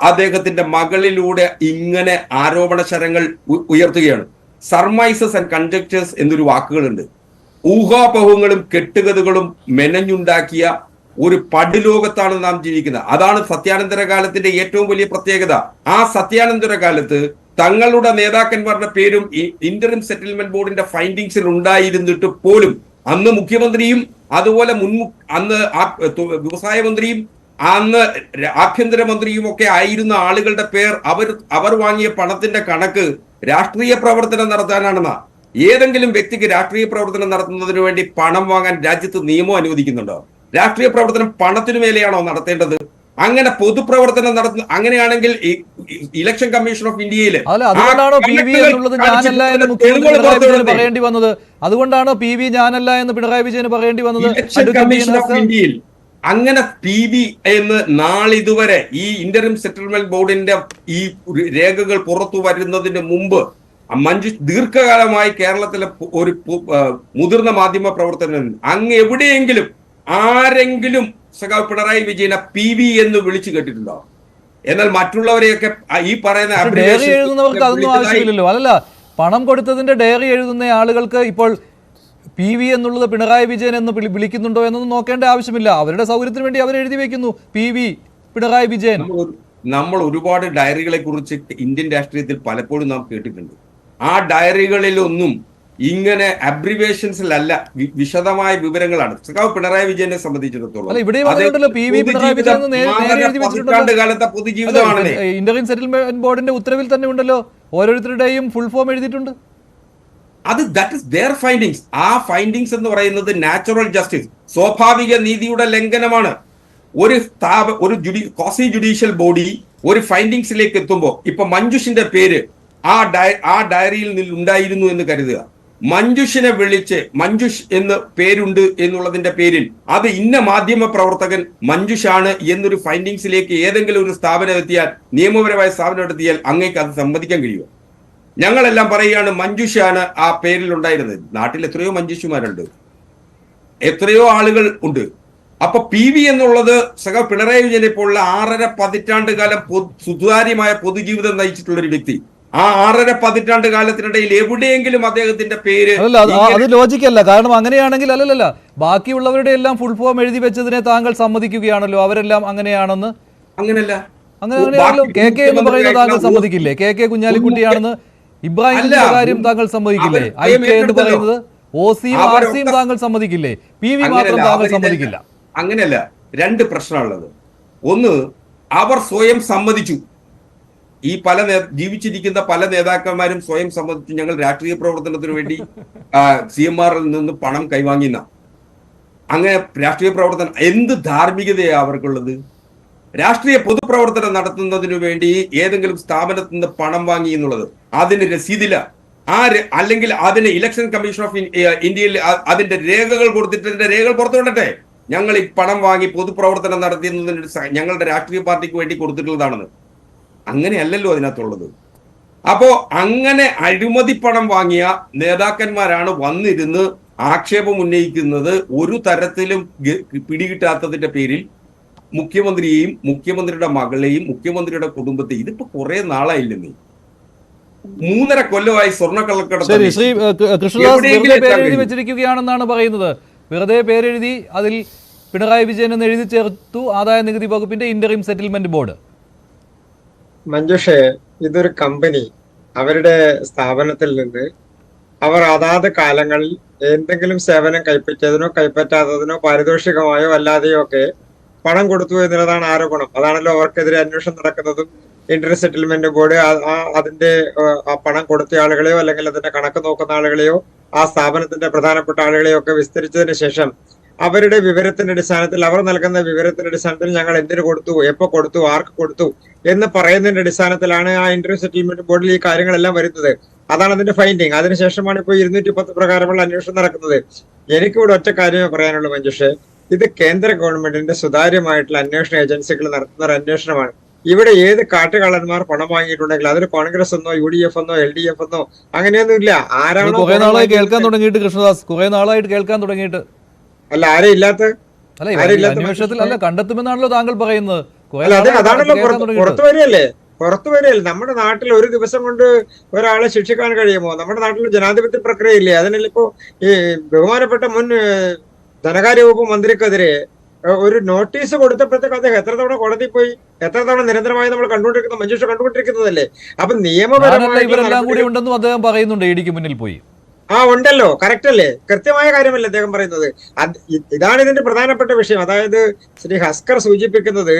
അദ്ദേഹത്തിന്റെ മകളിലൂടെ ഇങ്ങനെ ആരോപണ ശരങ്ങൾ ഉയർത്തുകയാണ്. സർമൈസസ് ആൻഡ് കൺജക്ചേഴ്സ് എന്നൊരു വാക്കുകളുണ്ട്. ഊഹാപോഹങ്ങളും കെട്ടുകഥകളും മെനഞ്ഞുണ്ടാക്കിയ ഒരു പടുലോകത്താണ് നാം ജീവിക്കുന്നത്. അതാണ് സത്യാനന്തര കാലത്തിന്റെ ഏറ്റവും വലിയ പ്രത്യേകത. ആ സത്യാനന്തര കാലത്ത് തങ്ങളുടെ നേതാക്കന്മാരുടെ പേരും ഇന്ററിം സെറ്റിൽമെന്റ് ബോർഡിന്റെ ഫൈൻഡിങ്സിൽ ഉണ്ടായിരുന്നിട്ട് പോലും അന്ന് മുഖ്യമന്ത്രിയും അതുപോലെ അന്ന് വ്യവസായ മന്ത്രിയും അന്ന് ആഭ്യന്തരമന്ത്രിയും ഒക്കെ ആയിരുന്ന ആളുകളുടെ പേർ അവർ വാങ്ങിയ പണത്തിന്റെ കണക്ക് രാഷ്ട്രീയ പ്രവർത്തനം നടത്താനാണെന്നാ. ഏതെങ്കിലും വ്യക്തിക്ക് രാഷ്ട്രീയ പ്രവർത്തനം നടത്തുന്നതിന് വേണ്ടി പണം വാങ്ങാൻ രാജ്യത്ത് നിയമം അനുവദിക്കുന്നുണ്ടോ? രാഷ്ട്രീയ പ്രവർത്തനം പണത്തിനു മേലെയാണോ നടത്തേണ്ടത്? അങ്ങനെ പൊതുപ്രവർത്തനം നടത്തുന്ന അങ്ങനെയാണെങ്കിൽ ഇലക്ഷൻ കമ്മീഷൻ ഓഫ് ഇന്ത്യയില് അതുകൊണ്ടാണോ PV എന്നുള്ളത് ഞാനല്ല എന്ന് പറയേണ്ടി വന്നത്? അതുകൊണ്ടാണോ PV ഞാനല്ല എന്ന് പിണറായി വിജയന് പറയേണ്ടി വന്നത്? ഇലക്ഷൻ കമ്മീഷൻ ഓഫ് ഇന്ത്യയിൽ അങ്ങനെ PV എന്ന് നാളിതുവരെ ഈ ഇന്ററിം സെറ്റിൽമെന്റ് ബോർഡിന്റെ ഈ രേഖകൾ പുറത്തു വരുന്നതിന് മുമ്പ് ദീർഘകാലമായി കേരളത്തിലെ ഒരു മുതിർന്ന മാധ്യമ പ്രവർത്തകൻ അങ്ങ് എവിടെയെങ്കിലും ആരെങ്കിലും സഖാവ് പിണറായി വിജയനെ PV എന്ന് വിളിച്ചു കേട്ടിട്ടുണ്ടോ? എന്നാൽ മറ്റുള്ളവരെയൊക്കെ ഈ പറയുന്ന ഡയറി എഴുതുന്നവർക്ക് അതൊന്നും ആവശ്യമില്ലല്ലോ. അല്ല, പണം കൊടുത്തതിന്റെ ഡയറി എഴുതുന്ന ആളുകൾക്ക് ഇപ്പോൾ PV എന്നുള്ളത് പിണറായി വിജയൻ എന്ന് വിളിക്കുന്നുണ്ടോ എന്നൊന്നും നോക്കേണ്ട ആവശ്യമില്ല. അവരുടെ സൗകര്യത്തിന് വേണ്ടി അവർ എഴുതി വെക്കുന്നു PV പിണറായി വിജയൻ. നമ്മൾ ഒരുപാട് ഡയറികളെ കുറിച്ച് ഇന്ത്യൻ രാഷ്ട്രീയത്തിൽ പലപ്പോഴും നാം കേട്ടിട്ടുണ്ട്. ആ ഡയറികളിലൊന്നും ഇങ്ങനെ അബ്രിവേഷൻസിലല്ല, വിശദമായ വിവരങ്ങളാണ്. സഖാവ് പിണറായി വിജയനെ സംബന്ധിച്ചിടത്തോളം കാലത്തെ പൊതുജീവിതമാണ്. ഇന്ററിം സെറ്റിൽമെന്റ് ബോർഡിന്റെ ഉത്തരവിൽ തന്നെ ഉണ്ടല്ലോ, ഓരോരുത്തരുടെയും ഫുൾ ഫോം എഴുതിയിട്ടുണ്ട്. That is their findings. ആ ഫൈൻഡിങ്സ് എന്ന് പറയുന്നത് നാച്ചുറൽ ജസ്റ്റിസ്, സ്വാഭാവിക നീതിയുടെ ലംഘനമാണ്. ഒരു ക്വാസി ജുഡീഷ്യൽ ബോഡി ഒരു ഫൈൻഡിങ്സിലേക്ക് എത്തുമ്പോൾ, ഇപ്പൊ മഞ്ജുഷിന്റെ പേര് ആ ഡയറിയിൽ ഉണ്ടായിരുന്നു എന്ന് കരുതുക. മഞ്ജുഷിനെ വിളിച്ച് മഞ്ജുഷ് എന്ന് പേരുണ്ട് എന്നുള്ളതിന്റെ പേരിൽ അത് ഇന്ന മാധ്യമ പ്രവർത്തകൻ മഞ്ജുഷാണ് എന്നൊരു ഫൈൻഡിങ്സിലേക്ക് ഏതെങ്കിലും ഒരു സ്ഥാപനം എത്തിയാൽ, നിയമപരമായ സ്ഥാപനം എത്തിയാൽ അങ്ങേക്ക് അത് സമ്മതിക്കാൻ കഴിയുമോ? ഞങ്ങളെല്ലാം പറയുകയാണ് മഞ്ജുഷാണ് ആ പേരിൽ ഉണ്ടായിരുന്നത്. നാട്ടിൽ എത്രയോ മഞ്ജുഷുമാരുണ്ട്, എത്രയോ ആളുകൾ ഉണ്ട്. അപ്പൊ PV എന്നുള്ളത് പിണറായി വിജയനെ പോലുള്ള 6.5 പതിറ്റാണ്ട് കാലം സുതാര്യമായ പൊതുജീവിതം നയിച്ചിട്ടുള്ള ഒരു വ്യക്തി. ആ 6.5 പതിറ്റാണ്ട് കാലത്തിനിടയിൽ എവിടെയെങ്കിലും അദ്ദേഹത്തിന്റെ പേര് അത് ലോജിക്കല്ല. കാരണം അങ്ങനെയാണെങ്കിൽ അല്ലല്ല, ബാക്കിയുള്ളവരുടെ എല്ലാം ഫുൾ ഫോം എഴുതി വെച്ചതിനെ താങ്കൾ സമ്മതിക്കുകയാണല്ലോ, അവരെല്ലാം അങ്ങനെയാണെന്ന്. അങ്ങനെയല്ല, അങ്ങനെയാണല്ലോ. KK എന്ന് പറയുന്നത് താങ്കൾ സമ്മതിക്കില്ലേ? KK കുഞ്ഞാലിക്കുട്ടിയാണെന്ന്. ഇബ്രാഹിമിന്റെ കാര്യം താങ്കൾ സമ്മതിക്കില്ലേ? IK എന്ന് പറയുന്നത് OCയും RCയും താങ്കൾ സമ്മതിക്കില്ലേ? PV മാത്രം താങ്കൾ സമ്മതിക്കില്ല. അങ്ങനെയല്ല, രണ്ട് പ്രശ്നമുള്ളത്. ഒന്ന്, അവർ സ്വയം സമ്മതിച്ചു. ഈ ജീവിച്ചിരിക്കുന്ന പല നേതാക്കന്മാരും സ്വയം സമ്മതിച്ചു, ഞങ്ങൾ രാഷ്ട്രീയ പ്രവർത്തനത്തിന് വേണ്ടി CMRൽ നിന്ന് പണം കൈവാങ്ങിന. അങ്ങനെ രാഷ്ട്രീയ പ്രവർത്തനം എന്ത് ധാർമ്മികതയാണ് അവർക്കുള്ളത്? രാഷ്ട്രീയ പൊതുപ്രവർത്തനം നടത്തുന്നതിനു വേണ്ടി ഏതെങ്കിലും സ്ഥാപനത്തിൽ നിന്ന് പണം വാങ്ങി എന്നുള്ളത് അതിന് രസീതില്ല. അല്ലെങ്കിൽ അതിന് ഇലക്ഷൻ കമ്മീഷൻ ഓഫ് ഇന്ത്യയിൽ അതിന്റെ രേഖകൾ കൊടുത്തിട്ട് രേഖകൾ പുറത്തുവിടട്ടെ, ഞങ്ങൾ ഈ പണം വാങ്ങി പൊതുപ്രവർത്തനം നടത്തുന്നതിന് ഞങ്ങളുടെ രാഷ്ട്രീയ പാർട്ടിക്ക് വേണ്ടി കൊടുത്തിട്ടുള്ളതാണെന്ന്. അങ്ങനെയല്ലല്ലോ അതിനകത്തുള്ളത്. അപ്പോ അങ്ങനെ അഴിമതി പണം വാങ്ങിയ നേതാക്കന്മാരാണ് വന്നിരുന്ന് ആക്ഷേപം ഉന്നയിക്കുന്നത്. ഒരു തരത്തിലും പിടികിട്ടാത്തതിന്റെ പേരിൽ മുഖ്യമന്ത്രിയെയും മുഖ്യമന്ത്രിയുടെ മകളെയും മുഖ്യമന്ത്രിയുടെ കുടുംബത്തെയും, ഇതിപ്പോ കുറെ നാളായില്ലെന്നേ, 3.5 കൊല്ലമായി സ്വർണ്ണക്കള്ളക്കടത്ത്. ശ്രീ കൃഷ്ണദാസ് പേരെഴുതി വെച്ചിരിക്കുകയാണെന്നാണ് പറയുന്നത്. വെറുതെ പേരെഴുതി അതിൽ പിണറായി വിജയൻ എന്ന് എഴുതി ചേർത്തു ആദായ നികുതി വകുപ്പിന്റെ ഇന്ററിം സെറ്റിൽമെന്റ് ബോർഡ്. മഞ്ജുഷേ, ഇതൊരു കമ്പനി, അവരുടെ സ്ഥാപനത്തിൽ നിന്ന് അവർ അതാത് കാലങ്ങളിൽ എന്തെങ്കിലും സേവനം കൈപ്പറ്റിയതിനോ കൈപ്പറ്റാത്തതിനോ പാരിതോഷികമായോ അല്ലാതെയോ ഒക്കെ പണം കൊടുത്തു എന്നുള്ളതാണ് ആരോപണം. അതാണല്ലോ അവർക്കെതിരെ അന്വേഷണം നടക്കുന്നതും. ഇന്റർ സെറ്റിൽമെന്റ് ബോർഡ് അതിന്റെ ആ പണം കൊടുത്ത ആളുകളെയോ അല്ലെങ്കിൽ അതിന്റെ കണക്ക് നോക്കുന്ന ആളുകളെയോ ആ സ്ഥാപനത്തിന്റെ പ്രധാനപ്പെട്ട ആളുകളെയോ ഒക്കെ വിസ്തരിച്ചതിന് ശേഷം അവരുടെ വിവരത്തിന്റെ അടിസ്ഥാനത്തിൽ, അവർ നൽകുന്ന വിവരത്തിന്റെ അടിസ്ഥാനത്തിൽ ഞങ്ങൾ എന്തിനു കൊടുത്തു, എപ്പോ കൊടുത്തു, ആർക്ക് കൊടുത്തു എന്ന് പറയുന്നതിന്റെ അടിസ്ഥാനത്തിലാണ് ആ ഇന്റർ സെറ്റിൽമെന്റ് ബോർഡിൽ ഈ കാര്യങ്ങളെല്ലാം വരുന്നത്. അതാണ് അതിന്റെ ഫൈൻഡിങ്. അതിനുശേഷമാണ് ഇപ്പോൾ 210 പ്രകാരമുള്ള അന്വേഷണം നടക്കുന്നത്. എനിക്കിവിടെ ഒറ്റ കാര്യമേ പറയാനുള്ളൂ മഞ്ജുഷേ, ഇത് കേന്ദ്ര ഗവൺമെന്റിന്റെ സുതാര്യമായിട്ടുള്ള അന്വേഷണ ഏജൻസികൾ നടത്തുന്ന ഒരു അന്വേഷണമാണ്. ഇവിടെ ഏത് കാട്ടുകള്ളന്മാർ പണം വാങ്ങിയിട്ടുണ്ടെങ്കിൽ അതിന് കോൺഗ്രസ് എന്നോ UDF എന്നോ LDF എന്നോ അങ്ങനെയൊന്നും ഇല്ല. ആരാണോ കുറെ നാളായി കേൾക്കാൻ തുടങ്ങിയിട്ട് കൃഷ്ണദാസ്, കുറെ നാളായിട്ട് കേൾക്കാൻ തുടങ്ങിയിട്ട്. അല്ല, ആരും ഇല്ലാത്ത അന്വേഷണത്തിൽ അല്ല കണ്ടെത്തുമെന്നാണല്ലോ താങ്കൾ പറയുന്നത്. അതാണല്ലോ പുറത്തു വരികയല്ലേ. നമ്മുടെ നാട്ടിൽ ഒരു ദിവസം കൊണ്ട് ഒരാളെ ശിക്ഷിക്കാൻ കഴിയുമോ? നമ്മുടെ നാട്ടിൽ ജനാധിപത്യ പ്രക്രിയ ഇല്ലേ? അതിനല്ല ഇപ്പോ ഈ ബഹുമാനപ്പെട്ട മുൻ ധനകാര്യ വകുപ്പ് മന്ത്രിക്കെതിരെ ഒരു നോട്ടീസ് കൊടുത്തപ്പോഴത്തേക്ക് അദ്ദേഹം എത്ര തവണ കോടതിയിൽ പോയി, എത്ര തവണ നിരന്തരമായി നമ്മൾ കണ്ടുകൊണ്ടിരിക്കുന്ന മഞ്ജുഷ കണ്ടുകൊണ്ടിരിക്കുന്നതല്ലേ. അപ്പൊ നിയമപരമായി ഇവരെല്ലാം കൂടി ഉണ്ടെന്നും അദ്ദേഹം പറയുന്നുണ്ട്. ഇടിക്ക് മുന്നിൽ പോയി ഉണ്ടല്ലോ, കറക്റ്റ് അല്ലേ? കൃത്യമായ കാര്യമല്ലേ അദ്ദേഹം പറയുന്നത്? ഇതാണ് ഇതിന്റെ പ്രധാനപ്പെട്ട വിഷയം. അതായത് ശ്രീ ഹസ്കർ സൂചിപ്പിക്കുന്നത്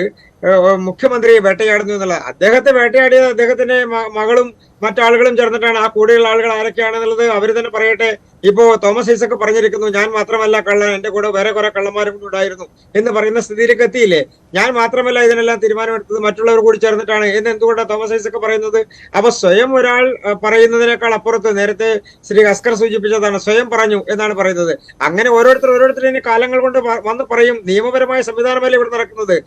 മുഖ്യമന്ത്രിയെ വേട്ടയാടുന്നു എന്നുള്ള. അദ്ദേഹത്തെ വേട്ടയാടിയത് അദ്ദേഹത്തിന്റെ മകളും മറ്റാളുകളും ചേർന്നിട്ടാണ്. ആ കൂടെയുള്ള ആളുകൾ ആരൊക്കെയാണെന്നുള്ളത് അവർ തന്നെ പറയട്ടെ. ഇപ്പോ തോമസ് ഐസക് പറഞ്ഞിരിക്കുന്നു, ഞാൻ മാത്രമല്ല കള്ളൻ, എന്റെ കൂടെ വേറെ കുറെ കള്ളന്മാരും കൂടി ഉണ്ടായിരുന്നു എന്ന് പറയുന്ന സ്ഥിതിയിലേക്ക് എത്തിയില്ലേ? ഞാൻ മാത്രമല്ല ഇതിനെല്ലാം തീരുമാനമെടുത്തത്, മറ്റുള്ളവർ കൂടി ചേർന്നിട്ടാണ് എന്ന് എന്തുകൊണ്ടാണ് തോമസ് ഐസക് പറയുന്നത്? അപ്പൊ സ്വയം ഒരാൾ പറയുന്നതിനേക്കാൾ അപ്പുറത്ത് നേരത്തെ ശ്രീ ഹസ്കർ സൂചിപ്പിച്ചതാണ്, സ്വയം പറഞ്ഞു എന്നാണ് പറയുന്നത്. അങ്ങനെ ഓരോരുത്തർ ഇനി കാലങ്ങൾ കൊണ്ട് വന്ന് പറയും. നിയമപരമായ സംവിധാനമല്ലേ ഇവിടെ നടക്കുന്നത്?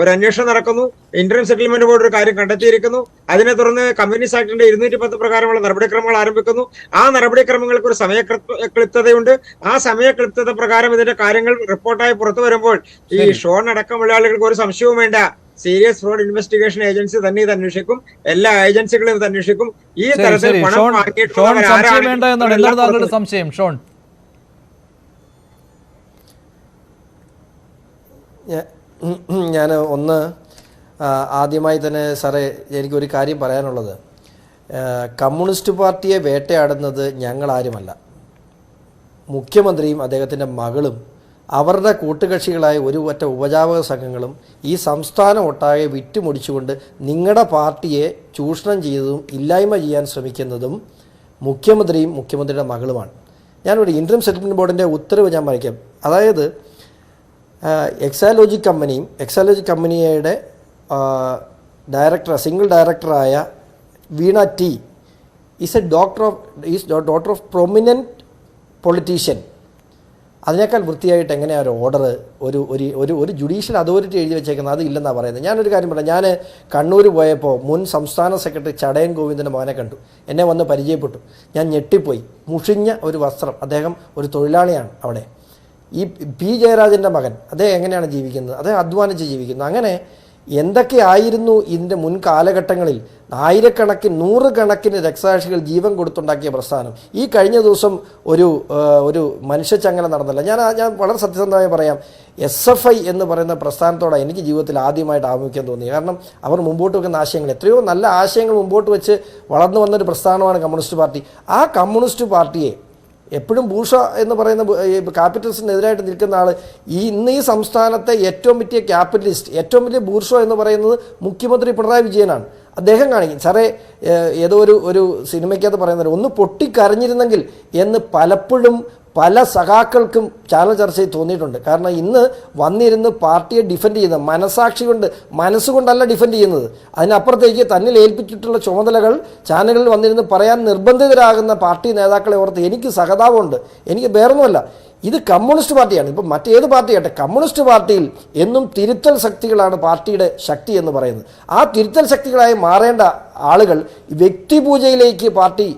ഒരു അന്വേഷണം നടക്കുന്നു, ഇന്ററിം സെറ്റിൽമെന്റ് ബോർഡ് ഒരു കാര്യം കണ്ടെത്തിയിരിക്കുന്നു. അതിനെ തുടർന്ന് കമ്മ്യൂണിസ്റ്റ് ആക്ടിന്റെ 210 പ്രകാരമുള്ള നടപടിക്രമങ്ങൾ ആരംഭിക്കുന്നു. ആ നടപടിക്രമങ്ങൾക്ക് ഒരു സമയക്ലിപ്തതയുണ്ട്. ആ സമയക്ലിപ്തത പ്രകാരം ഇതിന്റെ കാര്യങ്ങൾ റിപ്പോർട്ടായി പുറത്തു വരുമ്പോൾ ഈ ഷോൺ അടക്കമുള്ള ആളുകൾക്ക് ഒരു സംശയവും വേണ്ട. സീരിയസ് ഫ്രോഡ് ഇൻവെസ്റ്റിഗേഷൻ ഏജൻസി തന്നെ ഇത് അന്വേഷിക്കും, എല്ലാ ഏജൻസികളും ഇത് അന്വേഷിക്കും. ഈ തരത്തിൽ പണം സംശയം ഷോൺ? ഞാൻ ആദ്യമായി തന്നെ സാറേ എനിക്കൊരു കാര്യം പറയാനുള്ളത്, കമ്മ്യൂണിസ്റ്റ് പാർട്ടിയെ വേട്ടയാടുന്നത് ഞങ്ങളാരുമല്ല. മുഖ്യമന്ത്രിയും അദ്ദേഹത്തിൻ്റെ മകളും അവരുടെ കൂട്ടുകക്ഷികളായ ഒരു ഒറ്റ ഉപജാപക സംഘങ്ങളും ഈ സംസ്ഥാനം ഒട്ടാകെ വിറ്റുമുടിച്ചുകൊണ്ട് നിങ്ങളുടെ പാർട്ടിയെ ചൂഷണം ചെയ്തതും ഇല്ലായ്മ ചെയ്യാൻ ശ്രമിക്കുന്നതും മുഖ്യമന്ത്രിയും മുഖ്യമന്ത്രിയുടെ മകളുമാണ്. ഞാനിവിടെ ഇൻട്രീം സെറ്റിൽമെൻറ്റ് ബോർഡിൻ്റെ ഉത്തരവ് ഞാൻ വായിക്കാം. അതായത് എക്സാലോജി കമ്പനിയുടെ സിംഗിൾ ഡയറക്ടറായ Veena T is daughter of prominent politician. അതിനേക്കാൾ വൃത്തിയായിട്ട് എങ്ങനെയാണ് ഒരു ഓർഡർ ഒരു ജുഡീഷ്യൽ അതോറിറ്റി എഴുതി വെച്ചേക്കുന്നത്? അത് ഇല്ലെന്നാണ് പറയുന്നത്. ഞാനൊരു കാര്യം പറയാം. ഞാൻ കണ്ണൂർ പോയപ്പോൾ മുൻ സംസ്ഥാന സെക്രട്ടറി ചടയൻ ഗോവിന്ദൻ്റെ മകനെ കണ്ടു. എന്നെ വന്ന് പരിചയപ്പെട്ടു. ഞാൻ ഞെട്ടിപ്പോയി. മുഷിഞ്ഞ ഒരു വസ്ത്രം. അദ്ദേഹം ഒരു തൊഴിലാളിയാണ് അവിടെ. ഈ പി ജയരാജൻ്റെ മകൻ, അദ്ദേഹം എങ്ങനെയാണ് ജീവിക്കുന്നത്? അദ്ദേഹം അധ്വാനിച്ച് ജീവിക്കുന്നു. അങ്ങനെ എന്തൊക്കെയായിരുന്നു ഇതിൻ്റെ മുൻ കാലഘട്ടങ്ങളിൽ നൂറുകണക്കിന് രക്തസാക്ഷികൾ ജീവൻ കൊടുത്തുണ്ടാക്കിയ പ്രസ്ഥാനം. ഈ കഴിഞ്ഞ ദിവസം ഒരു മനുഷ്യച്ചങ്ങല നടന്നല്ല. ഞാൻ വളരെ സത്യസന്ധമായി പറയാം, SFI എന്ന് പറയുന്ന പ്രസ്ഥാനത്തോടെ എനിക്ക് ജീവിതത്തിൽ ആദ്യമായിട്ട് ആഭിമുഖ്യം തോന്നി. കാരണം അവർ മുമ്പോട്ട് വെക്കുന്ന ആശയങ്ങൾ, എത്രയോ നല്ല ആശയങ്ങൾ മുമ്പോട്ട് വെച്ച് വളർന്നു വന്നൊരു പ്രസ്ഥാനമാണ് കമ്മ്യൂണിസ്റ്റ് പാർട്ടി. ആ കമ്മ്യൂണിസ്റ്റ് പാർട്ടിയെ എപ്പോഴും ബൂഷ എന്ന് പറയുന്ന ക്യാപിറ്റലിസ്റ്റിനെതിരായിട്ട് നിൽക്കുന്ന ആൾ, ഇന്ന് ഈ സംസ്ഥാനത്തെ ഏറ്റവും വലിയ ക്യാപിറ്റലിസ്റ്റ്, ഏറ്റവും വലിയ ബൂർഷോ എന്ന് പറയുന്നത് മുഖ്യമന്ത്രി പിണറായി വിജയനാണ്. അദ്ദേഹം കാണിക്കും സാറേ, ഏതോ ഒരു സിനിമയ്ക്കകത്ത് പറയുന്നത് ഒന്ന് പൊട്ടിക്കരഞ്ഞിരുന്നെങ്കിൽ എന്ന് പലപ്പോഴും പല സഖാക്കൾക്കും ചാനൽ ചർച്ചയിൽ തോന്നിയിട്ടുണ്ട്. കാരണം ഇന്ന് വന്നിരുന്ന് പാർട്ടിയെ ഡിഫെൻഡ് ചെയ്യുന്നത് മനസാക്ഷി കൊണ്ട്, മനസ്സുകൊണ്ടല്ല ഡിഫെൻഡ് ചെയ്യുന്നത്. അതിനപ്പുറത്തേക്ക് തന്നിൽ ഏൽപ്പിച്ചിട്ടുള്ള ചുമതലകൾ ചാനലുകളിൽ വന്നിരുന്ന് പറയാൻ നിർബന്ധിതരാകുന്ന പാർട്ടി നേതാക്കളെ ഓർത്ത് എനിക്ക് സഹതാപമുണ്ട്. എനിക്ക് വേറൊന്നുമല്ല, ഇത് കമ്മ്യൂണിസ്റ്റ് പാർട്ടിയാണ്. ഇപ്പം മറ്റേത് പാർട്ടിയാട്ടെ, കമ്മ്യൂണിസ്റ്റ് പാർട്ടിയിൽ എന്നും തിരുത്തൽ ശക്തികളാണ് പാർട്ടിയുടെ ശക്തി എന്ന് പറയുന്നത്. ആ തിരുത്തൽ ശക്തികളായി മാറേണ്ട ആളുകൾ വ്യക്തിപൂജയിലേക്ക് പാർട്ടി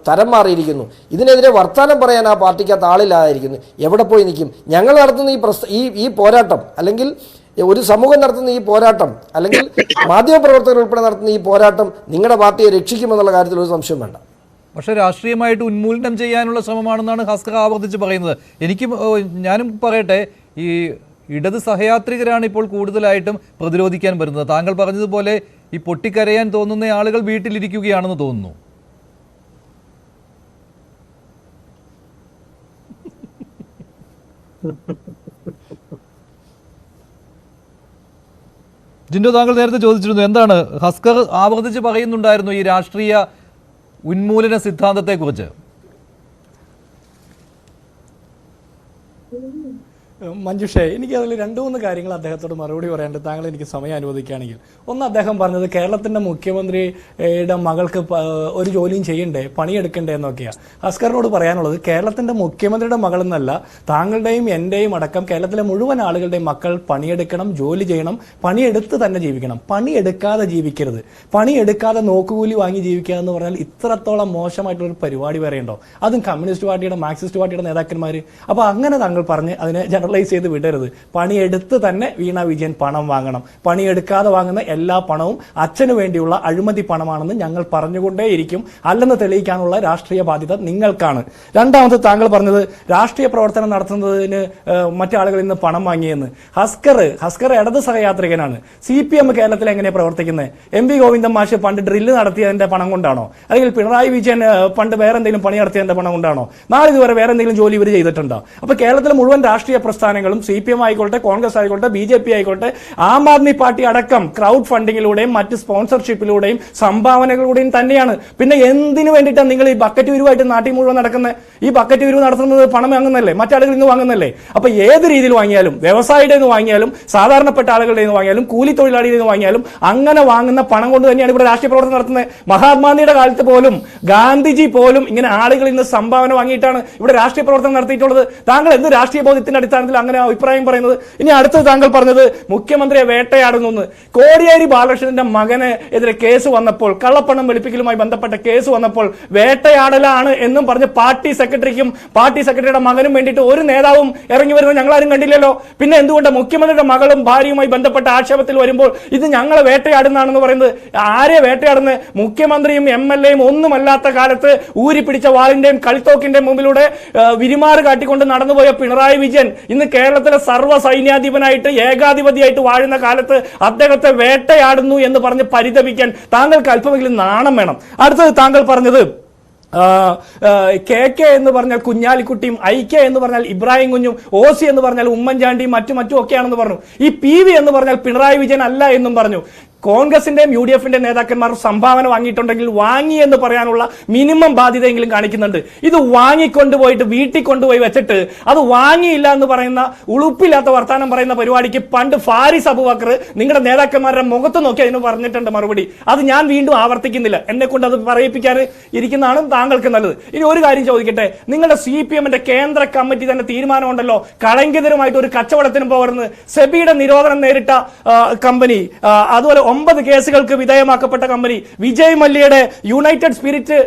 തരം മാറിയിരിക്കുന്നു. ഇതിനെതിരെ വർത്തമാനം പറയാൻ ആ പാർട്ടിക്കകത്ത് ആളില്ലാതിരിക്കുന്നു. എവിടെ പോയി നിൽക്കും? ഞങ്ങൾ നടത്തുന്ന ഈ പോരാട്ടം, അല്ലെങ്കിൽ ഒരു സമൂഹം നടത്തുന്ന ഈ പോരാട്ടം, അല്ലെങ്കിൽ മാധ്യമപ്രവർത്തകർ ഉൾപ്പെടെ നടത്തുന്ന ഈ പോരാട്ടം നിങ്ങളുടെ പാർട്ടിയെ രക്ഷിക്കുമെന്നുള്ള കാര്യത്തിൽ ഒരു സംശയം വേണ്ട. പക്ഷേ രാഷ്ട്രീയമായിട്ട് ഉന്മൂലനം ചെയ്യാനുള്ള ശ്രമമാണെന്നാണ് ഹസ്കർ ആവർത്തിച്ച് പറയുന്നത്. ഞാനും പറയട്ടെ, ഈ ഇടത് സഹയാത്രികരാണ് ഇപ്പോൾ കൂടുതലായിട്ടും പ്രതിരോധിക്കാൻ വരുന്നത്. താങ്കൾ പറഞ്ഞതുപോലെ ഈ പൊട്ടിക്കരയാൻ തോന്നുന്ന ആളുകൾ വീട്ടിലിരിക്കുകയാണെന്ന് തോന്നുന്നു. ജിൻഡോ, താങ്കൾ നേരത്തെ ചോദിച്ചിരുന്നു, എന്താണ് ഹസ്കർ ആവർത്തിച്ച് പറയുന്നുണ്ടായിരുന്നു ഈ രാഷ്ട്രീയ ഉന്മൂലന സിദ്ധാന്തത്തെക്കുറിച്ച്? മഞ്ജുഷേ, എനിക്ക് അതിൽ 2-3 കാര്യങ്ങൾ അദ്ദേഹത്തോട് മറുപടി പറയാനുണ്ട്, താങ്കൾ എനിക്ക് സമയം അനുവദിക്കുകയാണെങ്കിൽ. ഒന്ന്, അദ്ദേഹം പറഞ്ഞത് കേരളത്തിൻ്റെ മുഖ്യമന്ത്രിയുടെ മകൾക്ക് ഒരു ജോലിയും ചെയ്യണ്ടേ, പണിയെടുക്കണ്ടേ എന്നൊക്കെയാണ്. ഹസ്കറിനോട് പറയാനുള്ളത്, കേരളത്തിൻ്റെ മുഖ്യമന്ത്രിയുടെ മകളെന്നല്ല, താങ്കളുടെയും എൻ്റെയും അടക്കം കേരളത്തിലെ മുഴുവൻ ആളുകളുടെയും മക്കൾ പണിയെടുക്കണം, ജോലി ചെയ്യണം, പണിയെടുത്ത് തന്നെ ജീവിക്കണം. പണിയെടുക്കാതെ ജീവിക്കരുത്. പണിയെടുക്കാതെ നോക്കുകൂലി വാങ്ങി ജീവിക്കുക എന്ന് പറഞ്ഞാൽ ഇത്രത്തോളം മോശമായിട്ടുള്ളൊരു പരിപാടി വേറെയുണ്ടോ? അതും കമ്മ്യൂണിസ്റ്റ് പാർട്ടിയുടെ, മാർക്സിസ്റ്റ് പാർട്ടിയുടെ നേതാക്കന്മാർ. അപ്പോൾ അങ്ങനെ താങ്കൾ പറഞ്ഞ് അതിനെ ചെയ്ത് വിടരുത്. പണിയെടുത്ത് തന്നെ വീണ വിജയൻ പണം വാങ്ങണം. പണിയെടുക്കാതെ വാങ്ങുന്ന എല്ലാ പണവും അച്ഛന് വേണ്ടിയുള്ള അഴിമതി പണമാണെന്ന് ഞങ്ങൾ പറഞ്ഞുകൊണ്ടേയിരിക്കും. അല്ലെന്ന് തെളിയിക്കാനുള്ള രാഷ്ട്രീയ ബാധ്യത നിങ്ങൾക്കാണ്. രണ്ടാമത്, താങ്കൾ പറഞ്ഞത് രാഷ്ട്രീയ പ്രവർത്തനം നടത്തുന്നതിന് മറ്റാളുകളിൽ നിന്ന് പണം വാങ്ങിയെന്ന്. ഹസ്കർ ഇടത് സഹയാത്രികനാണ്. CPM കേരളത്തിൽ എങ്ങനെയാണ് പ്രവർത്തിക്കുന്നത്? MP ഗോവിന്ദൻ മാഷ് പണ്ട് ഡ്രില്ല് നടത്തിയതിന്റെ പണം കൊണ്ടാണോ? അല്ലെങ്കിൽ പിണറായി വിജയൻ പണ്ട് വേറെ എന്തെങ്കിലും പണി നടത്തിയതിന്റെ പണം കൊണ്ടാണോ? നാളെ ഇതുവരെ വേറെ എന്തെങ്കിലും ജോലി ഇവർ ചെയ്തിട്ടുണ്ടോ? അപ്പൊ കേരളത്തിലെ മുഴുവൻ രാഷ്ട്രീയ പ്രസ്ഥാനങ്ങളും, CPM ആയിക്കോട്ടെ, കോൺഗ്രസ് ആയിക്കോട്ടെ, BJP ആയിക്കോട്ടെ, ആം ആദ്മി പാർട്ടി അടക്കം ക്രൗഡ് ഫണ്ടിങ്ങിലൂടെയും മറ്റ് സ്പോൺസർഷിപ്പിലൂടെയും സംഭാവനകളിലൂടെയും തന്നെയാണ്. പിന്നെ എന്തിനു വേണ്ടിയിട്ടാണ് നിങ്ങൾ ഈ ബക്കറ്റ് വിരുവായിട്ട് നാട്ടിൽ മുഴുവൻ നടക്കുന്നത്? ഈ ബക്കറ്റ് വിരുവ് നടത്തുന്നത് പണം വാങ്ങുന്നല്ലേ, മറ്റാളുകളിൽ നിന്ന് വാങ്ങുന്നല്ലേ? അപ്പൊ ഏത് രീതിയിൽ വാങ്ങിയാലും, വ്യവസായിയുടെ നിന്ന് വാങ്ങിയാലും, സാധാരണപ്പെട്ട ആളുകളുടെ നിന്ന് വാങ്ങിയാലും, കൂലി തൊഴിലാളിയുടെ നിന്ന് വാങ്ങിയാലും, അങ്ങനെ വാങ്ങുന്ന പണം കൊണ്ട് തന്നെയാണ് ഇവിടെ രാഷ്ട്രീയ പ്രവർത്തനം നടത്തുന്നത്. മഹാത്മാഗാന്ധിയുടെ കാലത്ത് പോലും, ഗാന്ധിജി പോലും ഇങ്ങനെ ആളുകളിൽ നിന്ന് സംഭാവന വാങ്ങിയിട്ടാണ് ഇവിടെ രാഷ്ട്രീയ പ്രവർത്തനം നടത്തിയിട്ടുള്ളത്. താങ്കൾ എന്ത് രാഷ്ട്രീയ ബോധ്യത്തിന്റെ അടിസ്ഥാനത്തിൽ അങ്ങനെ അഭിപ്രായം പറയുന്നത്? ഇനി അടുത്തത്, താങ്കൾ പറഞ്ഞത് മുഖ്യമന്ത്രിയെ വേട്ടയാടുന്നു. കോടിയേരി ബാലകൃഷ്ണന്റെ മകന് എതിരെ കേസ് വന്നപ്പോൾ, കള്ളപ്പണം വെളുപ്പിക്കലുമായി ബന്ധപ്പെട്ട കേസ് വന്നപ്പോൾ വേട്ടയാടലാണ് എന്നും പറഞ്ഞ് പാർട്ടി സെക്രട്ടറിക്കും പാർട്ടി സെക്രട്ടറിയുടെ മകനും വേണ്ടിയിട്ട് ഒരു നേതാവും ഇറങ്ങി വരുന്നത് ഞങ്ങളാരും കണ്ടില്ലല്ലോ. പിന്നെ എന്തുകൊണ്ട് മുഖ്യമന്ത്രിയുടെ മകളും ഭാര്യയുമായി ബന്ധപ്പെട്ട ആക്ഷേപത്തിൽ വരുമ്പോൾ ഇത് ഞങ്ങളെ വേട്ടയാടുന്നതാണെന്ന് പറയുന്നത്? ആരെ വേട്ടയാടുന്നത്? മുഖ്യമന്ത്രിയും MLA യും ഒന്നുമല്ലാത്ത കാലത്ത് ഊരിപ്പിടിച്ച വാളിന്റെയും കളിത്തോക്കിന്റെയും മുമ്പിലൂടെ വിരിമാറ് കാട്ടിക്കൊണ്ട് നടന്നുപോയ പിണറായി വിജയൻ ഇന്ന് കേരളത്തിലെ സർവ്വ സൈന്യാധിപനായിട്ട്, ഏകാധിപതിയായിട്ട് വാഴുന്ന കാലത്ത് അദ്ദേഹത്തെ വേട്ടയാടുന്നു എന്ന് പറഞ്ഞ് പരിതപിക്കാൻ താങ്കൾക്ക് അല്പമെങ്കിലും നാണം വേണം. അടുത്തത്, താങ്കൾ പറഞ്ഞത് KK എന്ന് പറഞ്ഞാൽ കുഞ്ഞാലിക്കുട്ടിയും, IK എന്ന് പറഞ്ഞാൽ ഇബ്രാഹിം കുഞ്ഞും, OC എന്ന് പറഞ്ഞാൽ ഉമ്മൻചാണ്ടിയും മറ്റും ഒക്കെയാണെന്ന് പറഞ്ഞു. ഈ PV എന്ന് പറഞ്ഞാൽ പിണറായി വിജയൻ അല്ല എന്നും പറഞ്ഞു. കോൺഗ്രസിന്റെയും UDF-ന്റെ നേതാക്കന്മാർ സംഭാവന വാങ്ങിയിട്ടുണ്ടെങ്കിൽ വാങ്ങി എന്ന് പറയാനുള്ള മിനിമം ബാധ്യതയെങ്കിലും കാണിക്കുന്നുണ്ട്. ഇത് വാങ്ങിക്കൊണ്ടുപോയിട്ട് വീട്ടിൽ കൊണ്ടുപോയി വെച്ചിട്ട് അത് വാങ്ങിയില്ല എന്ന് പറയുന്ന ഉളുപ്പില്ലാത്ത വർത്താനം പറയുന്ന പരിപാടിക്ക് പണ്ട് ഫാരിസ് അബൂബക്കർ നിങ്ങളുടെ നേതാക്കന്മാരുടെ മുഖത്ത് നോക്കി അതിന് പറഞ്ഞിട്ടുണ്ട് മറുപടി. അത് ഞാൻ വീണ്ടും ആവർത്തിക്കുന്നില്ല, എന്നെ കൊണ്ട് അത് പറയിപ്പിക്കാൻ ഇരിക്കുന്നതാണ് താങ്കൾക്ക് നല്ലത്. ഇനി ഒരു കാര്യം ചോദിക്കട്ടെ, നിങ്ങളുടെ CPM-ന്റെ കേന്ദ്ര കമ്മിറ്റി തന്നെ തീരുമാനമുണ്ടല്ലോ കളങ്കിതരുമായിട്ട് ഒരു കച്ചവടത്തിനും പോകരുന്ന്. സെബിയുടെ നിരോധനം നേരിട്ട കമ്പനി, അതുപോലെ 9 കേസുകൾക്ക് വിധേയമാക്കപ്പെട്ട കമ്പനി, വിജയ് മല്യയുടെ യുണൈറ്റഡ് സ്പിരിറ്റ്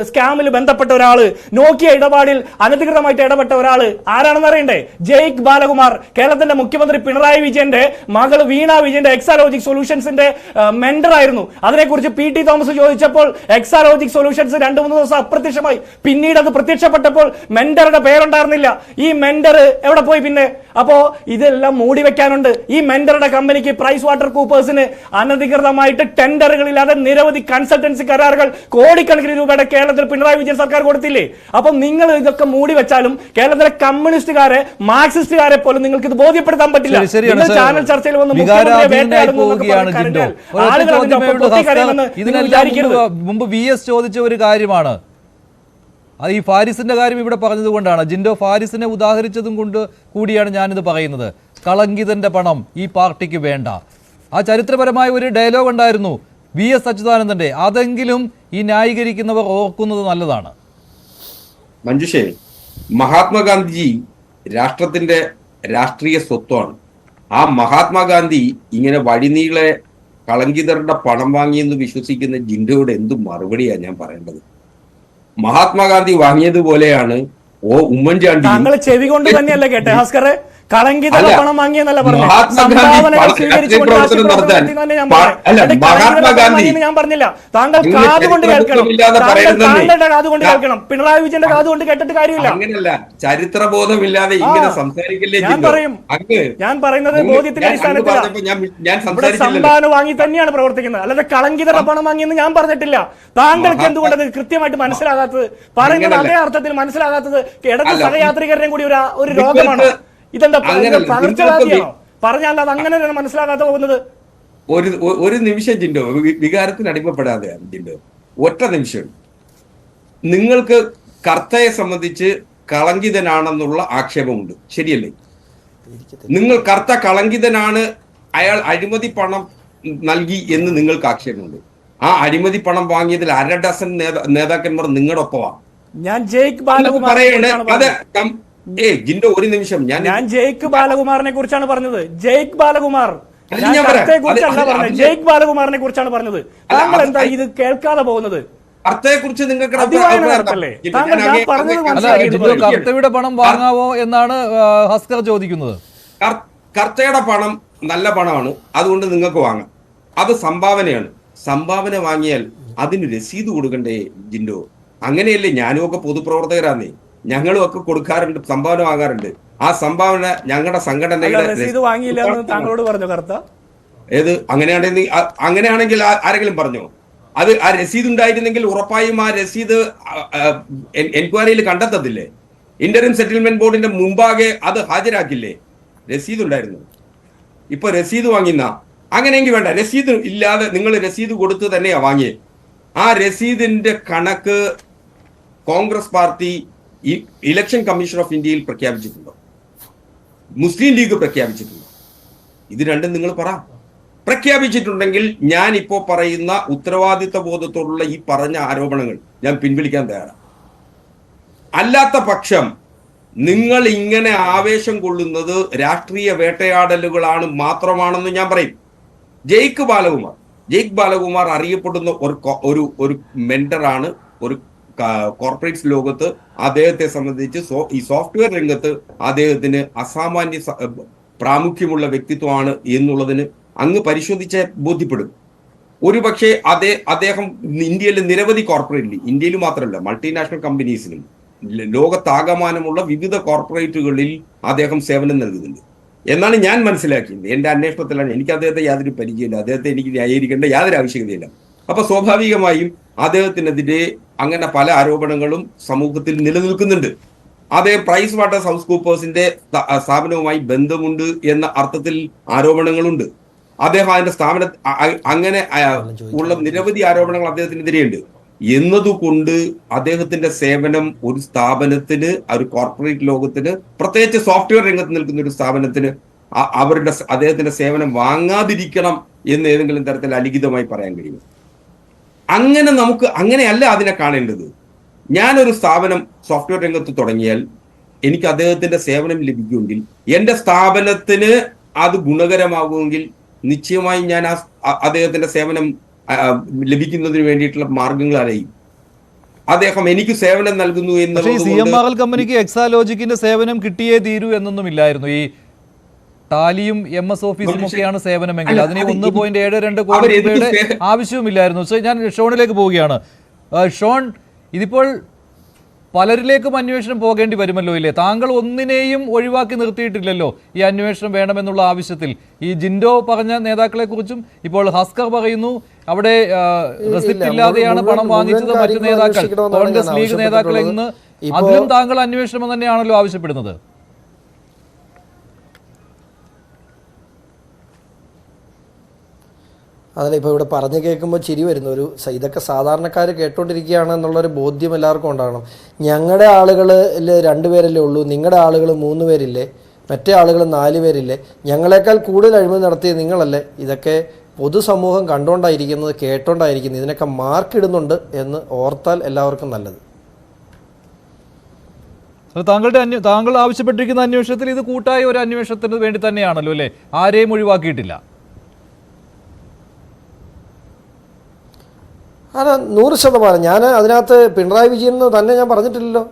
സ്കാമിൽ ബന്ധപ്പെട്ട ഒരാള്, നോക്കിയ ഇടപാടിൽ അനധികൃതമായിട്ട് ഇടപെട്ട ഒരാള് ആരാണെന്ന് അറിയണ്ടേ? ജയ്ക്ക് ബാലകുമാർ, കേരളത്തിന്റെ മുഖ്യമന്ത്രി പിണറായി വിജയന്റെ മകൾ വീണ വിജയന്റെ എക്സാലോജിക് സൊല്യൂഷൻസിന്റെ മെന്റർ ആയിരുന്നു. അതിനെക്കുറിച്ച് PT തോമസ് ചോദിച്ചപ്പോൾ എക്സാലോജിക് സൊല്യൂഷൻസ് 2-3 ദിവസം അപ്രത്യക്ഷമായി. പിന്നീട് അത് പ്രത്യക്ഷപ്പെട്ടപ്പോൾ മെന്ററുടെ പേരുണ്ടായിരുന്നില്ല. ഈ മെന്റർ എവിടെ പോയി പിന്നെ? അപ്പോ ഇതെല്ലാം മൂടി വെക്കാനുണ്ട്. ഈ മെന്ററുടെ കമ്പനിക്ക് പ്രൈസ് വാട്ടർ കൂപ്പേഴ്സിന് അനധികൃതമായിട്ട് ടെൻഡറുകളില്ലാതെ നിരവധി കൺസൾട്ടൻസി കരാറുകൾ കോടിക്കണക്കിന് രൂപയുടെ കേരളത്തിൽ പിണറായി വിജയൻ സർക്കാർ കൊടുത്തില്ലേ? അപ്പം നിങ്ങൾ ഇതൊക്കെ മൂടി വെച്ചാലും കേരളത്തിലെ കമ്മ്യൂണിസ്റ്റുകാരെ മാർക്സിസ്റ്റുകാരെ പോലും നിങ്ങൾക്ക് ഇത് ബോധ്യപ്പെടുത്താൻ പറ്റില്ല. ചാനൽ ചർച്ചയിൽ വന്ന് മുമ്പ് VS ചോദിച്ച ഒരു കാര്യമാണ്, അത് ഈ ഫാരിസിന്റെ കാര്യം ഇവിടെ പറഞ്ഞതുകൊണ്ടാണ്, ജിൻഡോ ഫാരിസിനെ ഉദാഹരിച്ചതും കൊണ്ട് കൂടിയാണ് ഞാനിത് പറയുന്നത്. കളങ്കിതന്റെ പണം ഈ പാർട്ടിക്ക് വേണ്ട. ആ ചരിത്രപരമായ ഒരു ഡയലോഗ് ഉണ്ടായിരുന്നു VS അച്യുതാനന്ദന്റെ. അതെങ്കിലും ഈ ന്യായീകരിക്കുന്നവർ ഓർക്കുന്നത് നല്ലതാണ്. മഞ്ജുഷേ, മഹാത്മാഗാന്ധിജി രാഷ്ട്രത്തിന്റെ രാഷ്ട്രീയ സ്വത്വമാണ്. ആ മഹാത്മാഗാന്ധി ഇങ്ങനെ വഴിനീളെ കളങ്കിതരുടെ പണം വാങ്ങിയെന്ന് വിശ്വസിക്കുന്ന ജിൻഡോയുടെ എന്ത് മറുപടിയാണ് ഞാൻ പറയേണ്ടത്? മഹാത്മാഗാന്ധി വാങ്ങിയതുപോലെയാണ് ഉമ്മൻചാണ്ടി. താങ്കൾ ചെവി കൊണ്ട് തന്നെയല്ലേ കേട്ടെ ഭാസ്കറെ? കളങ്കിത പണം വാങ്ങിയെന്നല്ല പറഞ്ഞു. സംഭാവനകൾ സ്വീകരിച്ചുകൊണ്ട് ഞാൻ പറഞ്ഞില്ല. താങ്കൾ കാതുകൊണ്ട് കേൾക്കണം, താങ്കളുടെ കാതുകൊണ്ട് കേൾക്കണം. പിണറായി വിജയന്റെ കാതുകൊണ്ട് കേട്ടിട്ട് കാര്യമില്ല. അങ്ങനെയല്ല, ചരിത്രബോധമില്ലാതെ ഇങ്ങനെ സംസാരിക്കില്ലേ? ഞാൻ പറയുന്നത് ബോധ്യത്തിന്റെ അടിസ്ഥാനത്തിലാണ്. സംഭാവന വാങ്ങി തന്നെയാണ് പ്രവർത്തിക്കുന്നത്, അല്ലാതെ കളങ്കിതരുടെ പണം വാങ്ങിയെന്ന് ഞാൻ പറഞ്ഞിട്ടില്ല. താങ്കൾക്ക് എന്തുകൊണ്ട് അത് കൃത്യമായിട്ട് മനസ്സിലാകാത്തത്? പറയുന്നത് അതേ അർത്ഥത്തിൽ മനസ്സിലാകാത്തത് ഇടത് സഹയാത്രികരുടെയും കൂടി ഒരു രോഗമാണ്. ഇതെന്താ പകർച്ചവ്യാധിയാണോ? പറഞ്ഞാൽ അത് അങ്ങനെ മനസ്സിലാകാതെ പോകുന്നത്. ഒരു നിമിഷം ജിൻഡോ, വികാരത്തിന് അടിമപ്പെടാതെ ജിൻഡോ, ഒറ്റ നിമിഷം. നിങ്ങൾക്ക് കർത്തയെ സംബന്ധിച്ച് കളങ്കിതനാണെന്നുള്ള ആക്ഷേപമുണ്ട്, ശരിയല്ലേ? നിങ്ങൾ കർത്ത കളങ്കിതനാണ്, അയാൾ അഴിമതി പണം നൽകി എന്ന് നിങ്ങൾക്ക് ആക്ഷേപമുണ്ട്. ആ അഴിമതി പണം വാങ്ങിയതിൽ 1/2 ഡസൻ നേതാക്കന്മാർ നിങ്ങളുടെ ഒപ്പമാണ്. ഞാൻ ജയ്ക്ക് ബാലകുമാർ ജിൻഡോ ഒരു നിമിഷം, ഞാൻ ജയ്ക്ക് ബാലകുമാറിനെ കുറിച്ചാണ് പറഞ്ഞത്. ജയ്ക്ക് ബാലകുമാർ, കുറിച്ചല്ല പറഞ്ഞത്, ജയ്ക്ക് ബാലകുമാറിനെ കുറിച്ചാണ് പറഞ്ഞത്. താങ്കൾ എന്താ ഇത് കേൾക്കാതെ പോകുന്നത്? കർത്തയെക്കുറിച്ച് നിങ്ങൾക്ക് കർത്തയുടെ പണം വാങ്ങാവോ എന്നാണ് ഹസ്കർ ചോദിക്കുന്നത്. കർത്തയുടെ പണം നല്ല പണമാണ്, അതുകൊണ്ട് നിങ്ങൾക്ക് വാങ്ങാം. അത് സംഭാവനയാണ്. സംഭാവന വാങ്ങിയാൽ അതിന് രസീത് കൊടുക്കണ്ടേ ജിൻഡോ? അങ്ങനെയല്ലേ? ഞാനും ഒക്കെ പൊതുപ്രവർത്തകരാന്നേ, ഞങ്ങളും ഒക്കെ കൊടുക്കാറുണ്ട്, സംഭാവന വാങ്ങാറുണ്ട്. ആ സംഭാവന ഞങ്ങളുടെ സംഘടനയുടെ താങ്കളോട് പറഞ്ഞു കർത്ത? ഏത്? അങ്ങനെയാണെങ്കിൽ ആരെങ്കിലും പറഞ്ഞോ? അത് ആ രസീത് ഉണ്ടായിരുന്നെങ്കിൽ ഉറപ്പായും ആ രസീത് എൻക്വയറിയിൽ കണ്ടെത്തത്തില്ലേ? ഇന്ററിം സെറ്റിൽമെന്റ് ബോർഡിന്റെ മുമ്പാകെ അത് ഹാജരാക്കില്ലേ? രസീത് ഉണ്ടായിരുന്നു. ഇപ്പൊ രസീത് വാങ്ങിന്ന അങ്ങനെയെങ്കിൽ വേണ്ട, രസീത് ഇല്ലാതെ നിങ്ങൾ രസീത് കൊടുത്ത് തന്നെയാ വാങ്ങിയേ. ആ രസീതിന്റെ കണക്ക് കോൺഗ്രസ് പാർട്ടി ഈ ഇലക്ഷൻ കമ്മീഷൻ ഓഫ് ഇന്ത്യയിൽ പ്രഖ്യാപിച്ചിട്ടുണ്ടോ? മുസ്ലിം ലീഗ് പ്രഖ്യാപിച്ചിട്ടുണ്ടോ? ഇത് രണ്ടും നിങ്ങൾ പറ. പ്രഖ്യാപിച്ചിട്ടുണ്ടെങ്കിൽ ഞാൻ ഇപ്പോ പറയുന്ന ഉത്തരവാദിത്ത ബോധത്തോടുള്ള ഈ പറഞ്ഞ ആരോപണങ്ങൾ ഞാൻ പിൻവലിക്കാൻ തയ്യാറാണ്. അല്ലാത്ത പക്ഷം നിങ്ങൾ ഇങ്ങനെ ആവേശം കൊള്ളുന്നത് രാഷ്ട്രീയ വേട്ടയാടലുകളാണ് മാത്രമാണെന്ന് ഞാൻ പറയും. ജയ്ക്ക് ബാലകുമാർ അറിയപ്പെടുന്ന ഒരു മെന്ററാണ്. ഒരു കോർപ്പറേറ്റ് ലോകത്ത് അദ്ദേഹത്തെ സംബന്ധിച്ച് ഈ സോഫ്റ്റ്വെയർ രംഗത്ത് അദ്ദേഹത്തിന് അസാമാന്യ പ്രാമുഖ്യമുള്ള വ്യക്തിത്വമാണ് എന്നുള്ളതിന് അങ്ങ് പരിശോധിച്ച് ബോധ്യപ്പെടും. ഒരുപക്ഷെ അദ്ദേഹം ഇന്ത്യയിലെ നിരവധി കോർപ്പറേറ്റ്, ഇന്ത്യയിൽ മാത്രമല്ല മൾട്ടിനാഷണൽ കമ്പനീസിനും ലോകത്താകമാനമുള്ള വിവിധ കോർപ്പറേറ്റുകളിൽ അദ്ദേഹം സേവനം നൽകുന്നുണ്ട് എന്നാണ് ഞാൻ മനസ്സിലാക്കിയത്. എന്റെ അന്വേഷണത്തിലാണ്. എനിക്ക് അദ്ദേഹത്തെ യാതൊരു പരിചയമില്ല, അദ്ദേഹത്തെ എനിക്ക് ന്യായീകരിക്കേണ്ട യാതൊരു ആവശ്യകതയില്ല. അപ്പൊ സ്വാഭാവികമായും അദ്ദേഹത്തിനെതിരെ അങ്ങനെ പല ആരോപണങ്ങളും സമൂഹത്തിൽ നിലനിൽക്കുന്നുണ്ട്. അതേ പ്രൈസ് വാട്ടർ ഹൗസ് കൂപ്പേഴ്സിന്റെ സ്ഥാപനവുമായി ബന്ധമുണ്ട് എന്ന അർത്ഥത്തിൽ ആരോപണങ്ങളുണ്ട്. അദ്ദേഹം അതിന്റെ സ്ഥാപന അങ്ങനെ ഉള്ള നിരവധി ആരോപണങ്ങൾ അദ്ദേഹത്തിനെതിരെയുണ്ട് എന്നതുകൊണ്ട് അദ്ദേഹത്തിന്റെ സേവനം ഒരു സ്ഥാപനത്തിന്, ഒരു കോർപ്പറേറ്റ് ലോകത്തിന്, പ്രത്യേകിച്ച് സോഫ്റ്റ്വെയർ രംഗത്ത് നിൽക്കുന്ന ഒരു സ്ഥാപനത്തിന് അദ്ദേഹത്തിന്റെ സേവനം വാങ്ങാതിരിക്കണം എന്ന് ഏതെങ്കിലും തരത്തിൽ അലിഖിതമായി പറയാൻ കഴിയും. അങ്ങനെയല്ല അതിനെ കാണേണ്ടത്. ഞാനൊരു സ്ഥാപനം സോഫ്റ്റ്വെയർ രംഗത്ത് തുടങ്ങിയാൽ എനിക്ക് അദ്ദേഹത്തിന്റെ സേവനം ലഭിക്കുമെങ്കിൽ, എന്റെ സ്ഥാപനത്തിന് അത് ഗുണകരമാകുമെങ്കിൽ നിശ്ചയമായും ഞാൻ അദ്ദേഹത്തിന്റെ സേവനം ലഭിക്കുന്നതിന് വേണ്ടിയിട്ടുള്ള മാർഗങ്ങൾ അറിയും. അദ്ദേഹം എനിക്ക് സേവനം നൽകുന്നു എന്നുള്ളത് CMRL കമ്പനിക്ക് എക്സാലോജിക്കിന്റെ സേവനം കിട്ടിയേ തീരൂ എന്നൊന്നും ഇല്ലായിരുന്നു. ഈ ടാലിയും MS ഓഫീസും ഒക്കെയാണ് സേവനമെങ്കിൽ അതിന് 1.72 കോടി രൂപയുടെ ആവശ്യവുമില്ലായിരുന്നു. ഞാൻ ഷോണിലേക്ക് പോവുകയാണ്. ഷോൺ, ഇതിപ്പോൾ പലരിലേക്കും അന്വേഷണം പോകേണ്ടി വരുമല്ലോ ഇല്ലേ? താങ്കൾ ഒന്നിനെയും ഒഴിവാക്കി നിർത്തിയിട്ടില്ലല്ലോ ഈ അന്വേഷണം വേണമെന്നുള്ള ആവശ്യത്തിൽ. ഈ ജിൻഡോ പറഞ്ഞ നേതാക്കളെ കുറിച്ചും ഇപ്പോൾ ഹസ്കർ പറയുന്നു അവിടെ റെസിപ്റ്റ് ഇല്ലാതെയാണ് പണം വാങ്ങിച്ചത് മറ്റു നേതാക്കൾ, കോൺഗ്രസ് ലീഗ് നേതാക്കളിൽ നിന്ന്. അതിലും താങ്കൾ അന്വേഷണം തന്നെയാണല്ലോ ആവശ്യപ്പെടുന്നത്. അതല്ല, ഇപ്പോൾ ഇവിടെ പറഞ്ഞു കേൾക്കുമ്പോൾ ചിരി വരുന്നു. ഇതൊക്കെ സാധാരണക്കാർ കേട്ടോണ്ടിരിക്കുകയാണ് എന്നുള്ളൊരു ബോധ്യം എല്ലാവർക്കും ഉണ്ടാകണം. ഞങ്ങളുടെ ആളുകളിൽ 2 പേരല്ലേ ഉള്ളൂ, നിങ്ങളുടെ ആളുകൾ 3 പേരില്ലേ, മറ്റേ ആളുകൾ 4 പേരില്ലേ, ഞങ്ങളെക്കാൾ കൂടുതൽ അഴിമതി നടത്തിയത് നിങ്ങളല്ലേ. ഇതൊക്കെ പൊതുസമൂഹം കണ്ടുകൊണ്ടായിരിക്കുന്നത്, കേട്ടോണ്ടായിരിക്കുന്നത്. ഇതിനൊക്കെ മാർക്കിടുന്നുണ്ട് എന്ന് ഓർത്താൽ എല്ലാവർക്കും നല്ലത്. താങ്കൾ ആവശ്യപ്പെട്ടിരിക്കുന്ന അന്വേഷണത്തിൽ ഇത് കൂട്ടായ ഒരു അന്വേഷണത്തിന് വേണ്ടി തന്നെയാണല്ലോ അല്ലേ? ആരെയും ഒഴിവാക്കിയിട്ടില്ല. അതെ, 100%. ഞാൻ അതിനകത്ത് പിണറായി വിജയൻ തന്നെ ഞാൻ പറഞ്ഞിട്ടില്ലല്ലോ.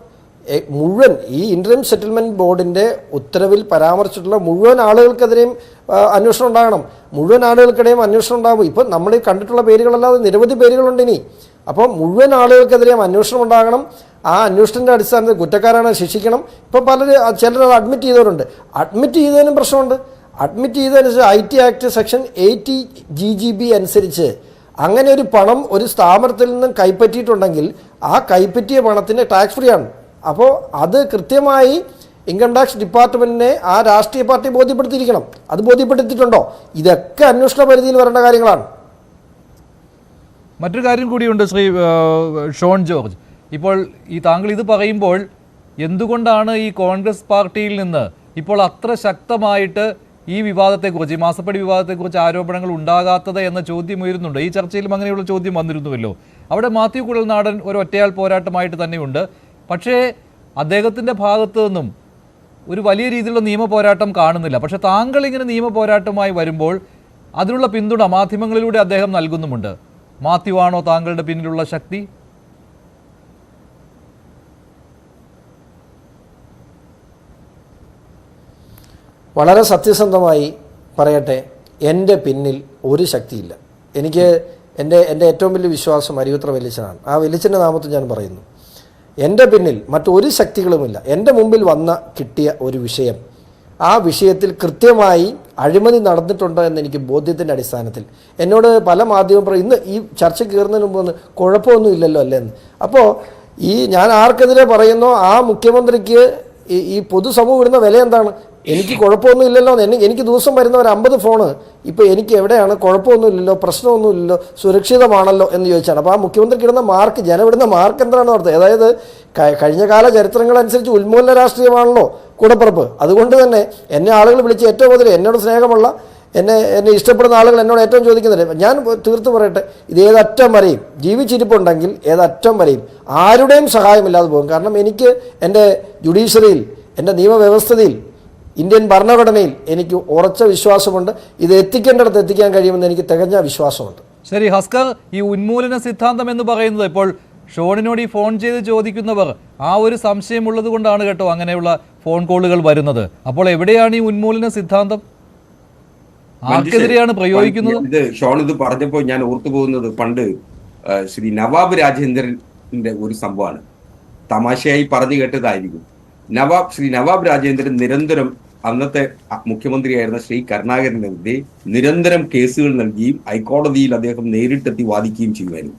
മുഴുവൻ ഈ ഇൻറ്ററിം സെറ്റിൽമെൻറ്റ് ബോർഡിൻ്റെ ഉത്തരവിൽ പരാമർശിച്ചിട്ടുള്ള മുഴുവൻ ആളുകൾക്കെതിരെയും അന്വേഷണം ഉണ്ടാകണം. മുഴുവൻ ആളുകൾക്കിടെയും അന്വേഷണം ഉണ്ടാകും. ഇപ്പം നമ്മൾ കണ്ടിട്ടുള്ള പേരുകളല്ലാതെ നിരവധി പേരുകളുണ്ട് ഇനി. അപ്പോൾ മുഴുവൻ ആളുകൾക്കെതിരെയും അന്വേഷണം ഉണ്ടാകണം. ആ അന്വേഷണത്തിൻ്റെ അടിസ്ഥാനത്തിൽ കുറ്റക്കാരാണ് ശിക്ഷിക്കണം. ഇപ്പോൾ ചിലർ അത് അഡ്മിറ്റ് ചെയ്തവരുണ്ട്. അഡ്മിറ്റ് ചെയ്തതിനും പ്രശ്നമുണ്ട്. അഡ്മിറ്റ് ചെയ്തതനുസരിച്ച് IT ആക്ട് സെക്ഷൻ 80 GGB അനുസരിച്ച് അങ്ങനെ ഒരു പണം ഒരു സ്ഥാപനത്തിൽ നിന്നും കൈപ്പറ്റിയിട്ടുണ്ടെങ്കിൽ ആ കൈപ്പറ്റിയ പണത്തിന് ടാക്സ് ഫ്രീ ആണ്. അപ്പോൾ അത് കൃത്യമായി ഇൻകം ടാക്സ് ഡിപ്പാർട്ട്മെന്റിനെ ആ രാഷ്ട്രീയ പാർട്ടി ബോധ്യപ്പെടുത്തിയിരിക്കണം. അത് ബോധ്യപ്പെടുത്തിയിട്ടുണ്ടോ? ഇതൊക്കെ അന്വേഷണ പരിധിയിൽ വരേണ്ട കാര്യങ്ങളാണ്. മറ്റൊരു കാര്യം കൂടിയുണ്ട് ശ്രീ ഷോൺ ജോർജ്. ഇപ്പോൾ താങ്കൾ ഇത് പറയുമ്പോൾ എന്തുകൊണ്ടാണ് ഈ കോൺഗ്രസ് പാർട്ടിയിൽ നിന്ന് ഇപ്പോൾ അത്ര ശക്തമായിട്ട് ഈ വിവാദത്തെക്കുറിച്ച്, ഈ മാസപ്പടി വിവാദത്തെക്കുറിച്ച് ആരോപണങ്ങൾ ഉണ്ടാകാത്തത് എന്ന ചോദ്യം ഉയരുന്നുണ്ട്. ഈ ചർച്ചയിലും അങ്ങനെയുള്ള ചോദ്യം വന്നിരുന്നുവല്ലോ. അവിടെ മാത്യു കുഴൽനാടൻ ഒരു ഒറ്റയാൾ പോരാട്ടമായിട്ട് തന്നെയുണ്ട്. പക്ഷേ അദ്ദേഹത്തിൻ്റെ ഭാഗത്തു നിന്നും ഒരു വലിയ രീതിയിലുള്ള നിയമ പോരാട്ടം കാണുന്നില്ല. പക്ഷേ താങ്കൾ ഇങ്ങനെ നിയമ പോരാട്ടമായി വരുമ്പോൾ അതിനുള്ള പിന്തുണ മാധ്യമങ്ങളിലൂടെ അദ്ദേഹം നൽകുന്നുമുണ്ട്. മാത്യു ആണോ താങ്കളുടെ പിന്നിലുള്ള ശക്തി? വളരെ സത്യസന്ധമായി പറയട്ടെ, എൻ്റെ പിന്നിൽ ഒരു ശക്തിയില്ല. എനിക്ക് എൻ്റെ ഏറ്റവും വലിയ വിശ്വാസം അരിയുത്ര വലിയച്ഛനാണ്. ആ വലിയച്ഛൻ്റെ നാമത്തിൽ ഞാൻ പറയുന്നു, എൻ്റെ പിന്നിൽ മറ്റൊരു ശക്തികളുമില്ല. എൻ്റെ മുമ്പിൽ കിട്ടിയ ഒരു വിഷയം, ആ വിഷയത്തിൽ കൃത്യമായി അഴിമതി നടന്നിട്ടുണ്ടോ എന്ന് എനിക്ക് ബോധ്യത്തിൻ്റെ അടിസ്ഥാനത്തിൽ എന്നോട് പല മാധ്യമം ഇന്ന് ഈ ചർച്ച കയറുന്നതിന് മുമ്പ് ഒന്ന് കുഴപ്പമൊന്നും ഇല്ലല്ലോ അല്ലേന്ന്. അപ്പോൾ ഞാൻ ആർക്കെതിരെ പറയുന്നോ ആ മുഖ്യമന്ത്രിക്ക് ഈ പൊതുസമൂഹം ഇടുന്ന വില എന്താണ്? എനിക്ക് കുഴപ്പമൊന്നും ഇല്ലല്ലോ. എനിക്ക് ദിവസം വരുന്ന ഒരു 50 ഫോണ് ഇപ്പോൾ എനിക്ക് എവിടെയാണ്, കുഴപ്പമൊന്നുമില്ലല്ലോ, പ്രശ്നമൊന്നുമില്ലല്ലോ, സുരക്ഷിതമാണല്ലോ എന്ന് ചോദിച്ചാണ്. അപ്പോൾ ആ മുഖ്യമന്ത്രിക്ക് ഇടുന്ന മാർക്ക്, ജനം ഇടുന്ന മാർക്ക് എന്താണെന്ന് ഓർത്തത്? അതായത് കഴിഞ്ഞ കാല ചരിത്രങ്ങളനുസരിച്ച് ഉന്മൂലന രാഷ്ട്രീയമാണല്ലോ കൂടപ്പിറപ്പ്. അതുകൊണ്ട് തന്നെ എന്നെ ആളുകൾ വിളിച്ച് ഏറ്റവും കൂടുതൽ എന്നോട് സ്നേഹമുള്ള, എന്നെ ഇഷ്ടപ്പെടുന്ന ആളുകൾ എന്നോട് ഏറ്റവും ചോദിക്കുന്നില്ല. ഞാൻ തീർത്ത് പറയട്ടെ, ഇത് ഏതറ്റം വരെയും ജീവിച്ചിരിപ്പുണ്ടെങ്കിൽ ഏതറ്റം വരെയും ആരുടെയും സഹായമില്ലാതെ പോകും. കാരണം എനിക്ക് എൻ്റെ ജുഡീഷ്യറിയിൽ, എൻ്റെ നിയമവ്യവസ്ഥയിൽ, ഇന്ത്യൻ ഭരണഘടനയിൽ എനിക്ക് ഉറച്ച വിശ്വാസമുണ്ട്. ഇത് എത്തിക്കേണ്ടിടത്ത് എത്തിക്കാൻ കഴിയുമെന്ന് എനിക്ക് തികഞ്ഞ വിശ്വാസമുണ്ട്. ശരി ഹസ്കർ, ഈ ഉന്മൂലന സിദ്ധാന്തം എന്ന് പറയുന്നത് ഇപ്പോൾ ഷോണിനോട് ഈ ഫോൺ ചെയ്ത് ചോദിക്കുന്നവർ ആ ഒരു സംശയമുള്ളത് കൊണ്ടാണ് കേട്ടോ അങ്ങനെയുള്ള ഫോൺ കോളുകൾ വരുന്നത്. അപ്പോൾ എവിടെയാണ് ഈ ഉന്മൂലന സിദ്ധാന്തം? ആർക്കെതിരെയാണ് പ്രയോഗിക്കുന്നത്? ഇത് ഷോൺ ഇത് പറഞ്ഞപ്പോൾ ഞാൻ ഓർത്തു പോകുന്നത് പണ്ട് ശ്രീ നവാബ് രാജേന്ദ്രന്റെ ഒരു സംഭവമാണ്. തമാശയായി പറഞ്ഞു കേട്ടതായിരിക്കും. ശ്രീ നവാബ് രാജേന്ദ്രൻ നിരന്തരം അന്നത്തെ മുഖ്യമന്ത്രിയായിരുന്ന ശ്രീ കരുണാകരനെതിരെ നിരന്തരം കേസുകൾ നൽകുകയും ഹൈക്കോടതിയിൽ അദ്ദേഹം നേരിട്ടെത്തി വാദിക്കുകയും ചെയ്യുമായിരുന്നു.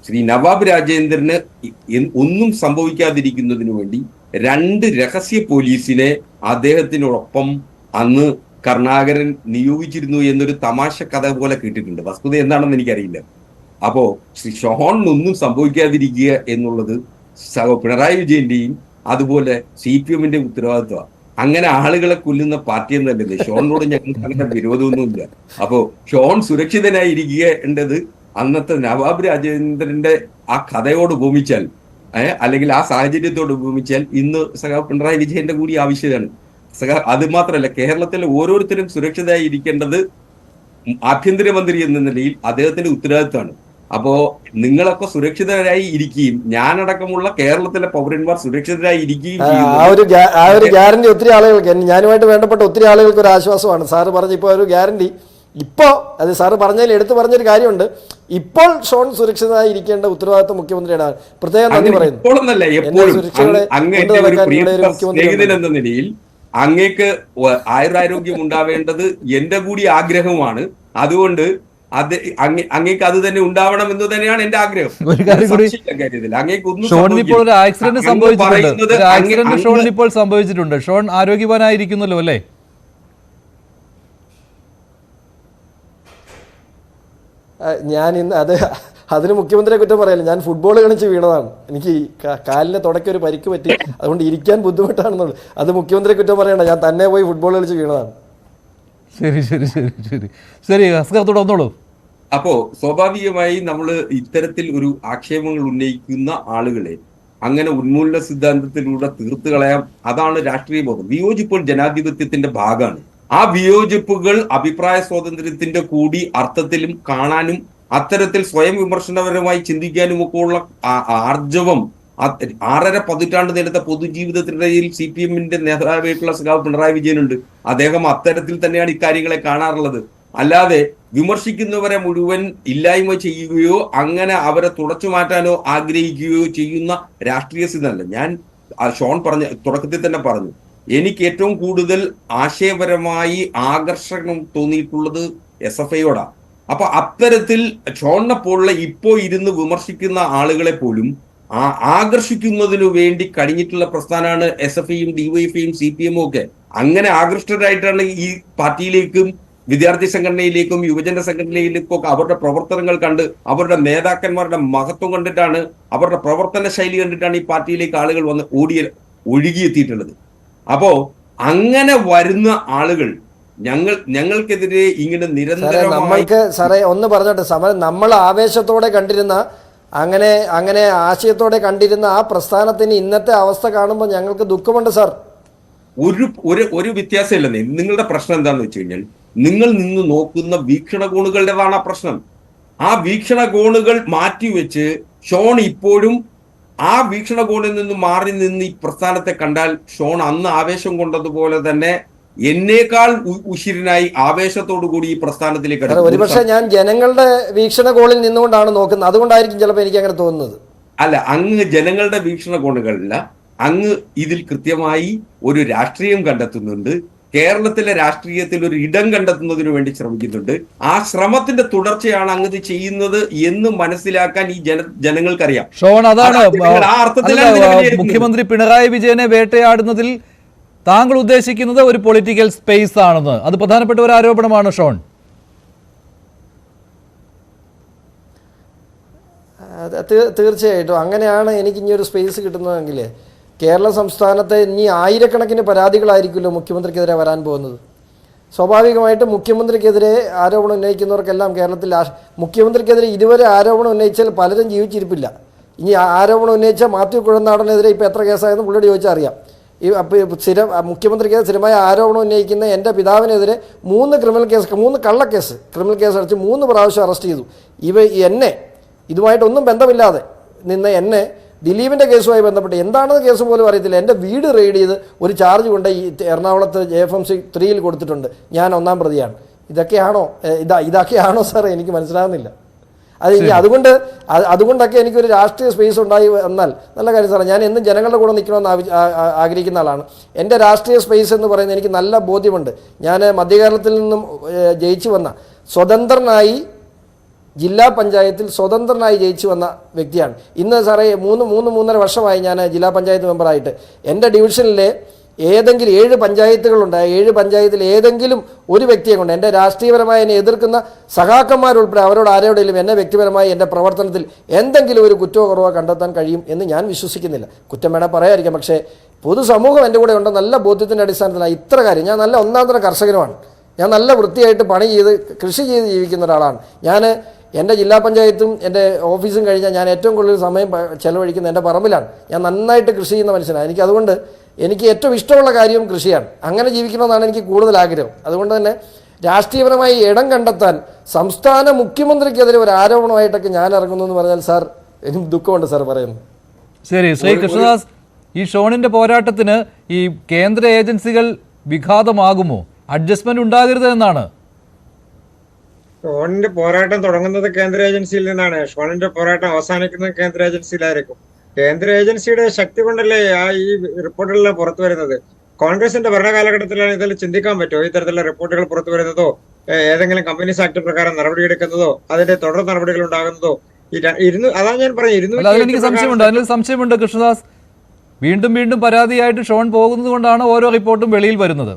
ശ്രീ നവാബ് രാജേന്ദ്രന് ഒന്നും സംഭവിക്കാതിരിക്കുന്നതിന് വേണ്ടി 2 രഹസ്യ പോലീസിനെ അദ്ദേഹത്തിനോടൊപ്പം അന്ന് കരുണാകരൻ നിയോഗിച്ചിരുന്നു എന്നൊരു തമാശ കഥ പോലെ കേട്ടിട്ടുണ്ട്. വസ്തുത എന്താണെന്ന് എനിക്കറിയില്ല. അപ്പോ ശ്രീ ഷോണിനൊന്നും സംഭവിക്കാതിരിക്കുക എന്നുള്ളത് പിണറായി വിജയന്റെയും അതുപോലെ CPM-ന്റെ ഉത്തരവാദിത്വമാണ്. അങ്ങനെ ആളുകളെ കൊല്ലുന്ന പാർട്ടി എന്നല്ലേ. ഷോണിനോട് ഞങ്ങൾക്ക് അങ്ങനെ വിരോധമൊന്നുമില്ല. അപ്പോ ഷോൺ സുരക്ഷിതനായിരിക്കേണ്ടത് അന്നത്തെ നവാബ് രാജേന്ദ്രന്റെ ആ കഥയോട് ഉപമിച്ചാൽ, അല്ലെങ്കിൽ ആ സാഹചര്യത്തോട് ഉപമിച്ചാൽ ഇന്ന് പിണറായി വിജയന്റെ കൂടി ആവശ്യമാണ്. അത് മാത്രമല്ല, കേരളത്തിലെ ഓരോരുത്തരും സുരക്ഷിതമായി ഇരിക്കേണ്ടത് ആഭ്യന്തരമന്ത്രി എന്ന നിലയിൽ അദ്ദേഹത്തിന്റെ ഉത്തരവാദിത്തമാണ്. അപ്പോ നിങ്ങളൊക്കെ സുരക്ഷിതരായി ഇരിക്കുകയും ഞാനടക്കമുള്ള കേരളത്തിലെ പൗരന്മാർ സുരക്ഷിതരായി ഇരിക്കുകയും ആ ഒരു ഗ്യാരണ്ടി ഒത്തിരി ആളുകൾക്ക്, ഞാനുമായിട്ട് ബന്ധപ്പെട്ട ഒത്തിരി ആളുകൾക്ക് ഒരു ആശ്വാസമാണ്. സാറ് പറഞ്ഞ ഇപ്പോൾ ഒരു ഗ്യാരണ്ടി, ഇപ്പോൾ അത് സാറ് പറഞ്ഞതിൽ എടുത്തു പറഞ്ഞൊരു കാര്യമുണ്ട്. ഇപ്പോൾ ഷോൺ സുരക്ഷിതമായി ഇരിക്കേണ്ട ഉത്തരവാദിത്വം മുഖ്യമന്ത്രിയുടെ. പ്രത്യേകം നന്ദി പറയുന്നു. എന്ന നിലയിൽ അങ്ങേക്ക് ആയുരാരോഗ്യം ഉണ്ടാവേണ്ടത് എന്റെ കൂടി ആഗ്രഹമാണ്. അതുകൊണ്ട് അങ്ങേക്ക് അത് തന്നെ ഉണ്ടാവണം എന്ന് തന്നെയാണ് എന്റെ ആഗ്രഹം. ഷോണിനിപ്പോൾ ഒരു ആക്സിഡന്റ് സംഭവിച്ചിട്ടുണ്ട്. ഷോൺ ആരോഗ്യവാനായിരിക്കുന്നല്ലോ അല്ലേ? ഞാൻ ഇന്ന് അതിന് മുഖ്യമന്ത്രിയെ കുറ്റം പറയല്ല. ഞാൻ ഫുട്ബോൾ കളിച്ച് വീണതാണ്. എനിക്ക് കാലിന്റെ തുടക്കം ഒരു പരിക്ക് പറ്റി, അതുകൊണ്ട് ഇരിക്കാൻ ബുദ്ധിമുട്ടാണെന്നുള്ളൂ. അത് മുഖ്യമന്ത്രിയെ കുറ്റം പറയണ്ട, ഞാൻ തന്നെ പോയി ഫുട്ബോൾ കളിച്ച് വീണതാണ്. ശരി ശരി ശരി ശരി ശരി അസ്കർ തുടർന്നോളൂ. അപ്പോ സ്വാഭാവികമായി നമ്മൾ ഇത്തരത്തിൽ ഒരു ആക്ഷേപങ്ങൾ ഉന്നയിക്കുന്ന ആളുകളെ അങ്ങനെ ഉന്മൂലന സിദ്ധാന്തത്തിലൂടെ തീർത്തു കളയാം. അതാണ് രാഷ്ട്രീയ ബോധം. വിയോജിപ്പുകൾ ജനാധിപത്യത്തിന്റെ ഭാഗമാണ്. ആ വിയോജിപ്പുകൾ അഭിപ്രായ സ്വാതന്ത്ര്യത്തിന്റെ കൂടി അർത്ഥത്തിലും കാണാനും അത്തരത്തിൽ സ്വയം വിമർശനപരമായി ചിന്തിക്കാനും ഒക്കെ ഉള്ള ആർജവം 6.5 പതിറ്റാണ്ട് നേരത്തെ പൊതുജീവിതത്തിനിടയിൽ CPM-ന്റെ നേതാവായിട്ടുള്ള സഖാവ് പിണറായി വിജയനുണ്ട്. അദ്ദേഹം അത്തരത്തിൽ തന്നെയാണ് ഇക്കാര്യങ്ങളെ കാണാറുള്ളത്. അല്ലാതെ വിമർശിക്കുന്നവരെ മുഴുവൻ ഇല്ലായ്മ ചെയ്യുകയോ അങ്ങനെ അവരെ തുടച്ചു മാറ്റാനോ ആഗ്രഹിക്കുകയോ ചെയ്യുന്ന രാഷ്ട്രീയ സിദ്ധാന്തമല്ല. ഞാൻ ഷോൺ തുടക്കത്തിൽ തന്നെ പറഞ്ഞു, എനിക്ക് ഏറ്റവും കൂടുതൽ ആശയപരമായി ആകർഷണം തോന്നിയിട്ടുള്ളത് SFIയോടാ. അപ്പൊ അത്തരത്തിൽ ഷോണിനെ പോലുള്ള ഇപ്പോ ഇരുന്ന് വിമർശിക്കുന്ന ആളുകളെ പോലും ആകർഷിക്കുന്നതിനു വേണ്ടി കഴിഞ്ഞിട്ടുള്ള പ്രസ്ഥാനമാണ് SFIയും DYFIയും CPM-ഉം ഒക്കെ. അങ്ങനെ ആകൃഷ്ടരായിട്ടാണ് ഈ പാർട്ടിയിലേക്കും വിദ്യാർത്ഥി സംഘടനയിലേക്കും യുവജന സംഘടനയിലേക്കും ഒക്കെ അവരുടെ പ്രവർത്തനങ്ങൾ കണ്ട് അവരുടെ നേതാക്കന്മാരുടെ മഹത്വം കണ്ടിട്ടാണ്, അവരുടെ പ്രവർത്തന ശൈലി കണ്ടിട്ടാണ് ഈ പാർട്ടിയിലേക്ക് ആളുകൾ വന്ന് ഒഴുകിയെത്തിയിട്ടുള്ളത്. അപ്പോ അങ്ങനെ വരുന്ന ആളുകൾ ഞങ്ങൾക്കെതിരെ ഇങ്ങനെ നിരന്തരം നമ്മൾക്ക് സാറേ ഒന്ന് പറഞ്ഞോട്ടെ, സമരം നമ്മൾ ആവേശത്തോടെ കണ്ടിരുന്ന അങ്ങനെ ആശയത്തോടെ കണ്ടിരുന്ന ആ പ്രസ്ഥാനത്തിന് ഇന്നത്തെ അവസ്ഥ കാണുമ്പോൾ ഞങ്ങൾക്ക് ദുഃഖമുണ്ട് സാർ. ഒരു വ്യത്യാസമില്ലെന്നേ. നിങ്ങളുടെ പ്രശ്നം എന്താണെന്ന് വെച്ച് കഴിഞ്ഞാൽ നിങ്ങൾ നിന്ന് നോക്കുന്ന വീക്ഷണകോണുകളുടേതാണ് ആ പ്രശ്നം. ആ വീക്ഷണകോണുകൾ മാറ്റിവെച്ച് ഷോൺ ഇപ്പോഴും ആ വീക്ഷണകോണിൽ നിന്ന് മാറി നിന്ന് ഈ പ്രസ്ഥാനത്തെ കണ്ടാൽ ഷോൺ അന്ന് ആവേശം കൊണ്ടതുപോലെ തന്നെ എന്നേക്കാൾ ഉശിരനായി ആവേശത്തോടു കൂടി ഈ പ്രസ്ഥാനത്തിലേക്ക് ഒരുപക്ഷെ ഞാൻ ജനങ്ങളുടെ വീക്ഷണകോണിൽ നിന്നുകൊണ്ടാണ് നോക്കുന്നത്, അതുകൊണ്ടായിരിക്കും ചിലപ്പോൾ എനിക്ക് അങ്ങനെ തോന്നുന്നത്. അല്ല, അങ്ങ് ജനങ്ങളുടെ വീക്ഷണകോണുകളില്ല, അങ്ങ് ഇതിൽ കൃത്യമായി ഒരു രാഷ്ട്രീയം കണ്ടെത്തുന്നുണ്ട്. കേരളത്തിലെ രാഷ്ട്രീയത്തിൽ ഒരു ഇടം കണ്ടെത്തുന്നതിന് വേണ്ടി ശ്രമിക്കുന്നുണ്ട്. ആ ശ്രമത്തിന്റെ തുടർച്ചയാണ് അങ്ങ് ചെയ്യുന്നത് എന്ന് മനസ്സിലാക്കാൻ ഈ ജനങ്ങൾക്കറിയാം. ഷോൺ, അതാണ് മുഖ്യമന്ത്രി പിണറായി വിജയനെ വേട്ടയാടുന്നതിൽ താങ്കൾ ഉദ്ദേശിക്കുന്നത് ഒരു പൊളിറ്റിക്കൽ സ്പേസ് ആണെന്ന്. അത് പ്രധാനപ്പെട്ട ഒരു ആരോപണമാണ് ഷോൺ. തീർച്ചയായിട്ടും അങ്ങനെയാണ് എനിക്ക് ഇനി ഒരു സ്പേസ് കിട്ടുന്നതെങ്കിൽ കേരള സംസ്ഥാനത്തെ ഇനി ആയിരക്കണക്കിന് പരാതികളായിരിക്കുമല്ലോ മുഖ്യമന്ത്രിക്കെതിരെ വരാൻ പോകുന്നത്. സ്വാഭാവികമായിട്ടും മുഖ്യമന്ത്രിക്കെതിരെ ആരോപണം ഉന്നയിക്കുന്നവർക്കെല്ലാം കേരളത്തിൽ മുഖ്യമന്ത്രിക്കെതിരെ ഇതുവരെ ആരോപണം ഉന്നയിച്ചാൽ പലരും ജീവിച്ചിരിപ്പില്ല. ഇനി ആരോപണം ഉന്നയിച്ച മാത്യു കുഴൽനാടനെതിരെ ഇപ്പോൾ എത്ര കേസായെന്ന് പുള്ളിയോട് ചോദിച്ചാൽ അറിയാം. മുഖ്യമന്ത്രിക്കെതിരെ സ്ഥിരമായ ആരോപണം ഉന്നയിക്കുന്ന എൻ്റെ പിതാവിനെതിരെ 3 കള്ളക്കേസ് ക്രിമിനൽ കേസ് അടച്ച് 3 പ്രാവശ്യം അറസ്റ്റ് ചെയ്തു. എന്നെ ഇതുമായിട്ടൊന്നും ബന്ധമില്ലാതെ നിന്ന് എന്നെ ദിലീപിൻ്റെ കേസുമായി ബന്ധപ്പെട്ട് എന്താണെന്ന് കേസ് പോലും അറിയത്തില്ല, എൻ്റെ വീട് റെയ്ഡ് ചെയ്ത് ഒരു ചാർജ് കൊണ്ട് ഈ എറണാകുളത്ത് JFMC 3 കൊടുത്തിട്ടുണ്ട്. ഞാൻ 1-ാം പ്രതിയാണ്. ഇതൊക്കെയാണോ സാറേ? എനിക്ക് മനസ്സിലാകുന്നില്ല. അതുകൊണ്ടൊക്കെ എനിക്കൊരു രാഷ്ട്രീയ സ്പേസ് ഉണ്ടായി വന്നാൽ നല്ല കാര്യം സാറേ. ഞാൻ എന്നും ജനങ്ങളുടെ കൂടെ നിൽക്കണമെന്ന് ആഗ്രഹിക്കുന്ന ആളാണ്. എൻ്റെ രാഷ്ട്രീയ സ്പേസ് എന്ന് പറയുന്നത് എനിക്ക് നല്ല ബോധ്യമുണ്ട്. ഞാൻ മധ്യകേരളത്തിൽ നിന്നും ജയിച്ചു വന്ന സ്വതന്ത്രനായി ജില്ലാ പഞ്ചായത്തിൽ സ്വതന്ത്രനായി ജയിച്ചു വന്ന വ്യക്തിയാണ്. ഇന്ന് സാറേ 3.5 വർഷമായി ഞാൻ ജില്ലാ പഞ്ചായത്ത് മെമ്പറായിട്ട്. എൻ്റെ ഡിവിഷനിലെ ഏതെങ്കിലും 7 പഞ്ചായത്തുകളുണ്ട്, 7 പഞ്ചായത്തിൽ ഏതെങ്കിലും ഒരു വ്യക്തിയെ കൊണ്ട് എൻ്റെ രാഷ്ട്രീയപരമായി എന്നെ എതിർക്കുന്ന സഖാക്കന്മാരുൾപ്പെടെ അവരോട് ആരോടെങ്കിലും എന്നെ വ്യക്തിപരമായി എൻ്റെ പ്രവർത്തനത്തിൽ എന്തെങ്കിലും ഒരു കുറ്റമോ കുറവോ കണ്ടെത്താൻ കഴിയും എന്ന് ഞാൻ വിശ്വസിക്കുന്നില്ല. കുറ്റം വേണേൽ പറയാതിരിക്കാം, പക്ഷേ പൊതുസമൂഹം എൻ്റെ കൂടെ ഉണ്ട്. നല്ല ബോധ്യത്തിൻ്റെ അടിസ്ഥാനത്തിലാണ് ഇത്ര കാര്യം. ഞാൻ നല്ല ഒന്നാന്തര കർഷകനുമാണ്. ഞാൻ നല്ല വൃത്തിയായിട്ട് പണി ചെയ്ത് കൃഷി ചെയ്ത് ജീവിക്കുന്ന ഒരാളാണ്. ഞാൻ എൻ്റെ ജില്ലാ പഞ്ചായത്തും എൻ്റെ ഓഫീസും കഴിഞ്ഞാൽ ഞാൻ ഏറ്റവും കൂടുതൽ സമയം ചെലവഴിക്കുന്നത് എൻ്റെ പറമ്പിലാണ്. ഞാൻ നന്നായിട്ട് കൃഷി ചെയ്യുന്ന മനുഷ്യനാണ്. അതുകൊണ്ട് എനിക്ക് ഏറ്റവും ഇഷ്ടമുള്ള കാര്യവും കൃഷിയാണ്. അങ്ങനെ ജീവിക്കണമെന്നാണ് എനിക്ക് കൂടുതൽ ആഗ്രഹം. അതുകൊണ്ട് തന്നെ രാഷ്ട്രീയപരമായി ഇടം കണ്ടെത്താൻ സംസ്ഥാന മുഖ്യമന്ത്രിക്കെതിരെ ഒരു ആരോപണമായിട്ടൊക്കെ ഞാൻ ഇറങ്ങുന്നു എന്ന് പറഞ്ഞാൽ സാർ എനിക്ക് ദുഃഖമുണ്ട് സാർ പറയുന്നു. ശരി, ശ്രീ കൃഷ്ണദാസ്, ഈ ഷോണിന്റെ പോരാട്ടത്തിന് ഈ കേന്ദ്ര ഏജൻസികൾ വിഘാതമാകുമോ? അഡ്ജസ്റ്റ്മെന്റ് ഉണ്ടാകരുത് എന്നാണ്. ഷോണിന്റെ പോരാട്ടം തുടങ്ങുന്നത് കേന്ദ്ര ഏജൻസിയിൽ നിന്നാണ്. ഷോണിന്റെ പോരാട്ടം അവസാനിക്കുന്നത് കേന്ദ്ര ഏജൻസിയിലായിരിക്കും. കേന്ദ്ര ഏജൻസിയുടെ ശക്തി കൊണ്ടല്ലേ ഈ റിപ്പോർട്ടുകളെല്ലാം പുറത്തു വരുന്നത്. കോൺഗ്രസിന്റെ ഭരണകാലഘട്ടത്തിലാണ് ഇതിൽ ചിന്തിക്കാൻ പറ്റുമോ ഇത്തരത്തിലുള്ള റിപ്പോർട്ടുകൾ പുറത്തു വരുന്നതോ, ഏതെങ്കിലും കമ്പനീസ് ആക്ട് പ്രകാരം നടപടിയെടുക്കുന്നതോ, അതിന്റെ തുടർ നടപടികൾ ഉണ്ടാകുന്നതോ? അതാണ് ഞാൻ പറഞ്ഞത്. എനിക്ക് സംശയമുണ്ട് കൃഷ്ണദാസ്. വീണ്ടും വീണ്ടും പരാതിയായിട്ട് ഷോൺ പോകുന്നത് കൊണ്ടാണ് ഓരോ റിപ്പോർട്ടും വെളിയിൽ വരുന്നത്.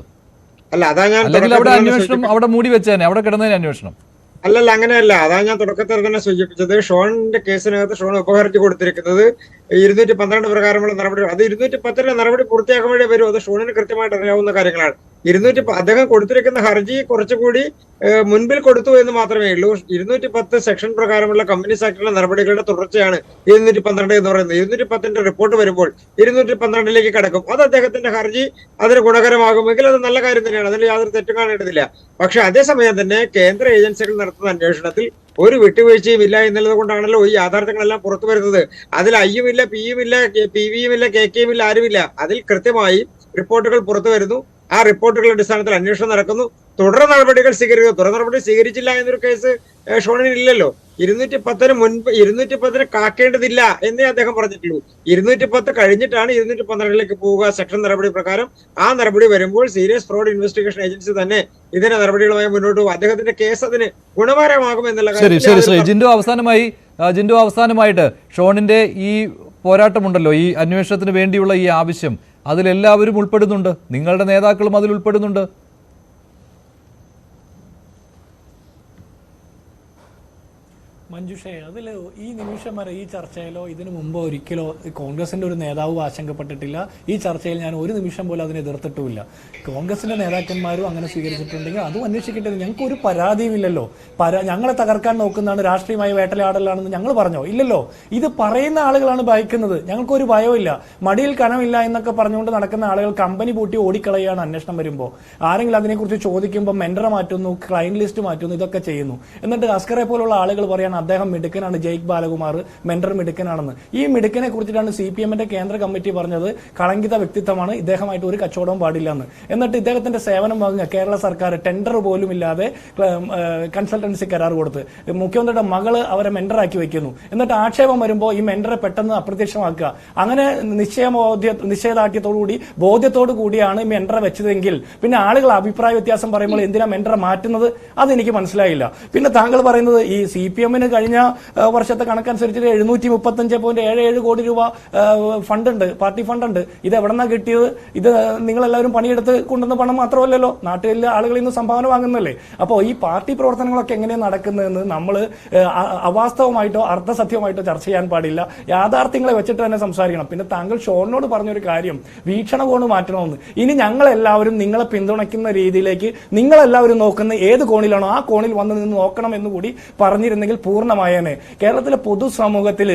അല്ല, അതാ ഞാൻ അവിടെ അന്വേഷണം അവിടെ മൂടി വെച്ചേനെ, അവിടെ കിടന്നതിന് അന്വേഷണം. അല്ലല്ല, അങ്ങനെയല്ല. അതാ ഞാൻ തുടക്കത്തിൽ തന്നെ സൂചിപ്പിച്ചത്. ഷോണിന്റെ കേസിനകത്ത് ഷോൺ ഉപഹർജി കൊടുത്തിരിക്കുന്നത് 212 പ്രകാരമുള്ള നടപടി. അത് 210 നടപടി പൂർത്തിയാക്കുമ്പോഴേ വരും. അത് ഷോണിന് കൃത്യമായിട്ട് അറിയാവുന്ന കാര്യങ്ങളാണ്. അദ്ദേഹം കൊടുത്തിരിക്കുന്ന ഹർജി കുറച്ചുകൂടി മുൻപിൽ കൊടുത്തു എന്ന് മാത്രമേ ഉള്ളൂ. 210 സെക്ഷൻ പ്രകാരമുള്ള കമ്പനീസ് ആക്ടിലെ നടപടികളുടെ തുടർച്ചയാണ് 212 എന്ന് പറയുന്നത്. 210 റിപ്പോർട്ട് വരുമ്പോൾ 212 കടക്കും. അത് അദ്ദേഹത്തിന്റെ ഹർജി അതിന് ഗുണകരമാകുമെങ്കിൽ അത് നല്ല കാര്യം തന്നെയാണ്. അതിൽ യാതൊരു തെറ്റും കാണേണ്ടതില്ല. പക്ഷെ അതേസമയം തന്നെ കേന്ദ്ര ഏജൻസികൾ നടത്തുന്ന അന്വേഷണത്തിൽ ഒരു വിട്ടുവീഴ്ചയും ഇല്ല എന്നുള്ളത് കൊണ്ടാണല്ലോ ഈ യാഥാർത്ഥ്യങ്ങളെല്ലാം പുറത്തു വരുന്നത്. അതിൽ ഐയും ഇല്ല, പിയും ഇല്ല, PVയും ഇല്ല, KKയും ഇല്ല, ആരുമില്ല. അതിൽ കൃത്യമായി റിപ്പോർട്ടുകൾ പുറത്തു വരുന്നു. ആ റിപ്പോർട്ടുകളുടെ അടിസ്ഥാനത്തിൽ അന്വേഷണം നടക്കുന്നു. തുടർ നടപടികൾ സ്വീകരിക്കുന്നു. തുടർ നടപടി സ്വീകരിച്ചില്ല എന്നൊരു കേസ് ഷോണിന് ഇല്ലല്ലോ. 210 മുൻപ് 210 കാക്കേണ്ടതില്ല എന്നേ അദ്ദേഹം പറഞ്ഞിട്ടുള്ളൂ. 210 കഴിഞ്ഞിട്ടാണ് 212 പോവുക സെക്ഷൻ നടപടി പ്രകാരം. ആ നടപടി വരുമ്പോൾ സീരിയസ് ഫ്രോഡ് ഇൻവെസ്റ്റിഗേഷൻ ഏജൻസി തന്നെ ഇതിന്റെ നടപടികളുമായി മുന്നോട്ട് പോകും. അദ്ദേഹത്തിന്റെ കേസ് അതിന് ഗുണകരമാകും എന്നുള്ള കാര്യം. ജിൻഡോ, അവസാനമായിട്ട് ഷോണിന്റെ ഈ പോരാട്ടമുണ്ടല്ലോ, ഈ അന്വേഷണത്തിന് വേണ്ടിയുള്ള ഈ ആവശ്യം, അതിലെല്ലാവരും ഉൾപ്പെടുന്നുണ്ട്. നിങ്ങളുടെ നേതാക്കളും അതിൽ ഉൾപ്പെടുന്നുണ്ട്. മഞ്ജുഷേ, അതിൽ ഈ നിമിഷം വരെ ഈ ചർച്ചയിലോ ഇതിനു മുമ്പ് ഒരിക്കലോ കോൺഗ്രസിന്റെ ഒരു നേതാവ് ആശങ്കപ്പെട്ടിട്ടില്ല. ഈ ചർച്ചയിൽ ഞാൻ ഒരു നിമിഷം പോലും അതിനെ എതിർത്തിട്ടുമില്ല. കോൺഗ്രസിന്റെ നേതാക്കന്മാരും അങ്ങനെ സ്വീകരിച്ചിട്ടുണ്ടെങ്കിൽ അതും അന്വേഷിക്കട്ടെ. ഞങ്ങൾക്ക് ഒരു പരാതിയുമില്ലല്ലോ. ഞങ്ങളെ തകർക്കാൻ നോക്കുന്നതാണ്, രാഷ്ട്രീയമായ വേട്ടയാടലാണെന്ന് ഞങ്ങൾ പറഞ്ഞോ? ഇല്ലല്ലോ. ഇത് പറയുന്ന ആളുകളാണ് ഭയക്കുന്നത്. ഞങ്ങൾക്കൊരു ഭയമില്ല. മടിയിൽ കനമില്ല എന്നൊക്കെ പറഞ്ഞുകൊണ്ട് നടക്കുന്ന ആളുകൾ കമ്പനി പൂട്ടി ഓടിക്കളയാണ് അന്വേഷണം വരുമ്പോൾ. ആരെങ്കിലും അതിനെക്കുറിച്ച് ചോദിക്കുമ്പോൾ മെന്ററെ മാറ്റുന്നു, ക്ലയന്റ് ലിസ്റ്റ് മാറ്റുന്നു, ഇതൊക്കെ ചെയ്യുന്നു. എന്നിട്ട് അസ്കറെ പോലുള്ള ആളുകൾ പറയാണ് അദ്ദേഹം മിടുക്കനാണ്, ജയ്ക്ക് ബാലകുമാർ മെന്റർ മിടുക്കനാണെന്ന്. ഈ മിടുക്കനെ കുറിച്ചിട്ടാണ് CPMന്റെ കേന്ദ്ര കമ്മിറ്റി പറഞ്ഞത് കളങ്കിത വ്യക്തിത്വമാണ്, ഇദ്ദേഹമായിട്ട് ഒരു കച്ചവടവും പാടില്ല എന്ന്. എന്നിട്ട് ഇദ്ദേഹത്തിന്റെ സേവനം വാങ്ങുക കേരള സർക്കാർ ടെൻഡർ പോലും ഇല്ലാതെ കൺസൾട്ടൻസി കരാർ കൊടുത്ത് മുഖ്യമന്ത്രിയുടെ മകള് അവരെ മെന്ററാക്കി വെക്കുന്നു. എന്നിട്ട് ആക്ഷേപം വരുമ്പോൾ ഈ മെന്ററെ പെട്ടെന്ന് അപ്രത്യക്ഷമാക്കുക. അങ്ങനെ നിശ്ചയദാർഢ്യത്തോടുകൂടി ബോധ്യത്തോടു കൂടിയാണ് ഈ മെന്ററെ വെച്ചതെങ്കിൽ പിന്നെ ആളുകൾ അഭിപ്രായ വ്യത്യാസം പറയുമ്പോൾ എന്തിനാ മെന്ററെ മാറ്റുന്നത്? അതെനിക്ക് മനസ്സിലായില്ല. പിന്നെ താങ്കൾ പറയുന്നത് ഈ CPMന് കഴിഞ്ഞ വർഷത്തെ കണക്കനുസരിച്ച് 735.77 കോടി രൂപ ഫണ്ട് ഉണ്ട്, പാർട്ടി ഫണ്ട് ഉണ്ട്. ഇത് എവിടെന്നാ കിട്ടിയത്? ഇത് നിങ്ങളെല്ലാവരും പണിയെടുത്ത് കൊണ്ടുവന്ന പണം മാത്രമല്ലല്ലോ, നാട്ടിലെ ആളുകളിൽ നിന്ന് സംഭാവന വാങ്ങുന്നല്ലേ. അപ്പോൾ ഈ പാർട്ടി പ്രവർത്തനങ്ങളൊക്കെ എങ്ങനെയാണ് നടക്കുന്നതെന്ന് നമ്മൾ അവാസ്തവമായിട്ടോ അർത്ഥസത്യമായിട്ടോ ചർച്ച ചെയ്യാൻ പാടില്ല. യാഥാർത്ഥ്യങ്ങളെ വെച്ചിട്ട് തന്നെ സംസാരിക്കണം. പിന്നെ താങ്കൾ ഷോണിനോട് പറഞ്ഞൊരു കാര്യം, വീക്ഷണകോണ് മാറ്റണമെന്ന്. ഇനി ഞങ്ങളെല്ലാവരും നിങ്ങളെ പിന്തുണയ്ക്കുന്ന രീതിയിലേക്ക് നിങ്ങളെല്ലാവരും നോക്കുന്ന ഏത് കോണിലാണോ ആ കോണിൽ വന്ന് നിന്ന് നോക്കണം എന്നുകൂടി പറഞ്ഞിരുന്നെങ്കിൽ പൂർണ്ണമായേനെ. കേരളത്തിലെ പൊതുസമൂഹത്തിൽ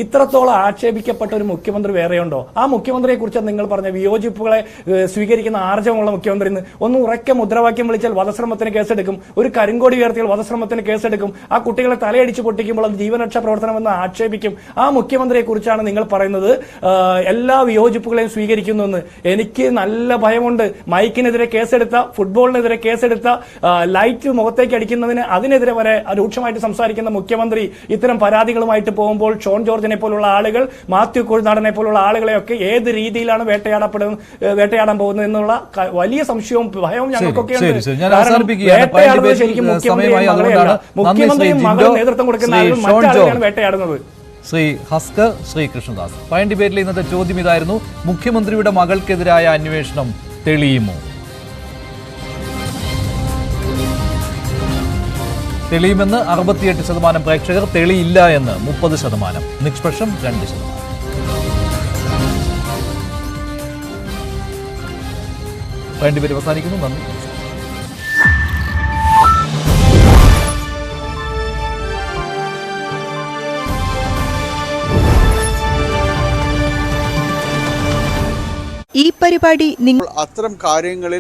ഇത്രത്തോളം ആക്ഷേപിക്കപ്പെട്ട ഒരു മുഖ്യമന്ത്രി വേറെയുണ്ടോ? ആ മുഖ്യമന്ത്രിയെ കുറിച്ച് നിങ്ങൾ പറഞ്ഞ വിയോജിപ്പുകളെ സ്വീകരിക്കുന്ന ആർജവമുള്ള മുഖ്യമന്ത്രി ഒന്ന് ഉറക്കെ മുദ്രാവാക്യം വിളിച്ചാൽ വധശ്രമത്തിന് കേസെടുക്കും, ഒരു കരിങ്കോടി ഉയർത്തിയാൽ വധശ്രമത്തിന് കേസെടുക്കും, ആ കുട്ടികളെ തലയടിച്ച് പൊട്ടിക്കുമ്പോൾ അത് ജീവനരക്ഷാ പ്രവർത്തനമെന്ന് ആക്ഷേപിക്കും. ആ മുഖ്യമന്ത്രിയെ കുറിച്ചാണ് നിങ്ങൾ പറയുന്നത് എല്ലാ വിയോജിപ്പുകളെയും സ്വീകരിക്കുന്നു എന്ന്. എനിക്ക് നല്ല ഭയമുണ്ട്. മൈക്കിനെതിരെ കേസെടുത്ത, ഫുട്ബോളിനെതിരെ കേസെടുത്ത, ലൈറ്റ് മുഖത്തേക്ക് അടിക്കുന്നതിന് അതിനെതിരെ വരെ രൂക്ഷമായിട്ട് സംസാരിക്കുന്ന മുഖ്യമന്ത്രി ഇത്തരം പരാതികളുമായിട്ട് പോകുമ്പോൾ ഷോൺ ജോർജിനെ പോലുള്ള ആളുകൾ, മാത്യു കുഴനാടനെ പോലുള്ള ആളുകളെയൊക്കെ ഏത് രീതിയിലാണ് വേട്ടയാടാൻ പോകുന്നത് എന്നുള്ള വലിയ സംശയവും ഭയവും ഞങ്ങൾക്കൊക്കെ ശരിക്കും മുഖ്യമന്ത്രിയും മകളെ നേതൃത്വം കൊടുക്കുന്ന ആളുകൾ മറ്റാളുകളാണ് വേട്ടയാടുന്നത്. ശ്രീ ഹസ്കർ, ശ്രീ കൃഷ്ണദാസ്. ഫൈൻ ഡിബേറ്റിൽ ഇന്നത്തെ ചോദ്യം ഇതായിരുന്നു: മുഖ്യമന്ത്രിയുടെ മകൾക്കെതിരായ അന്വേഷണം തെളിയുമോ? തെളിയുമെന്ന് 68% പ്രേക്ഷകർ, തെളിയില്ല എന്ന് 30%, നിഷ്പക്ഷം 2%. ഫൈൻ ഡിബേറ്റ് അവസാനിക്കുന്നു. നന്ദി. ഈ പരിപാടി അത്തരം കാര്യങ്ങളിൽ